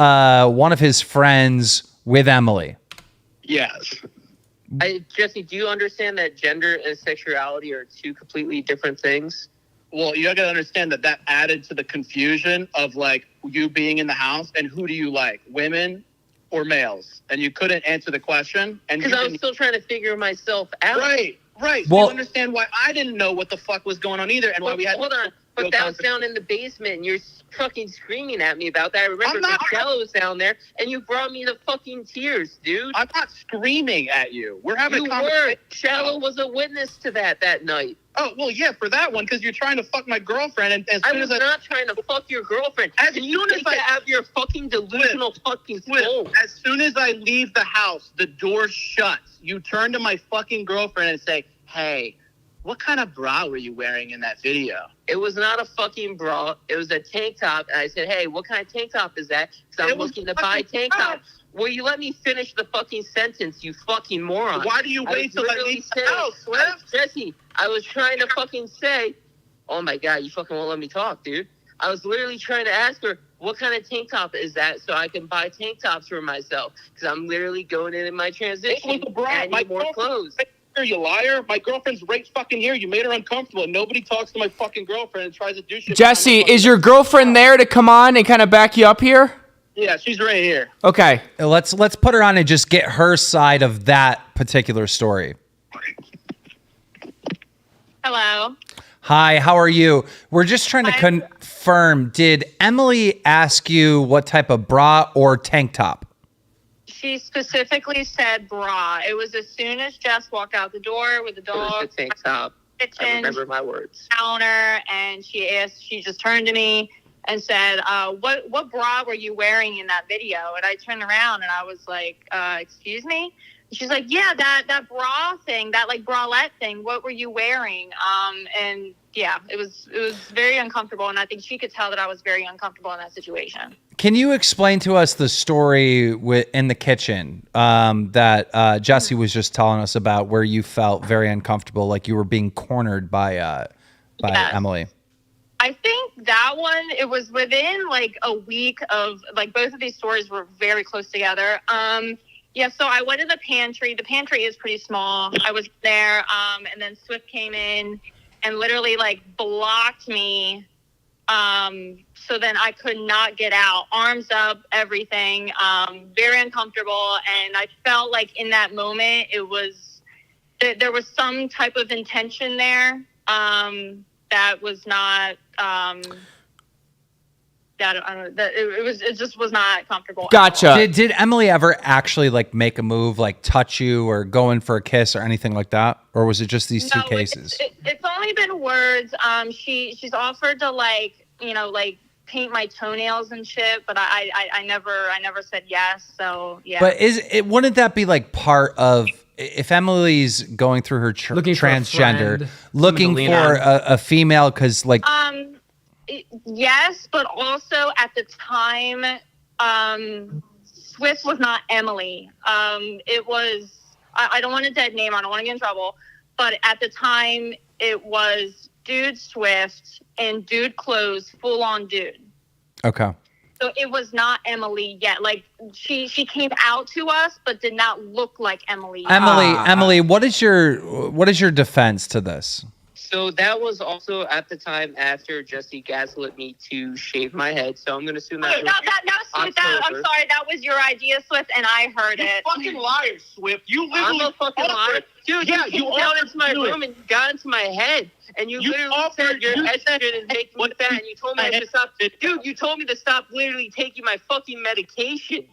one of his friends with Emily. Yes. Jesse, do you understand that gender and sexuality are two completely different things? Well, you gotta understand that added to the confusion of like you being in the house and who do you like, women or males? And you couldn't answer the question. And Because I was still trying to figure myself out. Right. So Well- you understand why I didn't know what the fuck was going on either, and why we had. Hold on, but that was down in the basement, and you're fucking screaming at me about that. I remember Michelle was down there, and you brought me the fucking tears, dude. I'm not screaming at you. We're having You a conversation. were. Shallow was a witness to that night. Oh, well, yeah, for that one, because you're trying to fuck my girlfriend, and as I soon was as not trying to fuck your girlfriend. As Can you soon as take that out of your fucking delusional fucking soul? As soon as I leave the house, the door shuts. You turn to my fucking girlfriend and say, "Hey, what kind of bra were you wearing in that video?" It was not a fucking bra. It was a tank top. And I said, hey, what kind of tank top is that? Because I'm looking to buy a tank top. Will you let me finish the fucking sentence, you fucking moron? Why do you wait till I leave the house, Swift? Jesse, I was trying to fucking say, oh my God, you fucking won't let me talk, dude. I was literally trying to ask her, what kind of tank top is that so I can buy tank tops for myself? Because I'm literally going in my transition. It was a bra. I need more clothes. You liar. My girlfriend's right fucking here. You made her uncomfortable. And nobody talks to my fucking girlfriend and tries to do shit. Jesse, is your girlfriend there to come on and kind of back you up here? Yeah, she's right here. Okay. Let's put her on and just get her side of that particular story. Hello. Hi, how are you? We're just trying to confirm, did Emily ask you what type of bra or tank top? She specifically said bra. It was as soon as Jess walked out the door with the dog. It was the tank top. I Kitchen remember my words. counter, and she just turned to me and said, what bra were you wearing in that video? And I turned around and I was like, excuse me? And she's like, yeah, that bra thing, that like bralette thing, what were you wearing? And yeah, it was very uncomfortable, and I think she could tell that I was very uncomfortable in that situation. Can you explain to us the story in the kitchen that Jessie was just telling us about, where you felt very uncomfortable, like you were being cornered by Emily? I think that one, it was within like a week of, like, both of these stories were very close together. Yeah, so I went to the pantry. The pantry is pretty small. I was there, and then Swift came in and literally like blocked me. So then I could not get out. Arms up, everything. Very uncomfortable. And I felt like in that moment, there was some type of intention there that was not... it just was not comfortable. Gotcha. Did Emily ever actually like make a move, like touch you or go in for a kiss or anything like that? Or was it just these two cases? It's only been words. She's offered to like paint my toenails and shit, but I never said yes. So yeah. But wouldn't that be like part of, if Emily's going through her transgender, looking for a female, because like yes, but also at the time, Swift was not Emily. It was, I don't want a dead name, I don't want to get in trouble, but at the time it was Dude Swift and Dude Clothes, full on dude. Okay. So it was not Emily yet. Like she came out to us, but did not look like Emily. Emily, what is your defense to this? So that was also at the time after Jessie gaslit me to shave my head. So I'm going to assume that. No, Swift, I'm sorry, that was your idea, Swift, and I heard it. Fucking liar, Swift. You literally I'm a fucking liar. Dude, Yeah, you you came down offered into my to do room and got into my head. And you literally said your estrogen is making me fat. And you told me to stop. Dude, you told me to stop literally taking my fucking medication.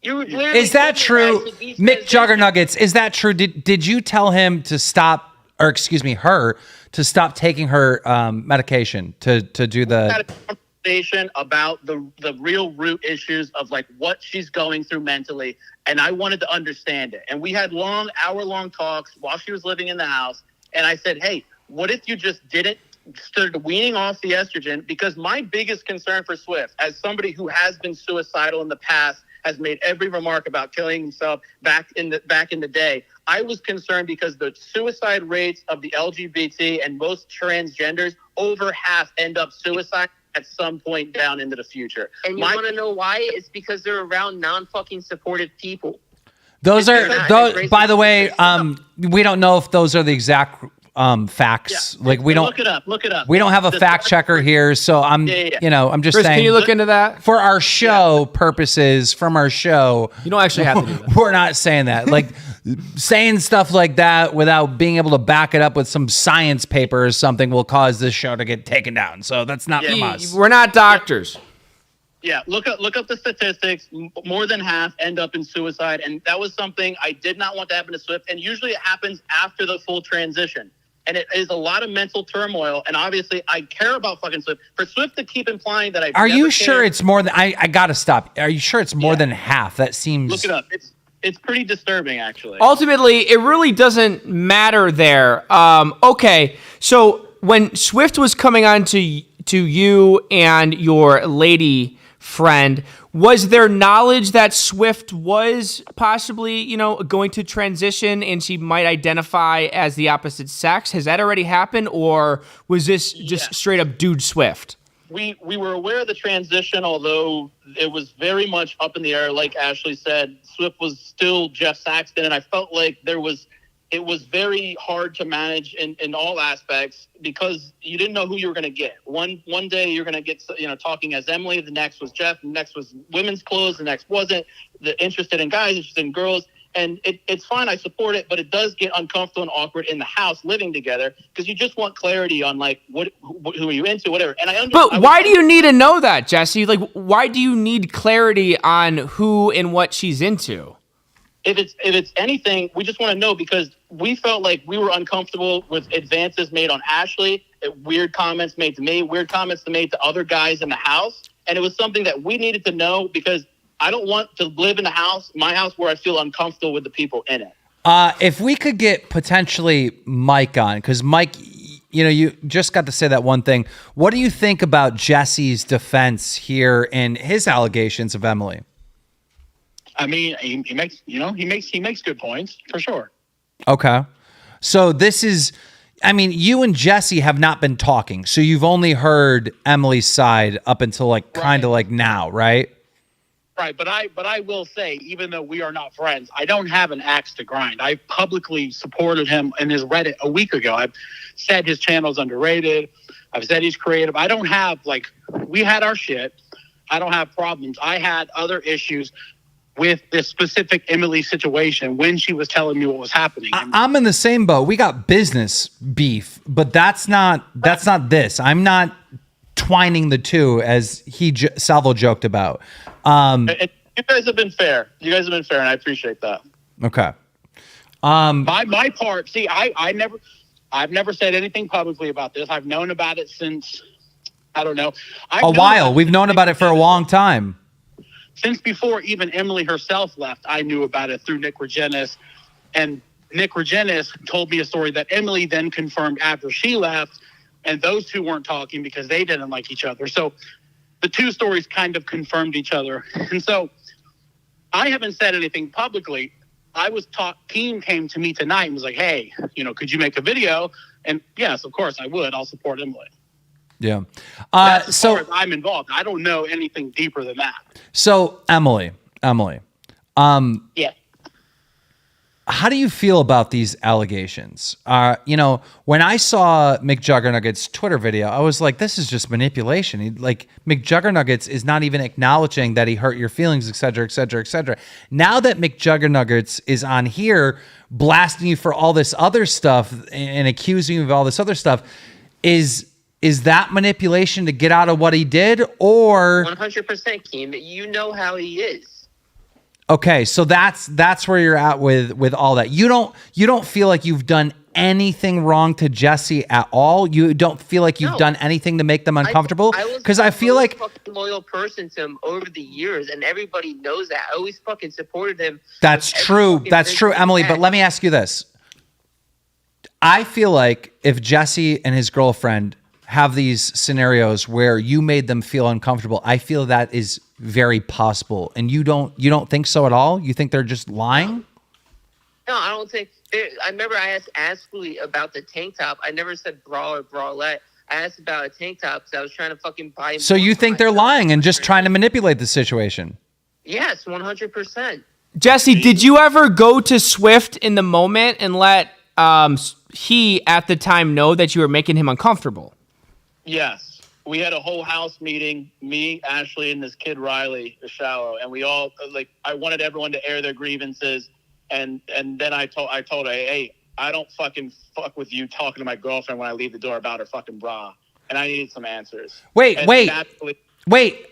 You literally Is that told me true, McJuggerNuggets? Is that true? Did you tell him to stop, or excuse me, her to stop taking her medication to do the? Had a conversation about the real root issues of like what she's going through mentally, and I wanted to understand it. And we had hour-long talks while she was living in the house. And I said, hey, what if you just started weaning off the estrogen? Because my biggest concern for Swift, as somebody who has been suicidal in the past, has made every remark about killing himself back in the day. I was concerned because the suicide rates of the LGBT and most transgenders, over half end up suicide at some point down into the future. And you want to know why? It's because they're around non-fucking supportive people. Those by the way, we don't know if those are the exact facts. Yeah. Like we don't look it up. We don't have a fact checker here, so I'm I'm just Chris, saying. can you look into that for our show purposes? From our show, you don't actually have to do that. We're not saying that. Like saying stuff like that without being able to back it up with some science paper or something will cause this show to get taken down. So that's not from us. We're not doctors. Yeah, look up the statistics. More than half end up in suicide, and that was something I did not want to happen to Swift. And usually it happens after the full transition, and it is a lot of mental turmoil. And obviously, I care about fucking Swift. For Swift to keep implying that Are you sure it's more than? I gotta stop. Are you sure it's more than half? That seems. Look it up. It's pretty disturbing, actually. Ultimately, it really doesn't matter there. Okay, so when Swift was coming on to you and your lady friend, was there knowledge that Swift was possibly, going to transition and she might identify as the opposite sex? Has that already happened, or was this just straight up dude Swift? We were aware of the transition, although it was very much up in the air. Like Ashley said, Swift was still Jeff Saxton, and I felt like it was very hard to manage in all aspects because you didn't know who you were going to get. One day you're going to get, talking as Emily. The next was Jeff. The next was women's clothes. The next wasn't. Interested in guys, interested in girls. And it's fine. I support it, but it does get uncomfortable and awkward in the house living together because you just want clarity on like who are you into, whatever. And But why do you need to know that, Jesse? Like, why do you need clarity on who and what she's into? If it's anything, we just want to know because we felt like we were uncomfortable with advances made on Ashley, weird comments made to me, weird comments made to other guys in the house. And it was something that we needed to know because I don't want to live in my house where I feel uncomfortable with the people in it. If we could get potentially Mike on, because Mike, you just got to say that one thing. What do you think about Jesse's defense here and his allegations of Emily? I mean, he makes good points for sure. Okay. So this is, you and Jesse have not been talking. So you've only heard Emily's side up until kind of like now, right? Right. But I will say, even though we are not friends, I don't have an axe to grind. I publicly supported him in his Reddit a week ago. I've said his channel's underrated. I've said he's creative. I don't have we had our shit. I don't have problems. I had other issues with this specific Emily situation when she was telling me what was happening. I'm in the same boat. We got business beef, but that's not this. I'm not twining the two as Salvo joked about. You guys have been fair. And I appreciate that. Okay. My part, see, I've never said anything publicly about this. I've known about it since, I don't know. A while. We've known about it for a long time. Since before even Emily herself left, I knew about it through Nick Regenis. And Nick Regenis told me a story that Emily then confirmed after she left. And those two weren't talking because they didn't like each other. So the two stories kind of confirmed each other. And so I haven't said anything publicly. I was Keem came to me tonight and was like, hey, could you make a video? And yes, of course I would. I'll support Emily. Yeah. As far as I'm involved. I don't know anything deeper than that. So Emily. Yeah. how do you feel about these allegations? You know, when I saw McJuggerNuggets' Twitter video, I was like, this is just manipulation. McJuggerNuggets is not even acknowledging that he hurt your feelings, et cetera, et cetera, et cetera. Now that McJuggerNuggets is on here blasting you for all this other stuff and accusing you of all this other stuff, is that manipulation to get out of what he did, or 100%, Keem? You know how he is. Okay, so that's where you're at with all that. You don't feel like you've done anything wrong to Jessie at all. You don't feel like you've done anything to make them uncomfortable. Because I feel like fucking loyal person to him over the years, and everybody knows that. I always fucking supported him. That's true. That's true, Emily. But let me ask you this: I feel like if Jessie and his girlfriend have these scenarios where you made them feel uncomfortable, I feel that is very possible. And you don't think so at all? You think they're just lying? No, I don't think. I remember I asked Ashley about the tank top. I never said bra or bralette. I asked about a tank top because I was trying to fucking buy him. So you think they're lying and just trying to manipulate the situation? Yes, 100%. Jesse, did you ever go to Swift in the moment and let he at the time know that you were making him uncomfortable? Yes. We had a whole house meeting, me, Ashley, and this kid, Riley, Shallow, and we all, I wanted everyone to air their grievances, and then I told her, hey, I don't fucking fuck with you talking to my girlfriend when I leave the door about her fucking bra, and I needed some answers. Wait,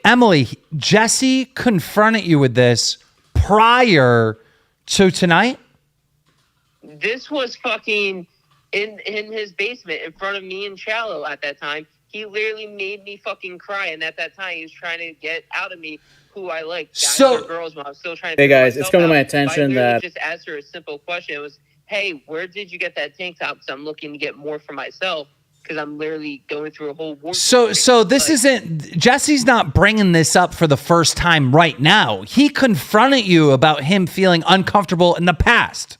Emily, Jessie confronted you with this prior to tonight? This was fucking in his basement in front of me and Shallow at that time. He literally made me fucking cry, and at that time, he was trying to get out of me who I like. Guys or girls, when I was still trying to. Hey guys, it's come to my attention that just asked her a simple question. It was, "Hey, where did you get that tank top? Because I'm looking to get more for myself. Because I'm literally going through a whole war." So this isn't. Jesse's not bringing this up for the first time right now. He confronted you about him feeling uncomfortable in the past.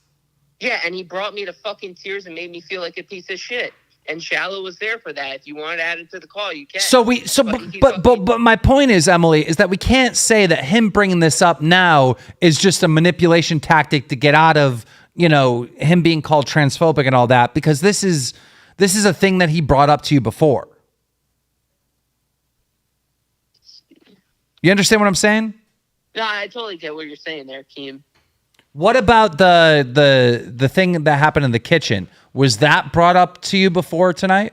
Yeah, and he brought me to fucking tears and made me feel like a piece of shit. And Shallow was there for that. If you want to add it to the call, you can. But my point is, Emily, is that we can't say that him bringing this up now is just a manipulation tactic to get out of, him being called transphobic and all that, because this is a thing that he brought up to you before. You understand what I'm saying? No, I totally get what you're saying there, Keem. What about the thing that happened in the kitchen? Was that brought up to you before tonight?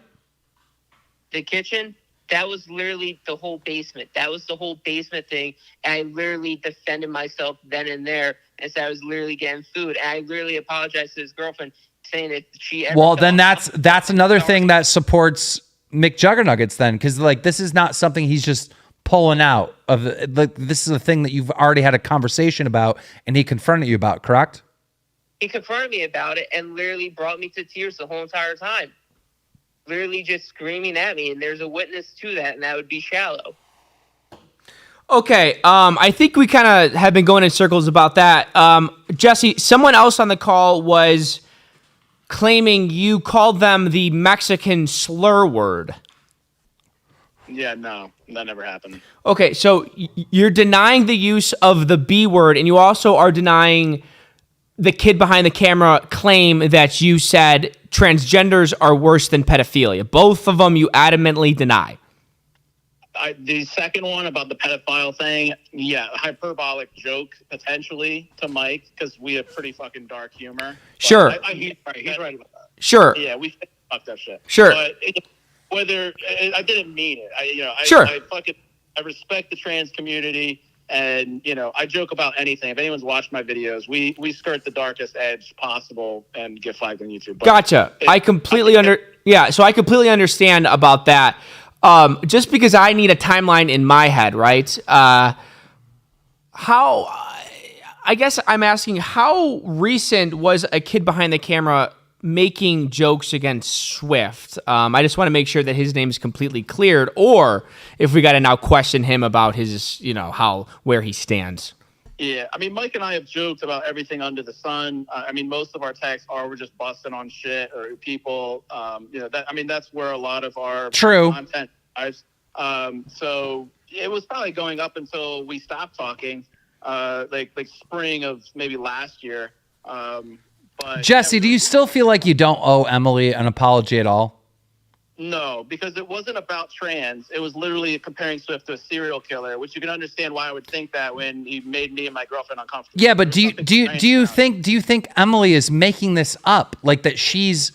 The kitchen? That was literally the whole basement. That was the whole basement thing. And I literally defended myself then and there and said I was literally getting food. And I literally apologized to his girlfriend, saying that she ever. Well, then that's another thing that supports McJuggerNuggets then, because this is not something he's just pulling out of. This is a thing that you've already had a conversation about, and he confronted you about, correct? He confronted me about it and literally brought me to tears the whole entire time. Literally just screaming at me, and there's a witness to that, and that would be Shallow. Okay, I think we kind of have been going in circles about that. Jesse, someone else on the call was claiming you called them the Mexican slur word. Yeah, no, that never happened. Okay, so you're denying the use of the B word, and you also are denying the kid behind the camera claim that you said transgenders are worse than pedophilia. Both of them you adamantly deny. The second one about the pedophile thing, yeah, hyperbolic joke potentially to Mike, because we have pretty fucking dark humor. Sure. He's right about that. Sure. Yeah, we fucked that shit. Sure. But whether I didn't mean it, sure. I respect the trans community, and I joke about anything. If anyone's watched my videos, we skirt the darkest edge possible and get flagged on YouTube. But gotcha. I completely understand about that. Just because I need a timeline in my head, right? I guess I'm asking, how recent was a kid behind the camera making jokes against Swift? I just want to make sure that his name is completely cleared, or if we got to now question him about his, where he stands. Yeah, Mike and I have joked about everything under the sun. Most of our texts we're just busting on shit or people. That's where a lot of our content is. So it was probably going up until we stopped talking, like spring of maybe last year. But Jesse, do you still feel like you don't owe Emily an apology at all? no, because it wasn't about trans. It was literally comparing Swift to a serial killer, which you can understand why I would think that when he made me and my girlfriend uncomfortable. Yeah, but do you think Emily is making this up, like that she's,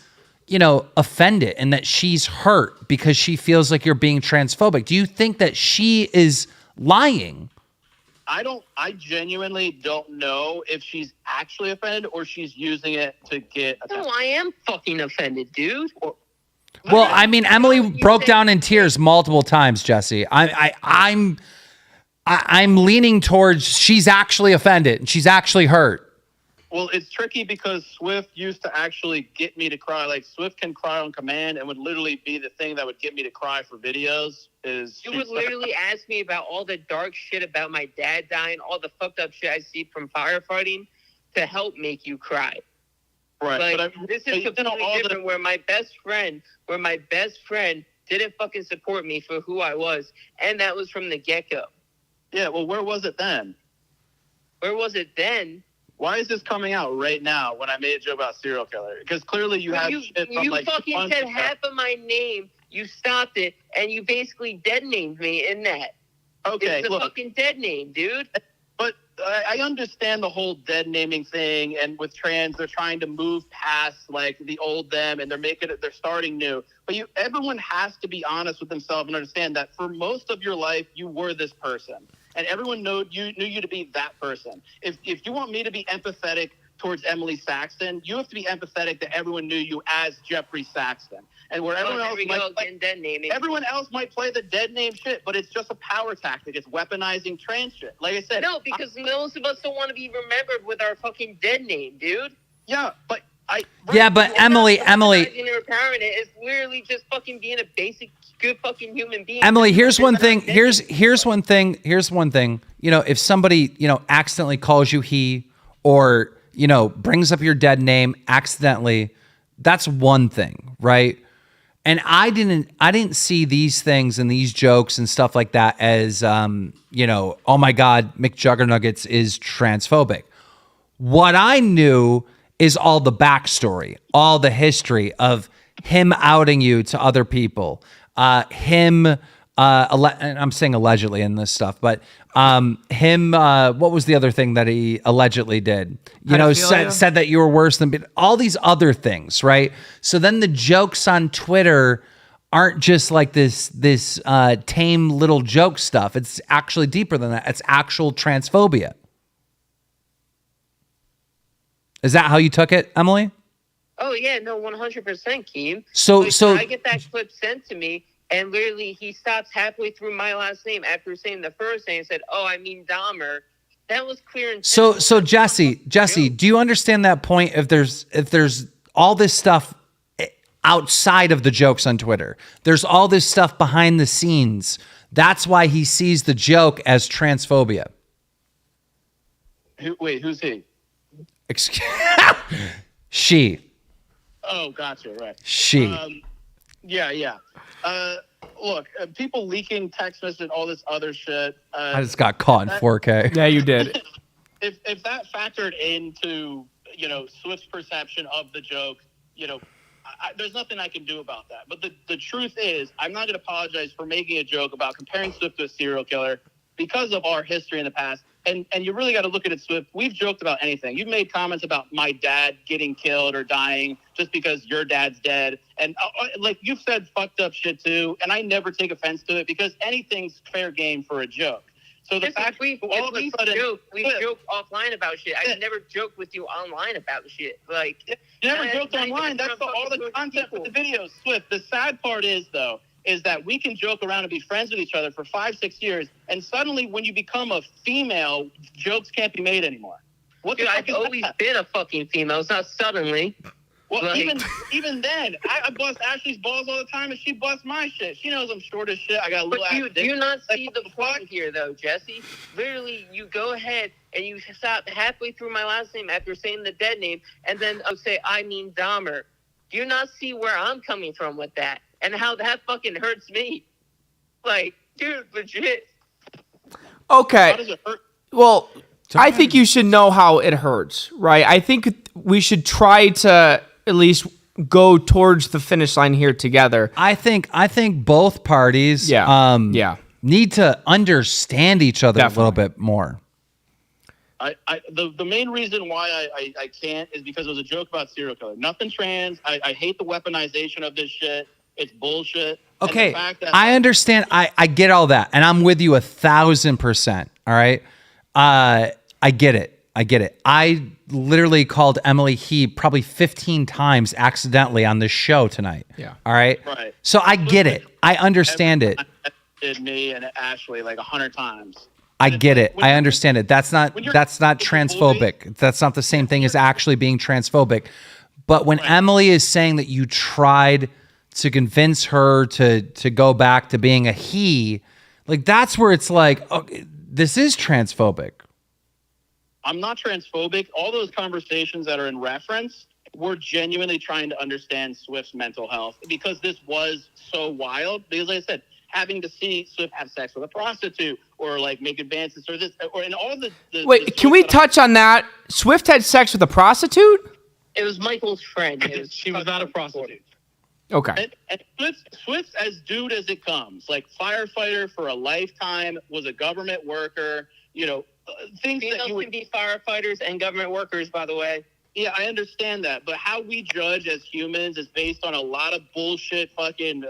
offended and that she's hurt because she feels like you're being transphobic? Do you think that she is lying? I genuinely don't know if she's actually offended or she's using it to get attention. No, I am fucking offended, dude. Well, I mean, Emily broke down in tears multiple times, Jesse. I'm leaning towards she's actually offended and she's actually hurt. Well, it's tricky because Swift used to actually get me to cry. Like, Swift can cry on command and would literally be the thing that would get me to cry for videos. You would literally ask me about all the dark shit about my dad dying, all the fucked up shit I see from firefighting to help make you cry. Right. Like, this is completely different where my best friend didn't fucking support me for who I was. And that was from the get-go. Yeah, well, where was it then? Where was it then? Why is this coming out right now when I made a joke about serial killer? Because clearly you have shit from you like fucking said half of my name, you stopped it, and you basically dead named me in that. Okay, it's a fucking dead name, dude. But I understand the whole dead naming thing, and with trans, they're trying to move past like the old them, and they're starting new. But everyone has to be honest with themselves and understand that for most of your life, you were this person, and everyone knew you to be that person. If you want me to be empathetic towards Emily Saxton, you have to be empathetic that everyone knew you as Jeffrey Saxton. And where everyone else might play the dead name shit, but it's just a power tactic. It's weaponizing trans shit. Like I said. No, because most of us don't want to be remembered with our fucking dead name, dude. Yeah, but Emily. Your parent is literally just fucking being a basic good fucking human being. Emily, here's one thing. Here's one thing. If somebody, accidentally calls you he or, brings up your dead name accidentally, that's one thing, right? And I didn't see these things and these jokes and stuff like that as, oh my God, McJuggerNuggets is transphobic. What I knew is all the backstory, all the history of him outing you to other people, and I'm saying allegedly in this stuff, but what was the other thing that he allegedly did? Said that you were worse than all these other things, right? So then the jokes on Twitter aren't just like this tame little joke stuff. It's actually deeper than that. It's actual transphobia. Is that how you took it, Emily? Oh yeah, no, 100%, Keem. So I get that clip sent to me. And literally, he stops halfway through my last name after saying the first name and said, "Oh, I mean Dahmer." That was clear and so Jesse, do you understand that point? If there's all this stuff outside of the jokes on Twitter, there's all this stuff behind the scenes. That's why he sees the joke as transphobia. Who's he? She. Oh, gotcha. Right. She. Yeah. Look, people leaking text messages and all this other shit. I just got caught in 4K. Yeah, you did. If that factored into, Swift's perception of the joke, there's nothing I can do about that. But the truth is, I'm not going to apologize for making a joke about comparing Swift to a serial killer because of our history in the past. And you really got to look at it, Swift. We've joked about anything. You've made comments about my dad getting killed or dying just because your dad's dead. And you've said fucked up shit too. And I never take offense to it because anything's fair game for a joke. So the fact we joke offline about shit. I never joke with you online about shit. Like, you never joked online. That's all the content for the videos, Swift. The sad part is that we can joke around and be friends with each other for 5-6 years, and suddenly when you become a female, jokes can't be made anymore. Dude, I've always been a fucking female. It's not suddenly. Well, even then, I bust Ashley's balls all the time, and she busts my shit. She knows I'm short as shit. I got a little. But do you not see the point here, though, Jesse? Literally, you go ahead and you stop halfway through my last name after saying the dead name, and then say, "I mean Dahmer." Do you not see where I'm coming from with that? And how that fucking hurts me. Like, dude, legit. Okay. How does it hurt? Well, I think you should know how it hurts, right? I think we should try to at least go towards the finish line here together. I think both parties need to understand each other a little bit more. The main reason why I can't is because it was a joke about serial killer. Nothing trans. I hate the weaponization of this shit. It's bullshit. Okay, I understand. I get all that, and I'm with you 1,000%. All right, I get it. I literally called Emily he probably 15 times accidentally on this show tonight. Yeah. All right. Right. So I get it. I understand it. Did me and Ashley like 100 times. I get it. I understand it. That's not transphobic. That's not the same thing as actually being transphobic. But when Emily is saying that you tried to convince her to go back to being a he, like that's where it's like, okay, this is transphobic. I'm not transphobic. All those conversations that are in reference, we're genuinely trying to understand Swift's mental health because this was so wild. Because like I said, having to see Swift have sex with a prostitute or like make advances or this or in all the Wait, can we touch on that? Swift had sex with a prostitute? It was Michael's friend. She was not a prostitute. Okay. And Swift's as dude as it comes. Like firefighter for a lifetime, was a government worker, you know, things Females that you would can be firefighters and government workers, by the way. Yeah, I understand that, but how we judge as humans is based on a lot of bullshit, fucking,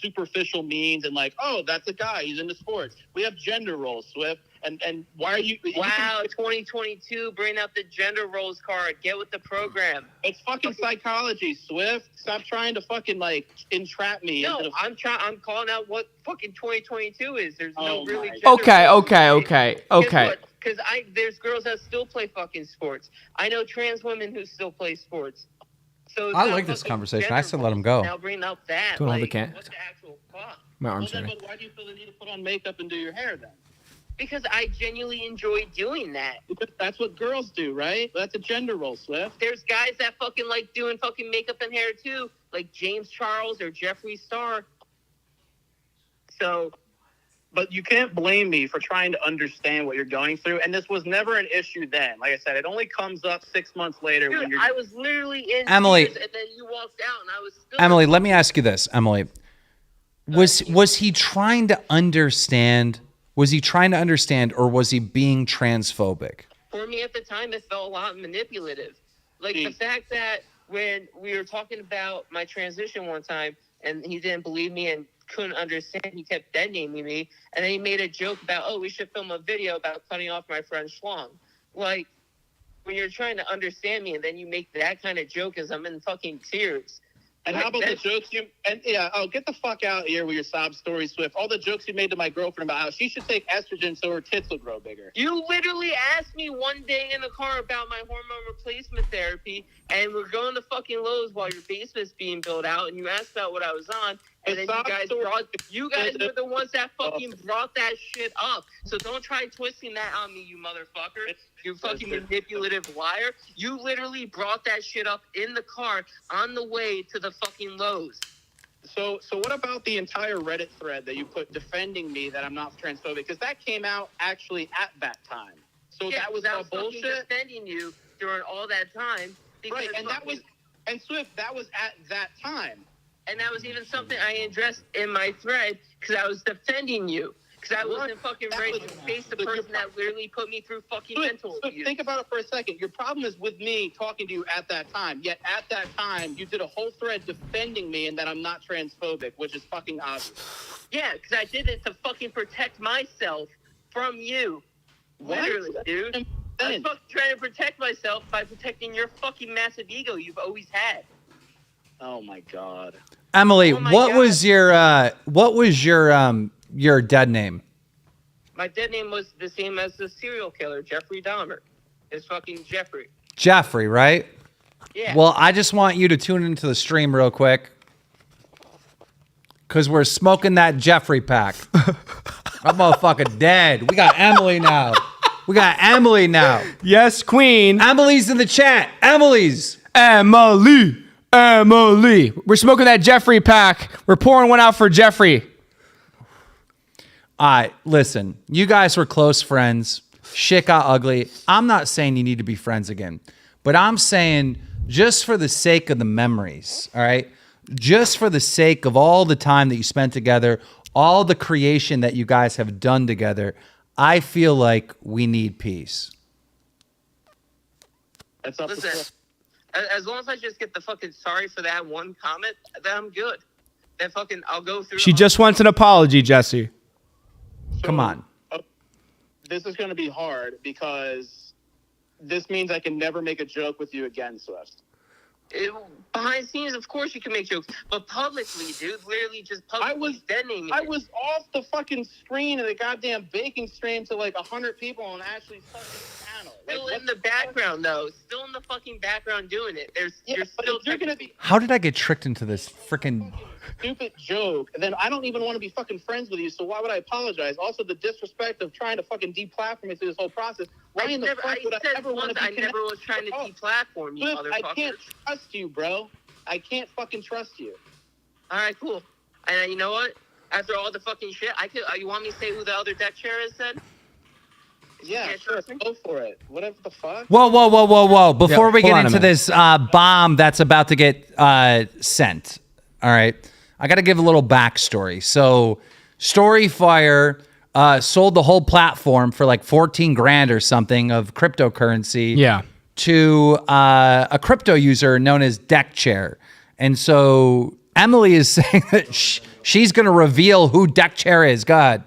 superficial means, and like, oh, that's a guy, he's into sports. We have gender roles, Swift, and why are you? Wow, 2022, bring out the gender roles card. Get with the program. It's fucking psychology, Swift. Stop trying to fucking like entrap me. No, I'm calling out what fucking 2022 is. There's no really. Okay. Because there's girls that still play fucking sports. I know trans women who still play sports. So I like this conversation. I still let him go. Now bring up that. Don't hold the like, can. what the actual fuck? My arm's But hurting. why do you feel the need to put on makeup and do your hair then? Because I genuinely enjoy doing that. Because that's what girls do, right? That's a gender role, Swift. There's guys that fucking like doing fucking makeup and hair too, like James Charles or Jeffree Star. So, but you can't blame me for trying to understand what you're going through. And this was never an issue then. Like I said, it only comes up 6 months later. Dude, when you're. I was literally in Emily. tears, and then you walked out, and I was still. Emily, let me ask you this, Emily. Was he trying to understand? Was he trying to understand, or was he being transphobic? For me at the time, it felt a lot manipulative. Like the fact that when we were talking about my transition one time, and he didn't believe me and couldn't understand, he kept dead naming me, and then he made a joke about, oh, we should film a video about cutting off my friend Schlong. Like, when you're trying to understand me and then you make that kind of joke as I'm in fucking tears. And how about the jokes you... And yeah, oh, get the fuck out of here with your sob story, Swift. All the jokes you made to my girlfriend about how she should take estrogen so her tits will grow bigger. You literally asked me one day in the car about my hormone replacement therapy, and we're going to fucking Lowe's while your basement's being built out, and you asked about what I was on, and then you guys were the ones that fucking brought that shit up. So don't try twisting that on me, you motherfucker. You fucking manipulative liar. You literally brought that shit up in the car on the way to the fucking Lowe's. So what about the entire Reddit thread that you put defending me that I'm not transphobic? Because that came out actually at that time. So yeah, that was all all bullshit. Defending you during all that time. Right, and Swift, that was at that time. And that was even something I addressed in my thread because I was defending you. Because I wasn't fucking ready to face the person that literally put me through fucking mental abuse. Think about it for a second. Your problem is with me talking to you at that time. Yet at that time, you did a whole thread defending me and that I'm not transphobic, which is fucking obvious. Yeah, because I did it to fucking protect myself from you. What? Literally, dude. I was fucking trying to protect myself by protecting your fucking massive ego you've always had. Oh my God. Emily, what was your dead name? My dead name was the same as the serial killer, Jeffrey Dahmer. It's fucking Jeffrey. Jeffrey, right? Yeah. Well, I just want you to tune into the stream real quick. Because we're smoking that Jeffrey pack. I'm motherfucking dead. We got Emily now. Yes, Queen. Emily's in the chat. Emily. We're smoking that Jeffrey pack. We're pouring one out for Jeffrey. All right, listen. You guys were close friends. shit got ugly. I'm not saying you need to be friends again, but I'm saying just for the sake of the memories, all right? Just for the sake of all the time that you spent together, all the creation that you guys have done together, I feel like we need peace. That's up Listen, as long as I just get the fucking sorry for that one comment, then I'm good. Then fucking I'll go through. She just wants an apology, Jesse. Come on. This is going to be hard because this means I can never make a joke with you again, Swift. Behind the scenes, of course you can make jokes, but publicly, dude, literally just publicly sending. I was off the fucking screen of the goddamn baking stream to like 100 people on Ashley's fucking channel. Still in the background, though. Still in the fucking background doing it. You're still gonna be. How did I get tricked into this freaking stupid joke? And then I don't even want to be fucking friends with you, so why would I apologize? Also, the disrespect of trying to fucking deplatform me through this whole process. Why in the fuck would I ever want to be I never was trying to deplatform you, motherfucker. I can't trust you, bro. I can't fucking trust you. All right, cool. And you know what? After all the fucking shit, I could. You want me to say who the other deck chair is then? Yeah, sure. Go for it. Whatever the fuck. Whoa. Before we get into this bomb that's about to get sent, all right, I got to give a little backstory. So Storyfire sold the whole platform for like 14 grand or something of cryptocurrency to a crypto user known as Deck Chair. And so Emily is saying that she's going to reveal who Deck Chair is. Go ahead.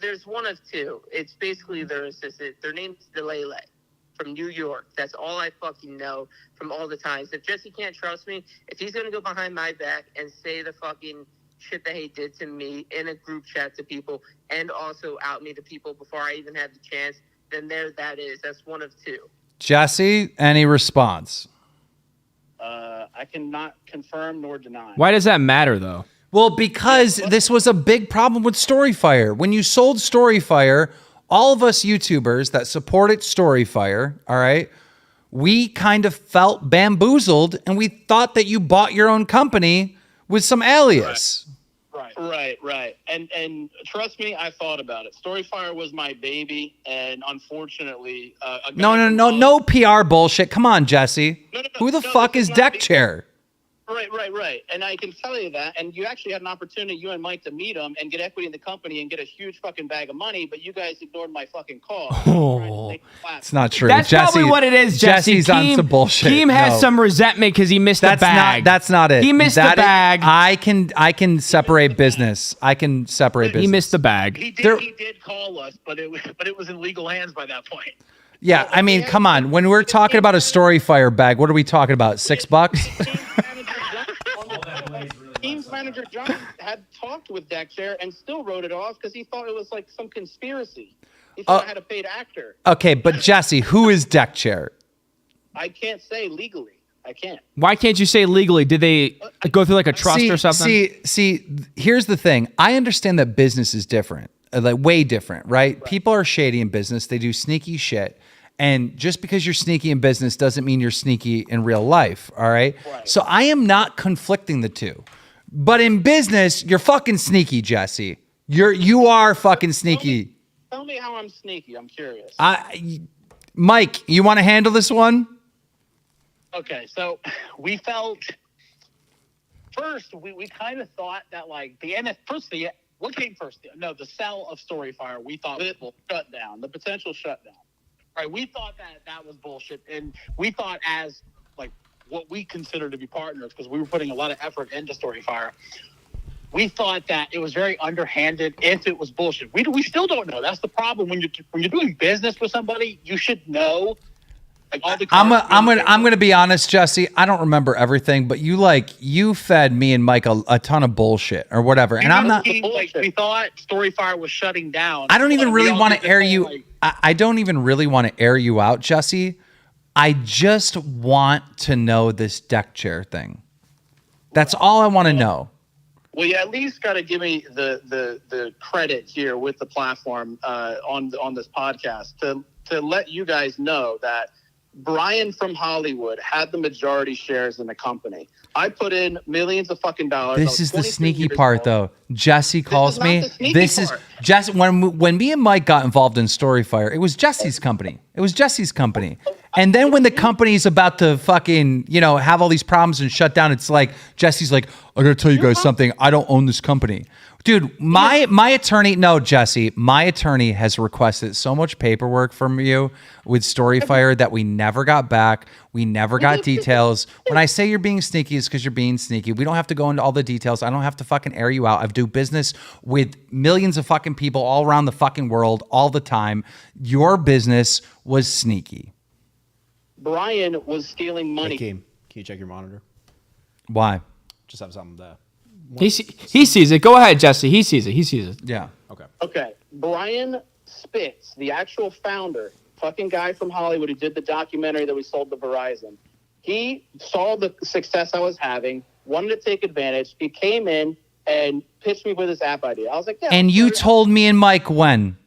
There's one of two. It's basically their assistant. Their name's Delele from New York. That's all I fucking know from all the times. If Jesse can't trust me, if he's going to go behind my back and say the fucking shit that he did to me in a group chat to people and also out me to people before I even had the chance, then there that is. That's one of two. Jesse, any response? I cannot confirm nor deny. Why does that matter, though? Well, because this was a big problem with Storyfire. When you sold Storyfire, all of us YouTubers that supported Storyfire, all right, we kind of felt bamboozled and we thought that you bought your own company with some alias. Right. And trust me, I thought about it. Storyfire was my baby, and unfortunately, no PR bullshit. Come on, Jesse. Who the fuck is Deck Chair? Right. And I can tell you that. And you actually had an opportunity, you and Mike, to meet him and get equity in the company and get a huge fucking bag of money, but you guys ignored my fucking call. Oh, it's not true. That's probably what it is, Jesse. Jesse's on some bullshit. Keem has some resentment because he missed the bag. That's not it. He missed the bag. I can separate business. I can separate business. He missed the bag. He did call us, but it was in legal hands by that point. Yeah, I mean, come on. When we're talking about a Storyfire bag, what are we talking about? $6? Team's manager John had talked with Deck Chair and still wrote it off because he thought it was like some conspiracy. He thought I had a paid actor. Okay, but Jesse, who is Deck Chair? I can't say legally. I can't. Why can't you say legally? Did they go through like a trust or something? See, here's the thing. I understand that business is different, like way different, right? People are shady in business. They do sneaky shit. And just because you're sneaky in business doesn't mean you're sneaky in real life, all right? So I am not conflicting the two. But in business, you're fucking sneaky, Jesse. You are fucking sneaky. Tell me how I'm sneaky. I'm curious. Mike, you want to handle this one? Okay, so we felt first we kind of thought that like what came first? No, the sell of Storyfire we thought will shut down, the potential shutdown. All right, we thought that was bullshit, and we thought as like what we consider to be partners because we were putting a lot of effort into Storyfire. We thought that it was very underhanded if it was bullshit. We still don't know. That's the problem when you're doing business with somebody. You should know. Like all the I'm gonna be honest, Jesse. I don't remember everything, but you fed me and Mike a ton of bullshit or whatever, and I'm not. Like we thought Storyfire was shutting down. I don't even really want to air you. I don't even really want to air you out, Jesse. I just want to know this Deck Chair thing. That's all I want to know. Well, you at least got to give me the credit here with the platform on this podcast to let you guys know that Brian from Hollywood had the majority shares in the company. I put in millions of fucking dollars. This is the sneaky part, though. Jesse calls me. This is Jesse. When me and Mike got involved in Storyfire, it was Jesse's company. It was Jesse's company. And then when the company's about to fucking, have all these problems and shut down, it's like Jesse's like, I gotta tell you guys something. I don't own this company. Dude, my attorney, no, Jesse, my attorney has requested so much paperwork from you with Storyfire that we never got back. We never got details. When I say you're being sneaky, it's because you're being sneaky. We don't have to go into all the details. I don't have to fucking air you out. I do business with millions of fucking people all around the fucking world all the time. Your business was sneaky. Brian was stealing money. Hey, Keem, can you check your monitor? Why? Just have something there. He sees it. Go ahead, Jesse. He sees it. Yeah. Okay. Brian Spitz, the actual founder, fucking guy from Hollywood who did the documentary that we sold to Verizon. He saw the success I was having, wanted to take advantage. He came in and pitched me with his app idea. I was like, yeah. And you told me and Mike when?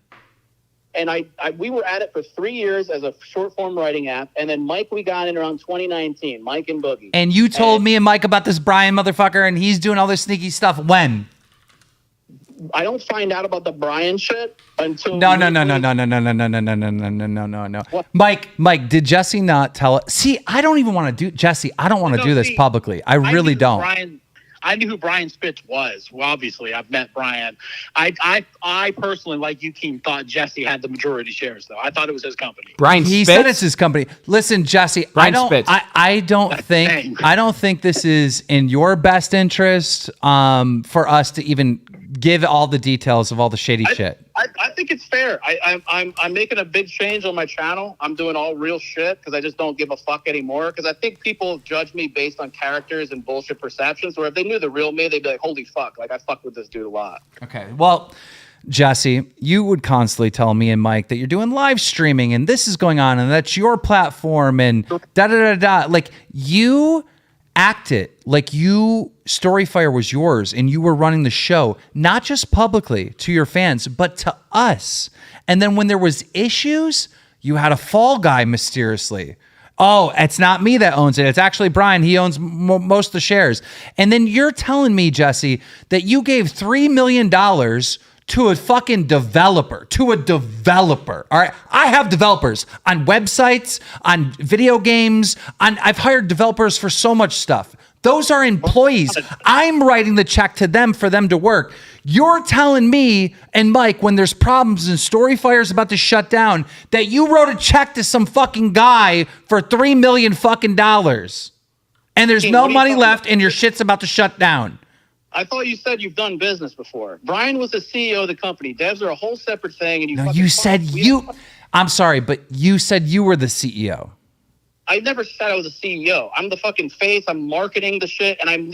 And we were at it for 3 years as a short form writing app. And then Mike, we got in around 2019, Mike and Boogie. And you told me and Mike about this Brian motherfucker and he's doing all this sneaky stuff when? I don't find out about the Brian shit until No. Mike, did Jesse not tell it? See, I don't even want to do Jesse. I don't want to do this publicly. I really don't. I knew who Brian Spitz was. Well, obviously, I've met Brian. I personally, like you, Keem, thought Jesse had the majority shares, though. I thought it was his company. Brian Spitz? He said it's his company. Listen, Jesse, I don't think this is in your best interest for us to even give all the details of all the shady shit. I think it's fair. I'm making a big change on my channel. I'm doing all real shit because I just don't give a fuck anymore. Because I think people judge me based on characters and bullshit perceptions. Where if they knew the real me, they'd be like, "Holy fuck!" Like I fuck with this dude a lot. Okay, well, Jesse, you would constantly tell me and Mike that you're doing live streaming and this is going on and that's your platform and da da da da. Like you acted like Storyfire was yours and you were running the show, not just publicly to your fans, but to us. And then when there was issues, you had a fall guy mysteriously. Oh, it's not me that owns it. It's actually Brian. He owns most of the shares. And then you're telling me, Jesse, that you gave $3 million to a fucking developer, all right? I have developers on websites, on video games, I've hired developers for so much stuff. Those are employees. I'm writing the check to them for them to work. You're telling me and Mike when there's problems and Storyfire's about to shut down that you wrote a check to some fucking guy for $3 million fucking dollars. And there's no money left and your shit's about to shut down. I thought you said you've done business before. Brian was the CEO of the company. Devs are a whole separate thing. And you said I'm sorry, but you said you were the CEO. I never said I was a CEO. I'm the fucking face. I'm marketing the shit, and I'm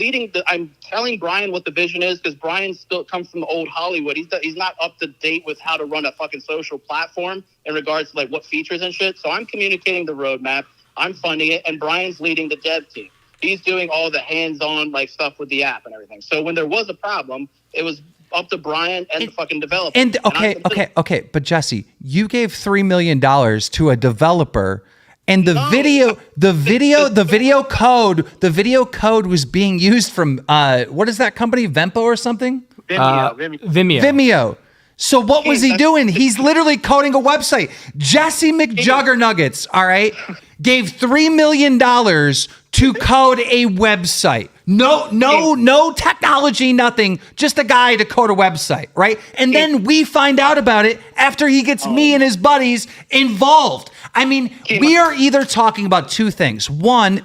telling Brian what the vision is because Brian still comes from the old Hollywood. He's not up to date with how to run a fucking social platform in regards to like what features and shit. So I'm communicating the roadmap. I'm funding it, and Brian's leading the dev team. He's doing all the hands-on like stuff with the app and everything. So when there was a problem, it was up to Brian and the fucking developer. Okay. But Jesse, you gave $3 million to a developer, and the video code was being used from what is that company? Vimeo or something? Vimeo. So what was he doing? He's literally coding a website. Jesse McJuggerNuggets, all right, gave $3 million to code a website. No technology, nothing. Just a guy to code a website, right? And then we find out about it after he gets me and his buddies involved. I mean, we are either talking about two things. One,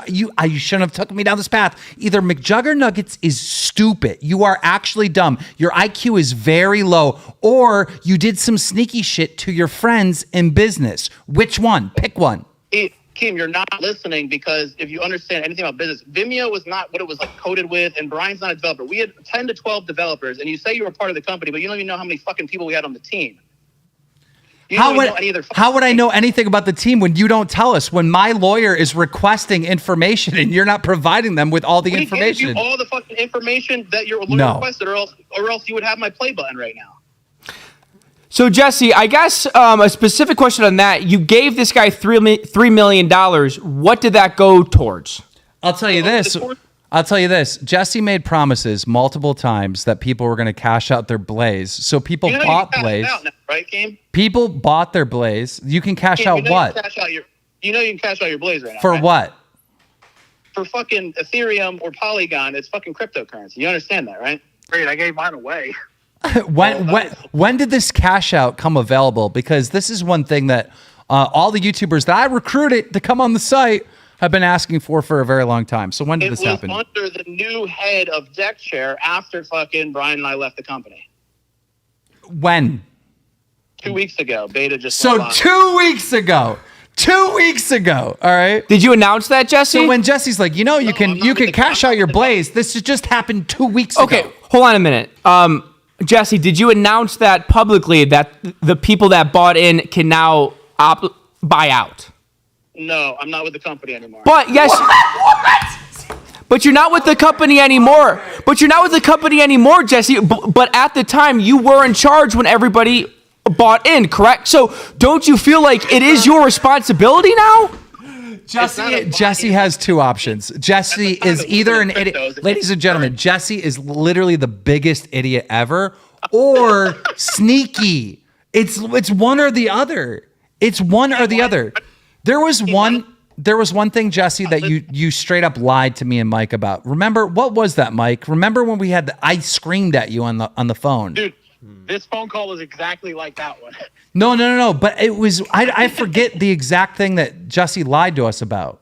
you shouldn't have taken me down this path. Either McJuggerNuggets is stupid. You are actually dumb. Your IQ is very low. Or you did some sneaky shit to your friends in business. Which one? Pick one. Keem, you're not listening because if you understand anything about business, Vimeo was not what it was like coded with, and Brian's not a developer. We had 10 to 12 developers, and you say you were part of the company, but you don't even know how many fucking people we had on the team. How would I know anything about the team when you don't tell us? When my lawyer is requesting information and you're not providing them with all the information. We gave you all the fucking information that your lawyer requested, or else you would have my play button right now. So, Jesse, I guess a specific question on that. You gave this guy $3 million. What did that go towards? I'll tell you this. Jesse made promises multiple times that people were going to cash out their Blaze. So people bought Blaze. Now, right, Keem? People bought their Blaze. You can cash out what? You can cash out your Blaze right now. For right? what? For fucking Ethereum or Polygon. It's fucking cryptocurrency. You understand that, right? Great, I gave mine away. When did this cash out come available? Because this is one thing that all the YouTubers that I recruited to come on the site have been asking for a very long time. So when did this happen? It was under the new head of DeckChair after fucking Brian and I left the company. When? 2 weeks ago. Beta just So 2 weeks ago. 2 weeks ago. All right. Did you announce that, Jesse? So when Jesse's like, you can cash out your Blaze. This just happened 2 weeks ago. Okay, hold on a minute. Jesse, did you announce that publicly that the people that bought in can now buy out? No, I'm not with the company anymore. But yes. What? But you're not with the company anymore. Jesse. But at the time, you were in charge when everybody bought in, correct? So don't you feel like it is your responsibility now? Jesse has two options. Jesse is either an idiot. Ladies and gentlemen, Jesse is literally the biggest idiot ever, or sneaky. It's one or the other. It's one or the other. There was one thing, Jesse, that you straight up lied to me and Mike about. Remember, what was that, Mike? Remember when I screamed at you on the phone? Dude, this phone call was exactly like that one. No. But it was, I forget the exact thing that Jesse lied to us about.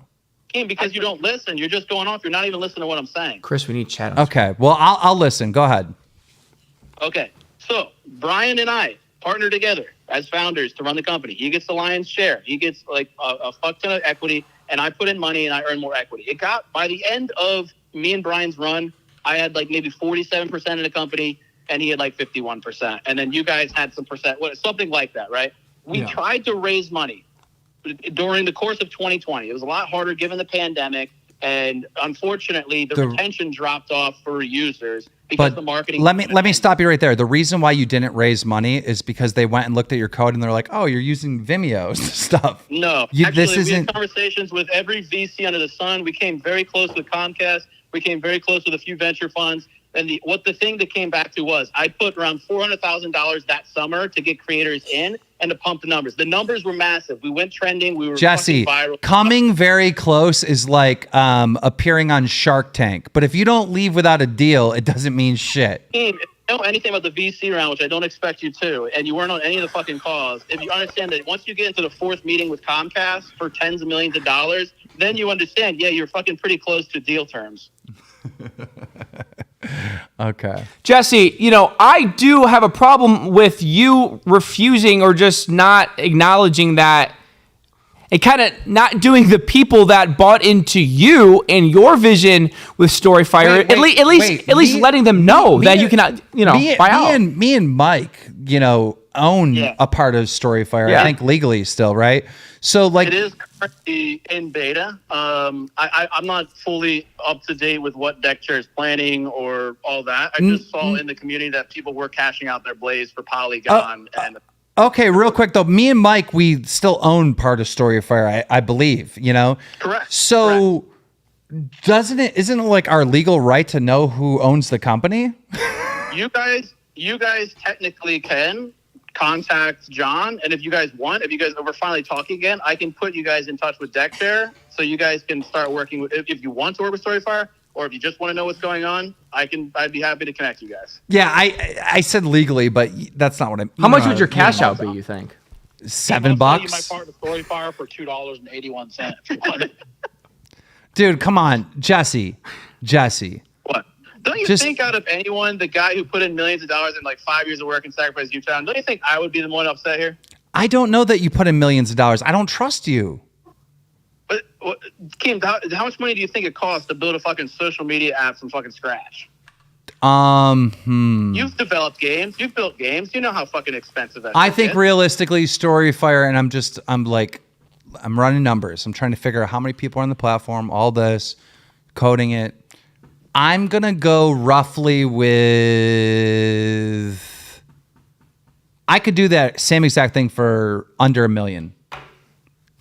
Because you don't listen. You're just going off. You're not even listening to what I'm saying. Chris, we need chat. Okay. Well, I'll listen. Go ahead. Okay. So Brian and I partner together as founders to run the company. He gets the lion's share. He gets like a fuck ton of equity, and I put in money and I earn more equity. It got, by the end of me and Brian's run, I had like maybe 47% of the company, and he had like 51%. And then you guys had some percent, something like that, right? We tried to raise money during the course of 2020. It was a lot harder given the pandemic. And unfortunately, the retention dropped off for users because the marketing. Let me stop you right there. The reason why you didn't raise money is because they went and looked at your code and they're like, "Oh, you're using Vimeo stuff." No, we had conversations with every VC under the sun. We came very close with Comcast. We came very close with a few venture funds. And the thing that came back to was I put around $400,000 that summer to get creators in and to pump the numbers. The numbers were massive. We went trending. We were Jesse, viral. Coming very close is like appearing on Shark Tank. But if you don't leave without a deal, it doesn't mean shit. If you know anything about the VC round, which I don't expect you to, and you weren't on any of the fucking calls, if you understand that once you get into the fourth meeting with Comcast for tens of millions of dollars, then you understand, you're fucking pretty close to deal terms. Okay. Jesse, I do have a problem with you refusing or just not acknowledging that and kind of not doing the people that bought into you and your vision with Storyfire. At least letting them know that you cannot, buy out. Me and Mike, own a part of Storyfire. Yeah. I think legally still, right? So like it is currently in beta. I'm not fully up to date with what DeckChair is planning or all that. I just saw in the community that people were cashing out their Blaze for Polygon and. Okay, real quick though, me and Mike, we still own part of Storyfire, I believe, Correct. So isn't it like our legal right to know who owns the company? You guys technically can contact John, and if you guys ever finally talk again, I can put you guys in touch with DeckChair so you guys can start working with, if you want to work with Storyfire, or if you just want to know what's going on, I'd be happy to connect you guys. Yeah, I said legally, but that's not what I mean. How much would your cash out be, you think? $7? You might partner with Storyfire for $2.81 if you want it. Dude, come on, Jesse. What? Don't you think out of anyone, the guy who put in millions of dollars in like 5 years of work and sacrificed Utah, don't you think I would be the one upset here? I don't know that you put in millions of dollars. I don't trust you. But Kim, how much money do you think it costs to build a fucking social media app from fucking scratch? You've developed games. You've built games. You know how fucking expensive that is. I think realistically, Storyfire, and I'm running numbers. I'm trying to figure out how many people are on the platform, all this, coding it. I'm going to go roughly with... I could do that same exact thing for under $1 million.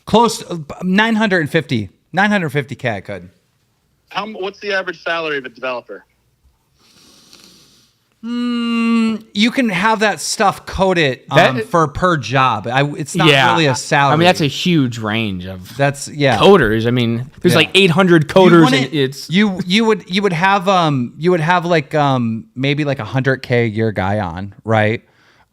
Close to 950K I could. What's the average salary of a developer? You can have that stuff coded for per job. It's not really a salary. I mean, that's a huge range of coders. I mean, there's like 800 coders, and it's you would have like maybe like 100K a year guy on, right?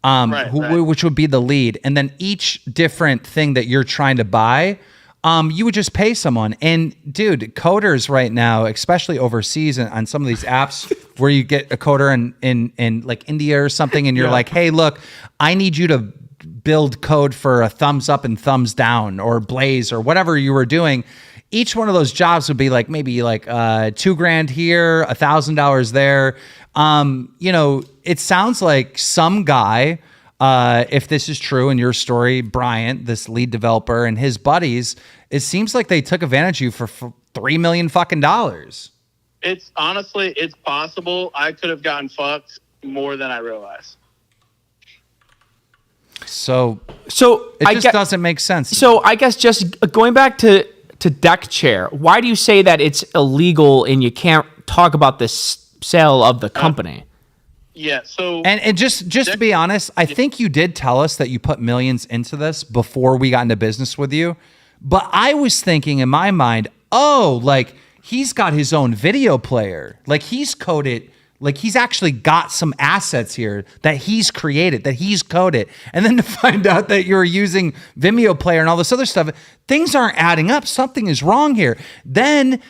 Which would be the lead, and then each different thing that you're trying to buy, you would just pay someone. And dude, coders right now, especially overseas on some of these apps where you get a coder in like India or something, and you're like, hey, look, I need you to build code for a thumbs up and thumbs down or Blaze or whatever you were doing. Each one of those jobs would be like maybe like $2,000 here, $1,000 there. It sounds like some guy, if this is true in your story, Bryant, this lead developer, and his buddies, it seems like they took advantage of you for $3 million fucking dollars. It's honestly, it's possible. I could have gotten fucked more than I realized. So it just doesn't make sense. So I guess just going back to Deck Chair, why do you say that it's illegal and you can't talk about the sale of the company? Yeah. So and just to be honest, I think you did tell us that you put millions into this before we got into business with you. But I was thinking in my mind, like he's got his own video player. Like he's coded, like he's actually got some assets here that he's created, that he's coded. And then to find out that you're using Vimeo player and all this other stuff, things aren't adding up. Something is wrong here. Then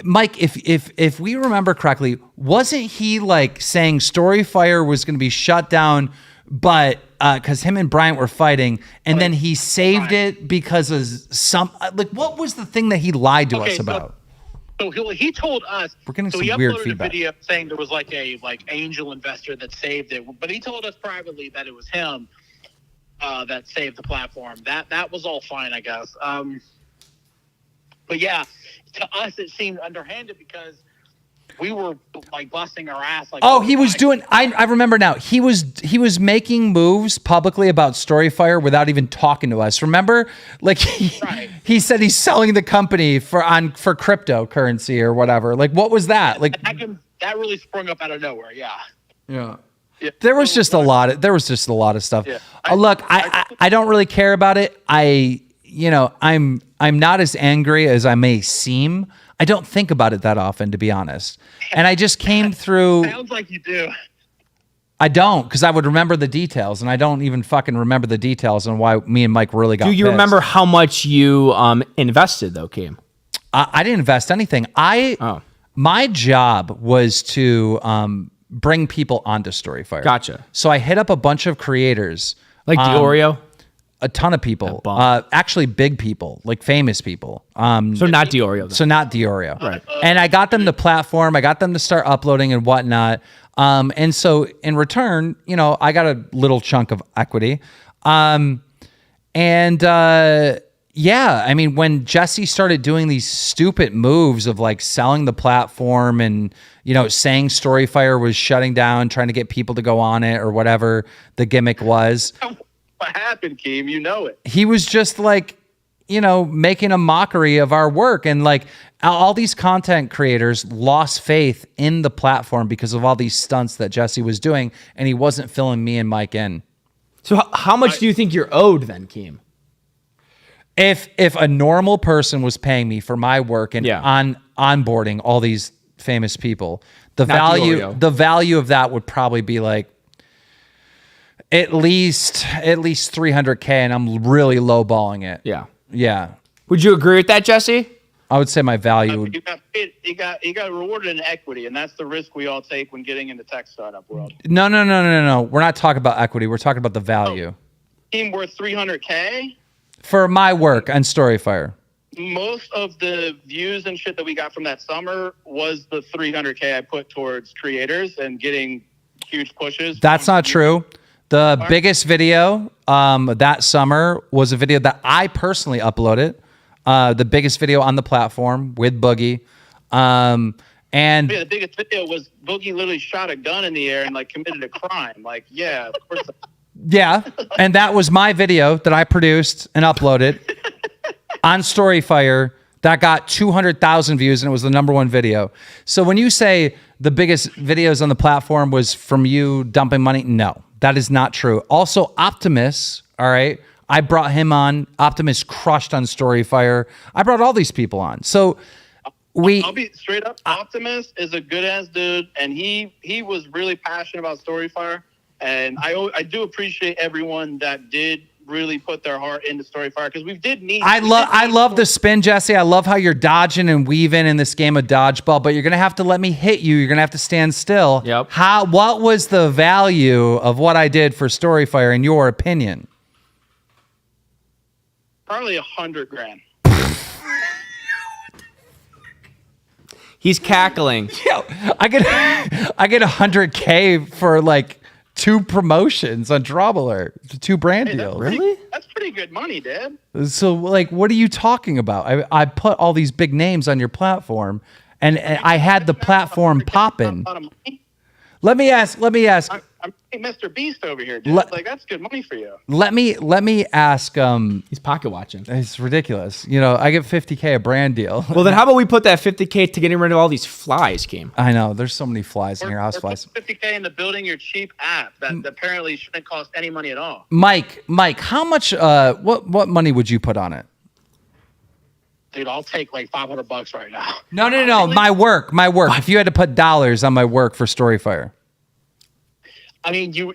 Mike, if we remember correctly, wasn't he like saying Storyfire was going to be shut down, but because him and Bryant were fighting, and then he saved it because of some what was the thing that he lied to us about? So he told us. We're getting some he weird uploaded feedback. a video saying there was like a angel investor that saved it, but he told us privately that it was him that saved the platform. That was all fine, I guess. But yeah, to us it seemed underhanded because we were like busting our ass. Like, he was doing. I remember now. He was making moves publicly about Storyfire without even talking to us. Remember, like he said he's selling the company for cryptocurrency or whatever. Like, what was that? Like that really sprung up out of nowhere. Yeah. Yeah. There was just a lot of stuff. Yeah. Look, I don't really care about it. I'm not as angry as I may seem. I don't think about it that often, to be honest. And I just came through. Sounds like you do. I don't, because I would remember the details, and I don't even fucking remember the details on why me and Mike really got Do you pissed. remember how much you invested, though, Keem? I didn't invest anything. My job was to bring people onto Storyfire. Gotcha. So I hit up a bunch of creators. Like Diorio? A ton of people, actually big people, like famous people. So not Diorio. Then. So not Diorio. Right. And I got them the platform. I got them to start uploading and whatnot. And so in return, I got a little chunk of equity. Yeah, I mean, when Jessie started doing these stupid moves of like selling the platform and, saying Storyfire was shutting down, trying to get people to go on it or whatever the gimmick was. What happened, Keem? You know it. He was just like, making a mockery of our work. And like all these content creators lost faith in the platform because of all these stunts that Jessie was doing. And he wasn't filling me and Mike in. So how much do you think you're owed then, Keem? If a normal person was paying me for my work and onboarding all these famous people, the value of that would probably be like, at least $300K, and I'm really lowballing it. Yeah. Yeah. Would you agree with that, Jesse? I would say my value would. He got rewarded in equity, and that's the risk we all take when getting into tech startup world. No. We're not talking about equity. We're talking about the value. Team worth $300K for my work on Storyfire. Most of the views and shit that we got from that summer was the $300K I put towards creators and getting huge pushes. That's not true. The biggest video that summer was a video that I personally uploaded. The biggest video on the platform with Boogie. And the biggest video was Boogie literally shot a gun in the air and like committed a crime. Like, yeah, of course. Yeah, and that was my video that I produced and uploaded on Storyfire that got 200,000 views, and it was the #1 video. So when you say the biggest videos on the platform was from you dumping money, no, that is not true. Also, Optimus, all right, I brought him on. Optimus crushed on Storyfire. I brought all these people on. So I'll be straight up. Optimus is a good ass dude, and he was really passionate about Storyfire. And I do appreciate everyone that did really put their heart into Storyfire, because we did need. I love the spin, Jesse. I love how you're dodging and weaving in this game of dodgeball, but you're gonna have to let me hit you. You're gonna have to stand still. Yep. What was the value of what I did for Storyfire in your opinion? Probably $100,000. He's cackling. Yo, I get $100K for like 2 promotions on Dramaalert, 2 brand deals. Really? That's pretty good money, Dad. So, like, what are you talking about? I put all these big names on your platform, and I had the platform popping. Let me ask. I'm Mr. Beast over here, dude. Like, that's good money for you. Let me ask. He's pocket watching. It's ridiculous. You know, I get $50K a brand deal. Well, then how about we put that $50K to getting rid of all these flies, Keem? I know. There's so many flies in your house. Or put $50K into building your cheap app that apparently shouldn't cost any money at all. Mike, how much? What money would you put on it? Dude, I'll take like $500 right now. No. My work. If you had to put dollars on my work for Storyfire. I mean, you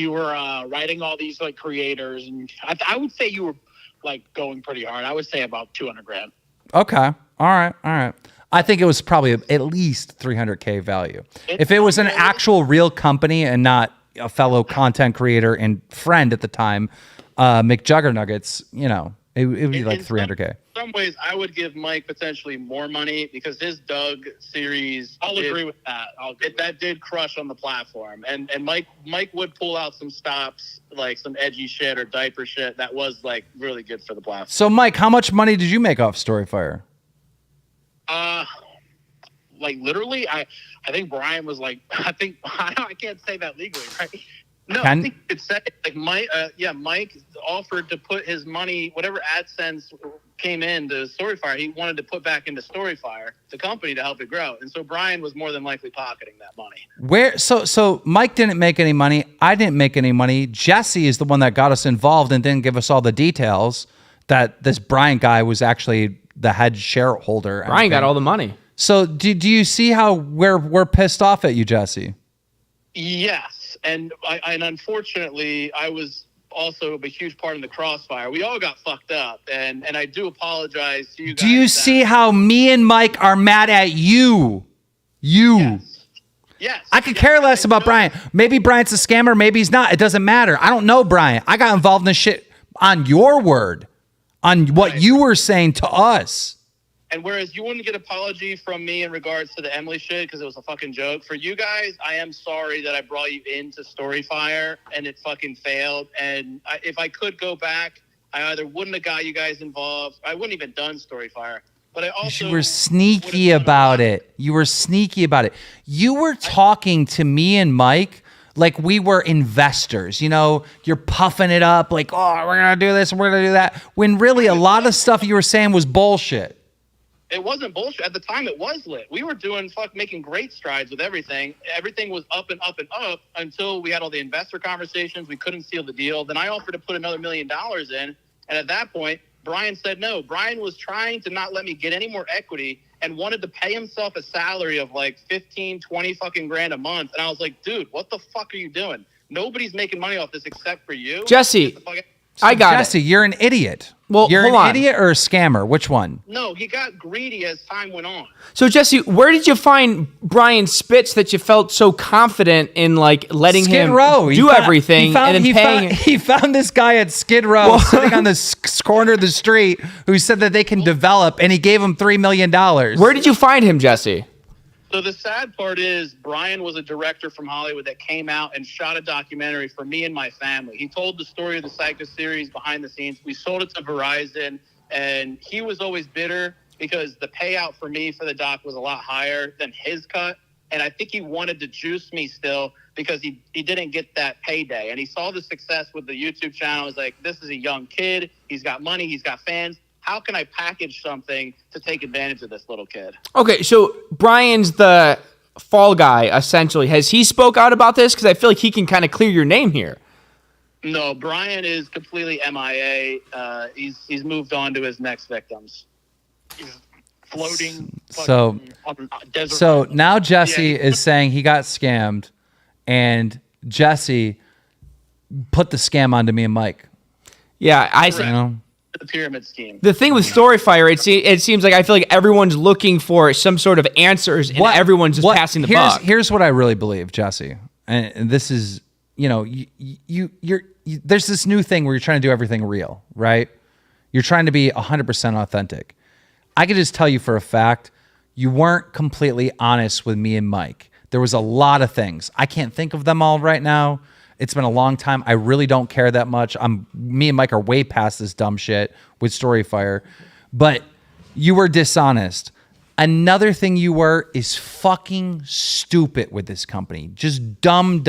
were writing all these like creators, and I would say you were like going pretty hard. I would say about $200,000. Okay. All right. I think it was probably at least $300K value. If it was an actual real company and not a fellow content creator and friend at the time, McJuggerNuggets, you know, it would be like $300K. In some ways, I would give Mike potentially more money because his Doug series. I'll agree with that. That did crush on the platform, and Mike would pull out some stops, like some edgy shit or diaper shit that was like really good for the platform. So, Mike, how much money did you make off Storyfire? Like literally, I think Brian was like, I can't say that legally, right? No, I think you could say like Mike offered to put his money, whatever AdSense came into Storyfire, he wanted to put back into Storyfire, the company, to help it grow. And so Brian was more than likely pocketing that money. So Mike didn't make any money. I didn't make any money. Jessie is the one that got us involved and didn't give us all the details that this Brian guy was actually the head shareholder. Brian got all the money. So do you see how we're pissed off at you, Jessie? Yes. And unfortunately, I was also a huge part in the crossfire. We all got fucked up, and I do apologize to you guys. Do you see how me and Mike are mad at you? Yes. I could care less about Brian. Maybe Brian's a scammer. Maybe he's not. It doesn't matter. I don't know Brian. I got involved in this shit on your word, on what you were saying to us. And whereas you wouldn't get apology from me in regards to the Emily shit because it was a fucking joke, for you guys, I am sorry that I brought you into Storyfire and it fucking failed. And if I could go back, I either wouldn't have got you guys involved. I wouldn't even done Storyfire. But I also... You were sneaky about it. You were talking to me and Mike like we were investors. You know, you're puffing it up like, oh, we're going to do this and we're going to do that. When really a lot of stuff you were saying was bullshit. It wasn't bullshit. At the time, it was lit. We were making great strides with everything. Everything was up and up and up until we had all the investor conversations. We couldn't seal the deal. Then I offered to put another $1 million in. And at that point, Brian said no. Brian was trying to not let me get any more equity and wanted to pay himself a salary of like 15, 20 fucking grand a month. And I was like, dude, what the fuck are you doing? Nobody's making money off this except for you. Jesse, I got Jesse, you're an idiot. Well, you're hold an on. idiot or a scammer? Which one? No, he got greedy as time went on. So, Jesse, where did you find Brian Spitz that you felt so confident in, like, letting Skid him Row. do everything and then paying him? He found this guy at Skid Row sitting on the corner of the street who said that they can develop, and he gave him $3 million. Where did you find him, Jesse? So the sad part is Brian was a director from Hollywood that came out and shot a documentary for me and my family. He told the story of the Psycho series behind the scenes. We sold it to Verizon, and he was always bitter because the payout for me for the doc was a lot higher than his cut. And I think he wanted to juice me still because he didn't get that payday. And he saw the success with the YouTube channel. He's like, this is a young kid. He's got money. He's got fans. How can I package something to take advantage of this little kid? Okay, so Brian's the fall guy, essentially. Has he spoke out about this? Because I feel like he can kind of clear your name here. No, Brian is completely MIA. He's moved on to his next victims. He's floating. So now Jesse is saying he got scammed, and Jesse put the scam onto me and Mike. Yeah, The pyramid scheme. The thing with Storyfire, it seems like I feel like everyone's looking for some sort of answers, and everyone's just passing the buck. Here's what I really believe, Jesse, and this is, you're there's this new thing where you're trying to do everything real, right? You're trying to be 100% authentic. I can just tell you for a fact, you weren't completely honest with me and Mike. There was a lot of things. I can't think of them all right now. It's been a long time. I really don't care that much. Me and Mike are way past this dumb shit with Storyfire. But you were dishonest. Another thing you were is fucking stupid with this company. Just dumb.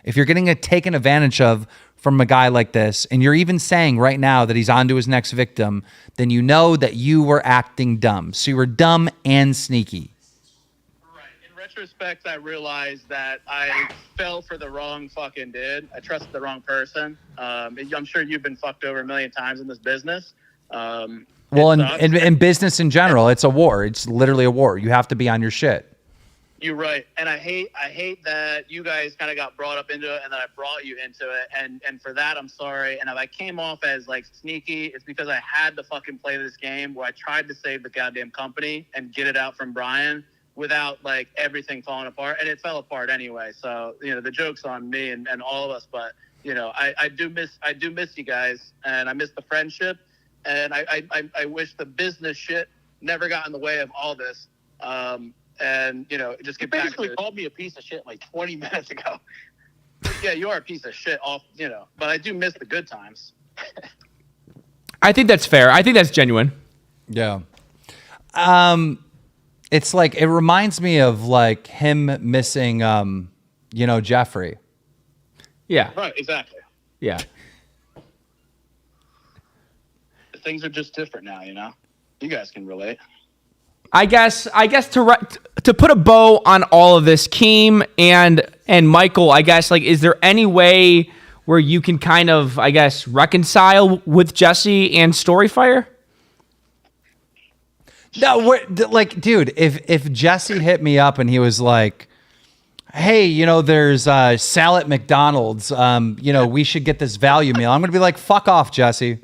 If you're getting taken advantage of from a guy like this, and you're even saying right now that he's on to his next victim, then you know that you were acting dumb. So you were dumb and sneaky. In retrospect, I realized that I fell for the wrong fucking dude. I trusted the wrong person. I'm sure you've been fucked over a million times in this business. Well, in business in general, it's a war. It's literally a war. You have to be on your shit. You're right. And I hate that you guys kind of got brought up into it and that I brought you into it. And for that, I'm sorry. And if I came off as like sneaky, it's because I had to fucking play this game where I tried to save the goddamn company and get it out from Brian without like everything falling apart. And it fell apart anyway. So, the joke's on me and all of us. But, I do miss you guys, and I miss the friendship. And I wish the business shit never got in the way of all this. And just get back to it. Basically called me a piece of shit like 20 minutes ago. Yeah, you are a piece of shit but I do miss the good times. I think that's fair. I think that's genuine. Yeah. It's like, it reminds me of like him missing, Jeffrey. Yeah. Right, exactly. Yeah. Things are just different now, You guys can relate. I guess to put a bow on all of this, Keem and Michael, I guess, like, is there any way where you can kind of, I guess, reconcile with Jesse and Storyfire? No, dude, if Jesse hit me up and he was like, hey, there's Sal at McDonald's, we should get this value meal, I'm going to be like, fuck off, Jesse.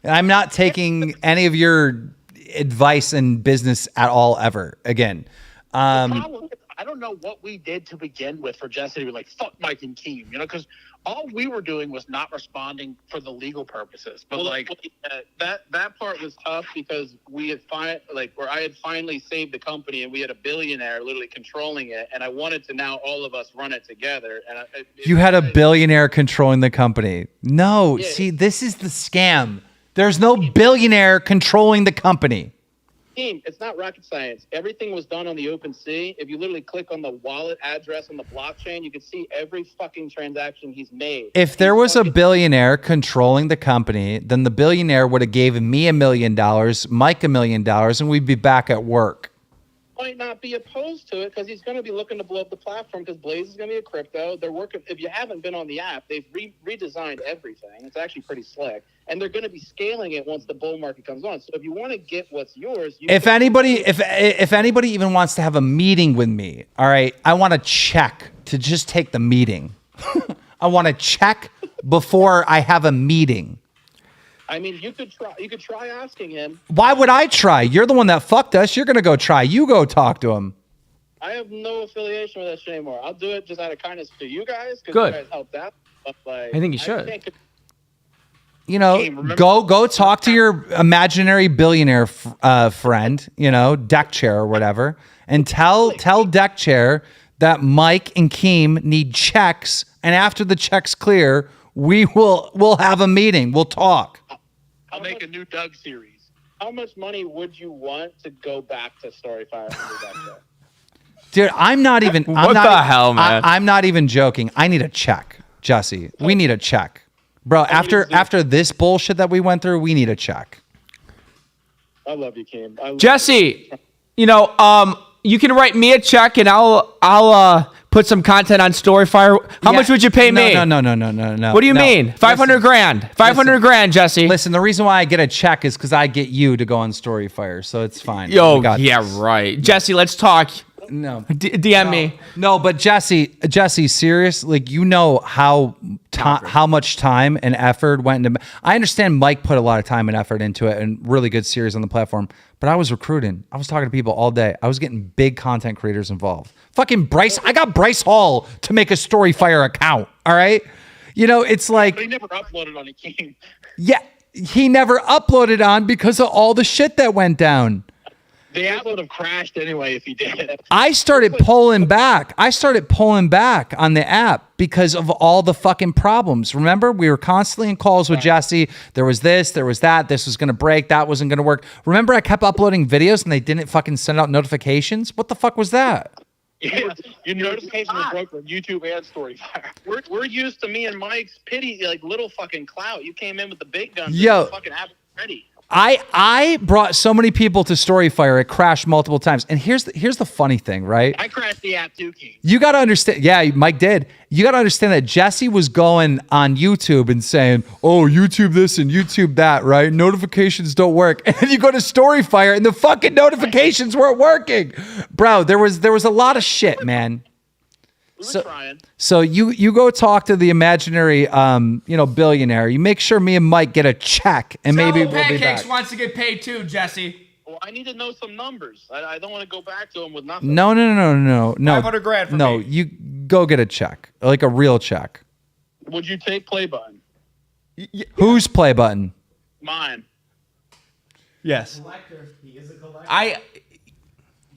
I'm not taking any of your advice in business at all ever again. The problem is, I don't know what we did to begin with for Jesse to be like, fuck Mike and Keem, because all we were doing was not responding for the legal purposes. But that part was tough because we had I had finally saved the company and we had a billionaire literally controlling it, and I wanted to now all of us run it together. And you had a billionaire controlling the company. No, yeah. See, this is the scam. There's no billionaire controlling the company. Team, it's not rocket science. Everything was done on the open sea. If you literally click on the wallet address on the blockchain, you can see every fucking transaction he's made. If there was a billionaire controlling the company, then the billionaire would have given me $1 million, Mike $1 million, and we'd be back at work. Might not be opposed to it because he's going to be looking to blow up the platform because Blaze is going to be a crypto. They're working. If you haven't been on the app, they've redesigned everything. It's actually pretty slick, and they're going to be scaling it once the bull market comes on. So if you want to get what's yours, if anybody even wants to have a meeting with me, all right, I want a check to just take the meeting. I want a check before I have a meeting. I mean, you could try asking him. Why would I try? You're the one that fucked us. You're going to go try. You go talk to him. I have no affiliation with that shit anymore. I'll do it just out of kindness to you guys because you guys helped out. But I think you should. Go talk to your imaginary billionaire friend, deck chair or whatever, and tell deck chair that Mike and Keem need checks, and after the checks clear, we'll have a meeting. We'll talk. I'll make a new Doug series. How much money would you want to go back to Storyfire? Dude, I'm not even. What the hell, man? I'm not even joking. I need a check, Jesse. We need a check, bro. After this bullshit that we went through, we need a check. I love you, Keem. Jesse, you can write me a check and I'll put some content on Storyfire. How much would you pay me? No. What do you mean? 500 grand. 500 grand, Jesse. Listen, the reason why I get a check is because I get you to go on Storyfire, so it's fine. Yo, yeah, right. Jesse, let's talk. No. DM me. No, but Jesse, serious? Like, you know how much time and effort went into. I understand Mike put a lot of time and effort into it and really good series on the platform, but I was recruiting. I was talking to people all day. I was getting big content creators involved. Fucking Bryce. I got Bryce Hall to make a Storyfire account. All right. It's like. But he never uploaded on a game. Yeah. He never uploaded on because of all the shit that went down. The app would have crashed anyway if he did. I started pulling back on the app because of all the fucking problems. Remember, we were constantly in calls with Jesse. There was this, there was that. This was going to break. That wasn't going to work. Remember, I kept uploading videos and they didn't fucking send out notifications? What the fuck was that? Yeah, your notifications were broke from YouTube and Storyfire. We're used to me and Mike's pity, like little fucking clout. You came in with the big guns. Yo. The fucking app ready. I brought so many people to Storyfire, it crashed multiple times. And here's the funny thing, right? I crashed the app too, King. You got to understand. Yeah, Mike did. You got to understand that Jesse was going on YouTube and saying, oh, YouTube this and YouTube that, right? Notifications don't work. And then you go to Storyfire and the fucking notifications weren't working. Bro, there was a lot of shit, man. So you go talk to the imaginary billionaire. You make sure me and Mike get a check and maybe we'll be back. Wants to get paid too, Jesse. Well, I need to know some numbers. I don't want to go back to him with nothing. No. 500 grand for me. No, you go get a check, like a real check. Would you take play button? Whose play button? Mine. Yes. He is a collector.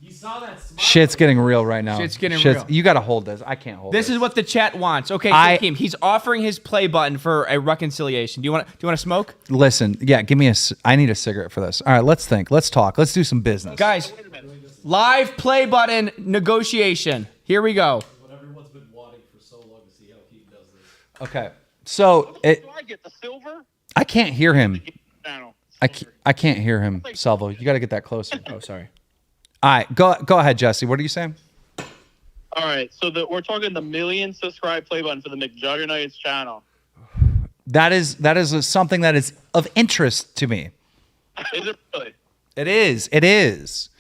You saw that smile. Shit's getting real right now. Shit's getting real. You got to hold this. I can't hold this. This is what the chat wants. Okay, so Keem, he's offering his play button for a reconciliation. Do you want to smoke? Listen, yeah, give me I need a cigarette for this. All right, let's think. Let's talk. Let's do some business. Guys, live play button negotiation. Here we go. What everyone's been wanting for so long to see how he does this. Okay. So do I get the silver? I can't hear him. I can't hear him, Salvo. You got to get that closer. Oh, sorry. All right, go ahead, Jesse. What are you saying? All right, so we're talking the 1 million subscribe play button for the McJuggerNuggets channel. That is something that is of interest to me. Is it really? It is. It is.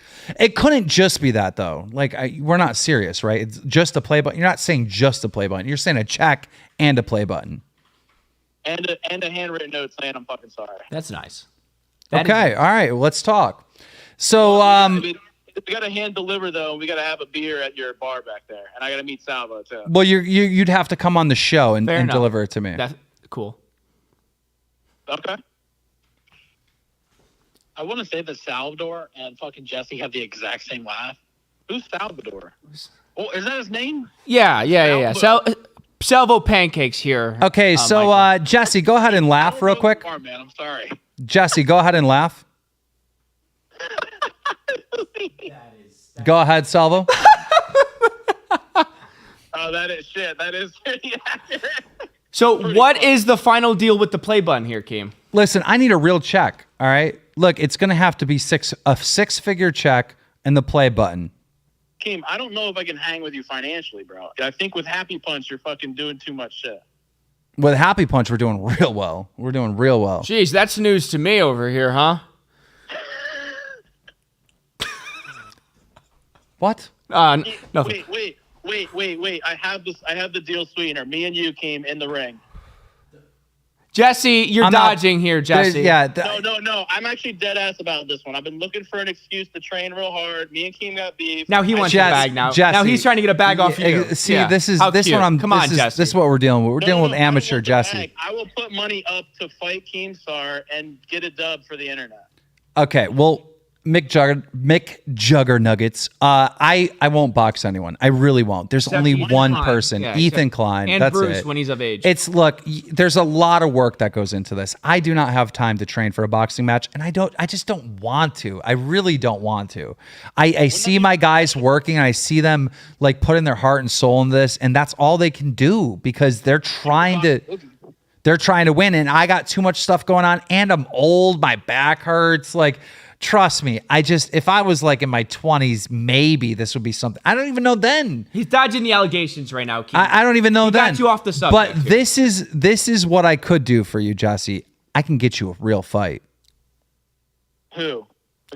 It couldn't just be that though. Like we're not serious, right? It's just a play button. You're not saying just a play button. You're saying a check and a play button. And a handwritten note saying I'm fucking sorry. That's nice. Okay. All right. Well, let's talk. So we got to hand deliver though, and we got to have a beer at your bar back there, and I got to meet Salvo too. Well, you'd have to come on the show and deliver it to me. That's cool. Okay. I want to say that Salvador and fucking Jesse have the exact same laugh. Who's Salvador? Oh, is that his name? Yeah. Salvo Pancakes here. Okay, so Jesse, go ahead and laugh real quick. Man, I'm sorry. Jesse, go ahead and laugh. Go ahead, Salvo. Oh, that is shit. That is pretty accurate. So what is the final deal with the play button here, Keem? Listen, I need a real check, all right? Look, it's going to have to be a six-figure check and the play button. Keem, I don't know if I can hang with you financially, bro. I think with Happy Punch, you're fucking doing too much shit. With Happy Punch, we're doing real well. We're doing real well. Jeez, that's news to me over here, huh? What? No. Wait. I have the deal sweetener. Me and you came in the ring. Jesse, you're dodging here, Jesse. No. I'm actually dead ass about this one. I've been looking for an excuse to train real hard. Me and Keem got beef. Now he wants a bag now. Jesse, now he's trying to get a bag off you. See, this is what I'm Jesse. This is what we're dealing with. We're dealing with amateur Jesse. I will put money up to fight KEEMSTAR and get a dub for the internet. Okay, well, McJuggerNuggets. I won't box anyone. I really won't. There's only one person, Ethan Klein. And that's Bruce it. when he's of age. There's a lot of work that goes into this. I do not have time to train for a boxing match, and I just don't want to. I really don't want to. I see my guys working, and I see them like putting their heart and soul in this, and that's all they can do because they're trying to win, and I got too much stuff going on, and I'm old. My back hurts. Like, trust me, if I was like in my 20s, maybe this would be something. I don't even know then. He's dodging the allegations right now, Keith. I don't even know then. Got you off the subject. But this is what I could do for you, Jesse. I can get you a real fight. Who?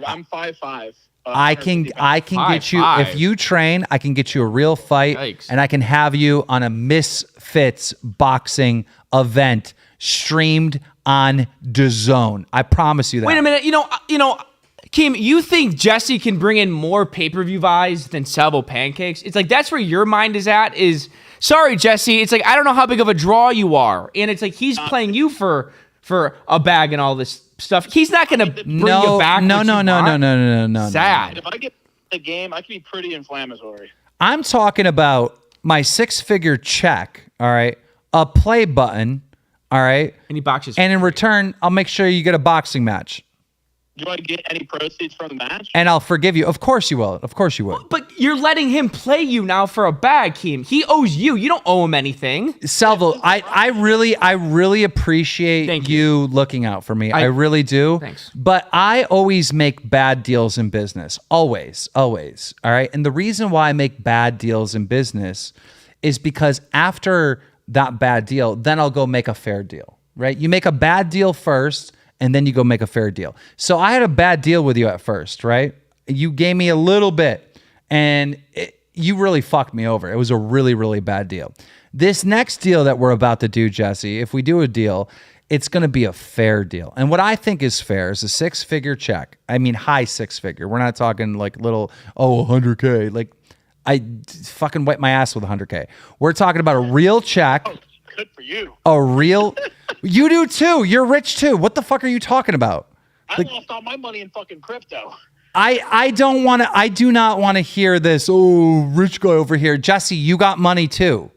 I'm 5'5". I can get you, if you train, I can get you a real fight. Yikes. And I can have you on a Misfits boxing event streamed on DAZN. I promise you that. Wait a minute. You know, Keem, you think Jessie can bring in more pay-per-view buys than Salvo pancakes? It's like that's where your mind is at. Sorry, Jessie. It's like I don't know how big of a draw you are, and it's like he's playing you for a bag and all this stuff. He's not going to bring you back. No. Sad. If I get the game, I can be pretty inflammatory. I'm talking about my 6-figure check. All right, a play button. All right, and he boxes. And in return, I'll make sure you get a boxing match. Do I get any proceeds from the match? And I'll forgive you. Of course you will. Of course you will. But you're letting him play you now for a bag, Keem. He owes you. You don't owe him anything. Salvo, I really appreciate you looking out for me. I really do. Thanks. But I always make bad deals in business. Always. All right. And the reason why I make bad deals in business is because after that bad deal, then I'll go make a fair deal. Right? You make a bad deal first, and then you go make a fair deal. So I had a bad deal with you at first, right? You gave me a little bit, and you really fucked me over. It was a really, really bad deal. This next deal that we're about to do, Jesse, if we do a deal, it's going to be a fair deal. And what I think is fair is a 6-figure check. I mean, high 6-figure. We're not talking like little, 100K. Like, I fucking wipe my ass with 100K. We're talking about a real check. Oh, good for you. A real... You do too. You're rich too. What the fuck are you talking about? I lost all my money in fucking crypto. I do not want to hear this. Oh, rich guy over here. Jesse, you got money too.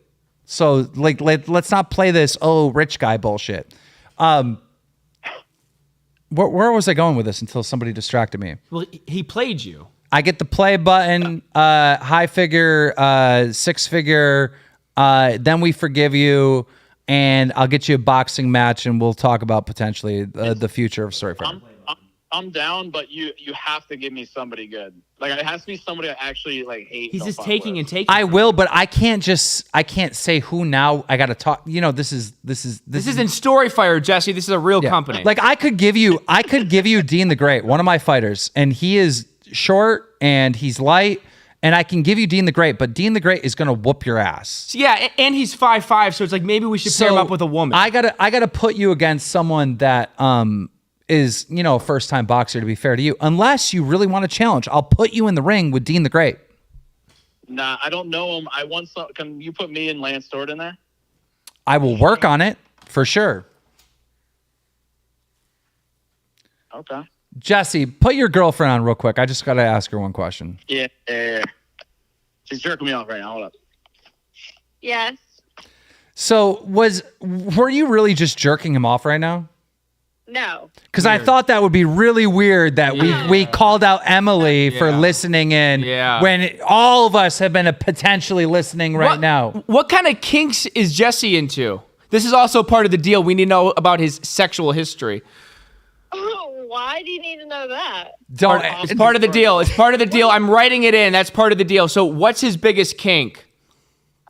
So like let's not play this rich guy bullshit. Where was I going with this until somebody distracted me? Well, he played you. I get the play button, high figure, 6-figure, then we forgive you. And I'll get you a boxing match, and we'll talk about potentially the future of Storyfighter. I'm down, but you have to give me somebody good. Like it has to be somebody I actually like hate. He's just taking and taking. I will, but I can't say who now. I got to talk. You know, this is in Storyfire, Jesse. This is a real company. Like I could give you Dean the Great, one of my fighters, and he is short and he's light. And I can give you Dean the Great, but Dean the Great is going to whoop your ass. Yeah, and he's 5'5", so it's like maybe we should pair him up with a woman. I gotta put you against someone that is a first-time boxer, to be fair to you. Unless you really want to challenge, I'll put you in the ring with Dean the Great. Nah, I don't know him. Can you put me and Lance Stewart in there? I will work on it, for sure. Okay. Jesse, put your girlfriend on real quick. I just got to ask her one question. Yeah. She's jerking me off right now. Hold up. Yes. So were you really just jerking him off right now? No. Because I thought that would be really weird that we called out Emily for listening in when all of us have been potentially listening right now. What kind of kinks is Jesse into? This is also part of the deal. We need to know about his sexual history. Why do you need to know that? It's part of the deal. It's part of the deal. I'm writing it in. That's part of the deal. So what's his biggest kink?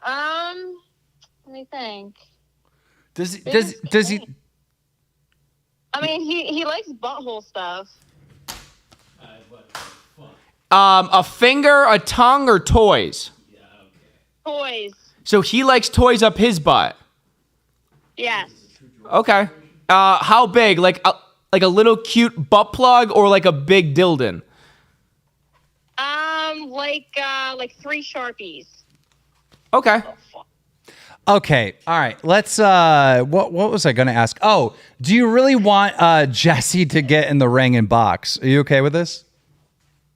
Let me think. Does he? I mean, he likes butthole stuff. A finger, a tongue, or toys? Toys. So he likes toys up his butt. Yes. Okay. How big? Like a little cute butt plug or like a big dildo? Like 3 Sharpies. Okay. Okay. All right. Let's what was I going to ask? Oh, do you really want Jesse to get in the ring and box? Are you okay with this?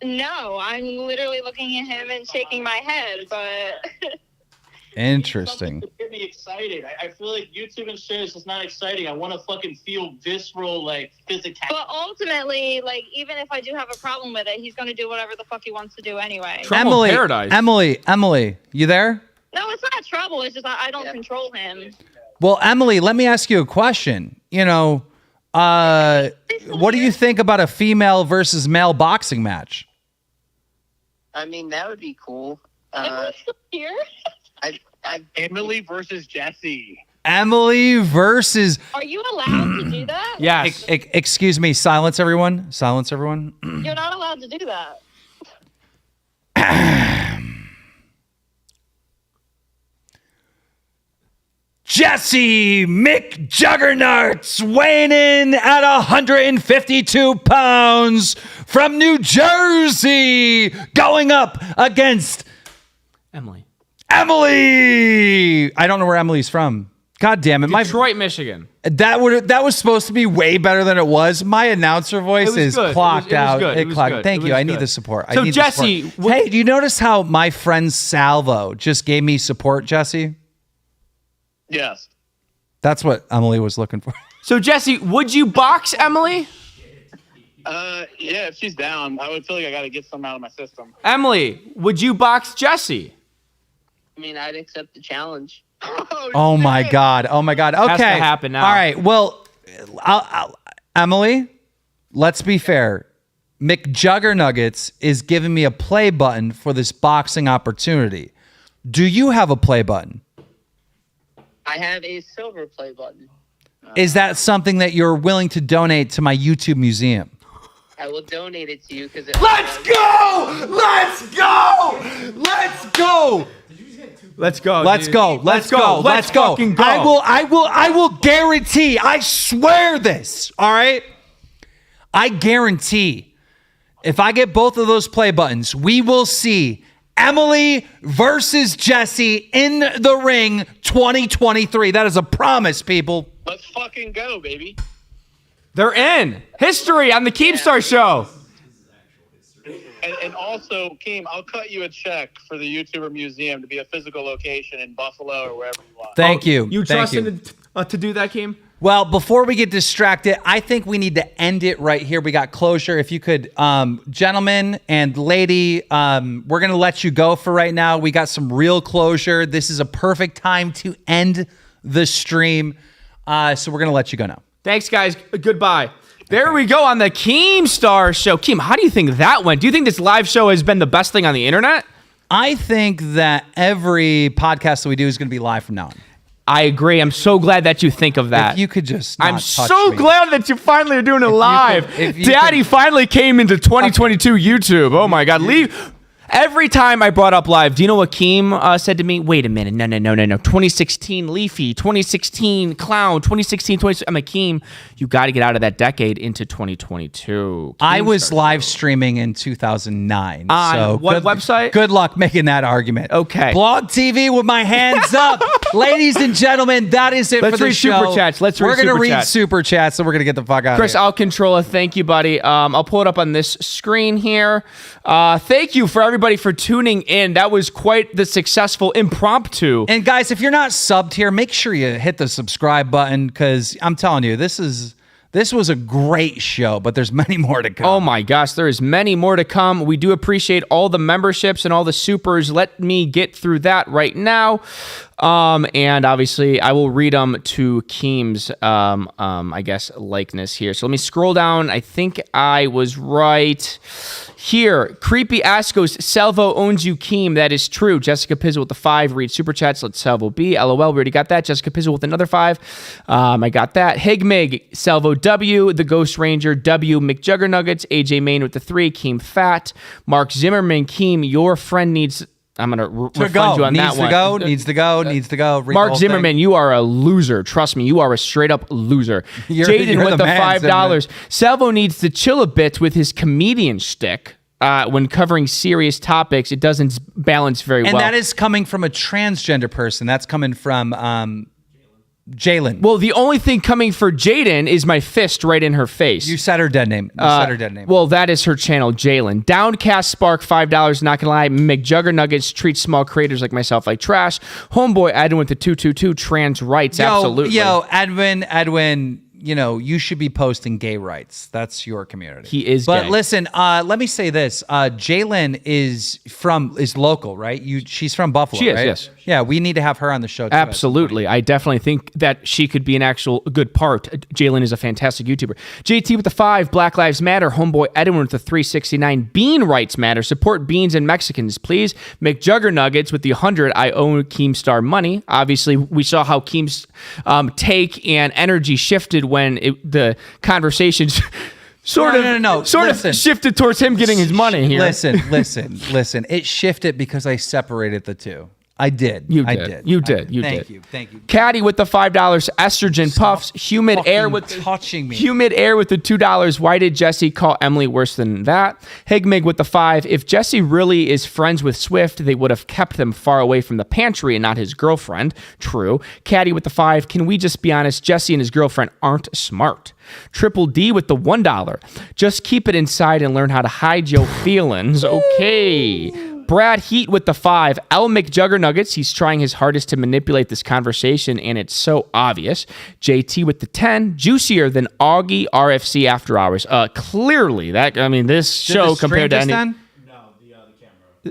No, I'm literally looking at him and shaking my head, but... Interesting. To get me excited. I feel like YouTube and shit is just not exciting. I want to fucking feel visceral, like, physicality. But ultimately, like, even if I do have a problem with it, he's going to do whatever the fuck he wants to do anyway. Emily, you there? No, it's not trouble. It's just I don't control him. Well, Emily, let me ask you a question. You know, what do you think about a female versus male boxing match? I mean, that would be cool. Here? Emily versus Jessie. Emily versus... Are you allowed to do that? Yes. Excuse me. Silence, everyone. Silence, everyone. You're not allowed to do that. Jessie McJuggernuggets weighing in at 152 pounds from New Jersey, going up against Emily. I don't know where Emily's from. God damn it. Detroit, Michigan. That was supposed to be way better than it was. My announcer voice is good. clocked out. It was good. Thank It you. was I need good. the support. So I need Jessie, the support. Hey, do you notice how my friend Salvo just gave me support, Jessie? Yes. That's what Emily was looking for. So Jessie, would you box Emily? Yeah, if she's down, I would feel like I got to get some out of my system. Emily, would you box Jessie? I mean, I'd accept the challenge. Oh my God. Okay. Has to happen now. All right. Well, Emily, let's be fair. McJuggerNuggets is giving me a play button for this boxing opportunity. Do you have a play button? I have a silver play button. Is that something that you're willing to donate to my YouTube museum? I will donate it to you because Let's go! Let's go! Let's go! Let's go. Let's dude. go. Let's go. Let's go. Fucking go. I will guarantee. I swear this. All right. I guarantee if I get both of those play buttons, we will see Emily versus Jessie in the ring 2023. That is a promise, people. Let's fucking go, baby. They're in. History on the KEEMSTAR show. And also, Keem, I'll cut you a check for the YouTuber Museum to be a physical location in Buffalo or wherever you want. Thank you. You Thank trust you. him to do that, Keem? Well, before we get distracted, I think we need to end it right here. We got closure. If you could, gentlemen and lady, we're going to let you go for right now. We got some real closure. This is a perfect time to end the stream. So we're going to let you go now. Thanks, guys. Goodbye. There we go on the KEEMSTAR show. Keem, how do you think that went? Do you think this live show has been the best thing on the internet? I think that every podcast that we do is going to be live from now on. I agree. I'm so glad that you think of that. If you could just I'm not touch so me. glad that you finally are doing it live. if you Daddy finally came into 2022 YouTube. Oh my God. Leave. Every time I brought up live, do you know what Keem said to me? Wait a minute. No. 2016 Leafy, 2016 Clown, 2016, 20. I'm like, Keem, you got to get out of that decade into 2022. I was live streaming in 2009. On so what website? Good luck making that argument. Okay. Blog TV with my hands up. Ladies and gentlemen, that is it Let's for the read show. super chats. We're going to read chats. super chats, so we're going to get the fuck out Chris, of here. I'll control it. Thank you, buddy. I'll pull it up on this screen here. Thank you for everybody for tuning in. That was quite the successful impromptu. And guys, if you're not subbed here, make sure you hit the subscribe button because I'm telling you, this was a great show, but there's many more to come. Oh my gosh, there is many more to come. We do appreciate all the memberships and all the supers. Let me get through that right now. And obviously I will read them to Keem's, I guess, likeness here. So let me scroll down. I think I was right here. Creepy Ass goes, Salvo owns you, Keem. That is true. Jessica Pizzle with the 5. Read super chats. Let Salvo be. LOL. We already got that. Jessica Pizzle with another 5. I got that. Higmig, Salvo W. The Ghost Ranger W. McJuggerNuggets. AJ Main with the 3. Keem Fat. Mark Zimmerman. Keem, your friend needs. I'm going to refund you on that one. Needs to go. Read the Mark whole Zimmerman, thing. you are a loser. Trust me, you are a straight up loser. Jaden you're with the man, $5. Salvo needs to chill a bit with his comedian shtick. When covering serious topics, it doesn't balance very well. And that is coming from a transgender person. That's coming from Jalen. Well, the only thing coming for Jaden is my fist right in her face. You said her dead name. Well, that is her channel, Jalen. Downcast Spark, $5. Not gonna lie. McJuggerNuggets treats small creators like myself like trash. Homeboy Edwin with the 222 trans rights. Absolutely. Edwin. You should be posting gay rights. That's your community. He is But gay. listen, let me say this. Jalen is local, right? She's from Buffalo, She is, right? yes. Yeah, we need to have her on the show too. Absolutely. I definitely think that she could be an actual good part. Jalen is a fantastic YouTuber. JT with the 5, Black Lives Matter. Homeboy Edwin with the 369, Bean Rights Matter. Support beans and Mexicans, please. McJuggerNuggets with the 100, I own Keemstar money. Obviously, we saw how Keem's take and energy shifted when the conversations sort of shifted towards him getting his money here. Listen. It shifted because I separated the two. I did. You Thank did. you. Caddy with the $5, estrogen puffs, humid air with the $2. Why did Jessie call Emily worse than that? Higmig with the 5. If Jessie really is friends with Swift, they would have kept them far away from the pantry and not his girlfriend. True. Caddy with the 5. Can we just be honest? Jessie and his girlfriend aren't smart. Triple D with the $1. Just keep it inside and learn how to hide your feelings. Okay. Brad Heat with the 5. L McJuggerNuggets. He's trying his hardest to manipulate this conversation, and it's so obvious. JT with the 10. Juicier than Augie RFC After Hours. Clearly, this show compared to any. No,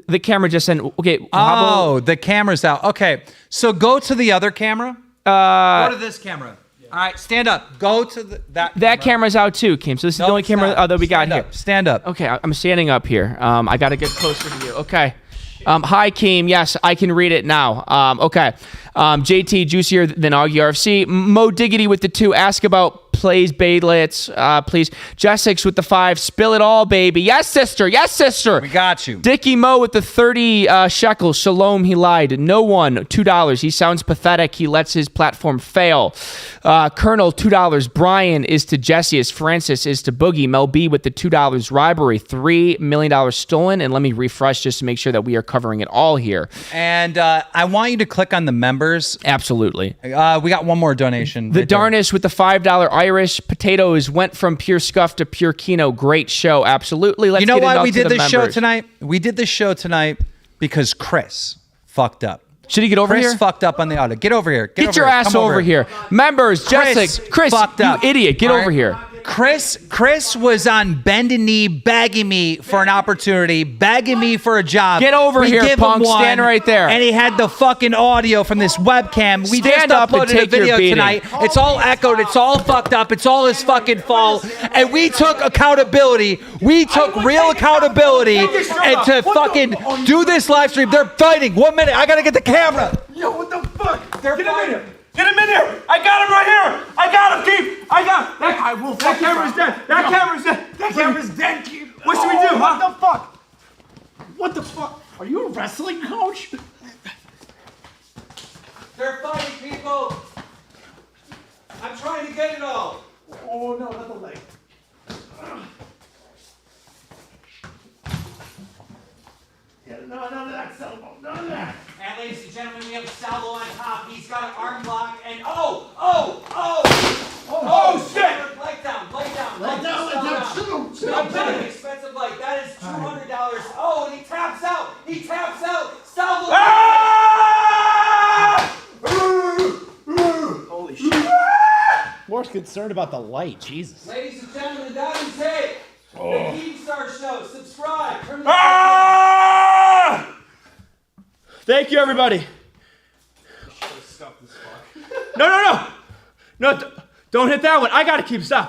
the camera just sent. Okay. The camera's out. Okay, so go to the other camera. Go to this camera. All right, stand up. Go to that camera's out too, Kim. So this is the only camera that we got here. Stand up. Okay, I'm standing up here. I got to get closer to you. Okay. Hi, Keem. Yes, I can read it now. Okay. JT, juicier than Augie RFC. Mo Diggity with the 2. Ask about plays Baylets, please. Jessix with the 5. Spill it all, baby. Yes, sister. Yes, sister. We got you. Dickie Mo with the 30 shekels. Shalom, he lied. No one, $2. He sounds pathetic. He lets his platform fail. Colonel, $2. Brian is to Jessie as Francis is to Boogie. Mel B with the $2. Robbery, $3 million stolen. And let me refresh just to make sure that we are covering it all here. And I want you to click on the members. Absolutely. We got one more donation. The Darnish with the $5 Irish. Potatoes went from pure scuff to pure Kino. Great show. Absolutely. Let's get why it up we to did the this show members. tonight? We did this show tonight because Chris fucked up. Should he get over here? Chris fucked up on the audio. Get over here. Get your ass over here. Members, Jessica, Chris, fucked up. you idiot. Get over here. Chris was on bended knee begging me for an opportunity, begging me for a job. Get over here, punk. Stand right there. And he had the fucking audio from this webcam. We Stand just up and uploaded a take your video beating. tonight. It's all echoed. It's all fucked up. It's all his fucking fault. And we took accountability. We took real accountability and to fucking do this live stream. They're fighting. 1 minute. I gotta get the camera. Yo, what the fuck? Get him in here. Get him in here. I got him right here. I got him, Keith. I got that. I will. That camera's dead. That camera's dead. That camera's dead, Keith. What should we do, huh? What the fuck? What the fuck? Are you a wrestling coach? They're fighting, people. I'm trying to get it all. Oh, no, not the leg. Yeah, no, none of that, Salvo. None of that. And ladies and gentlemen, we have Salvo on top. He's got an arm lock and Oh, shit. Lay down. Lay down. Shoot him. Very expensive light. That is $200. Oh, and he taps out. Salvo. Holy shit. More concerned about the light. Jesus. Ladies and gentlemen, that is it. The KEEMSTAR Show. Subscribe. Turn Thank you, everybody. No, don't hit that one. I gotta keep stop.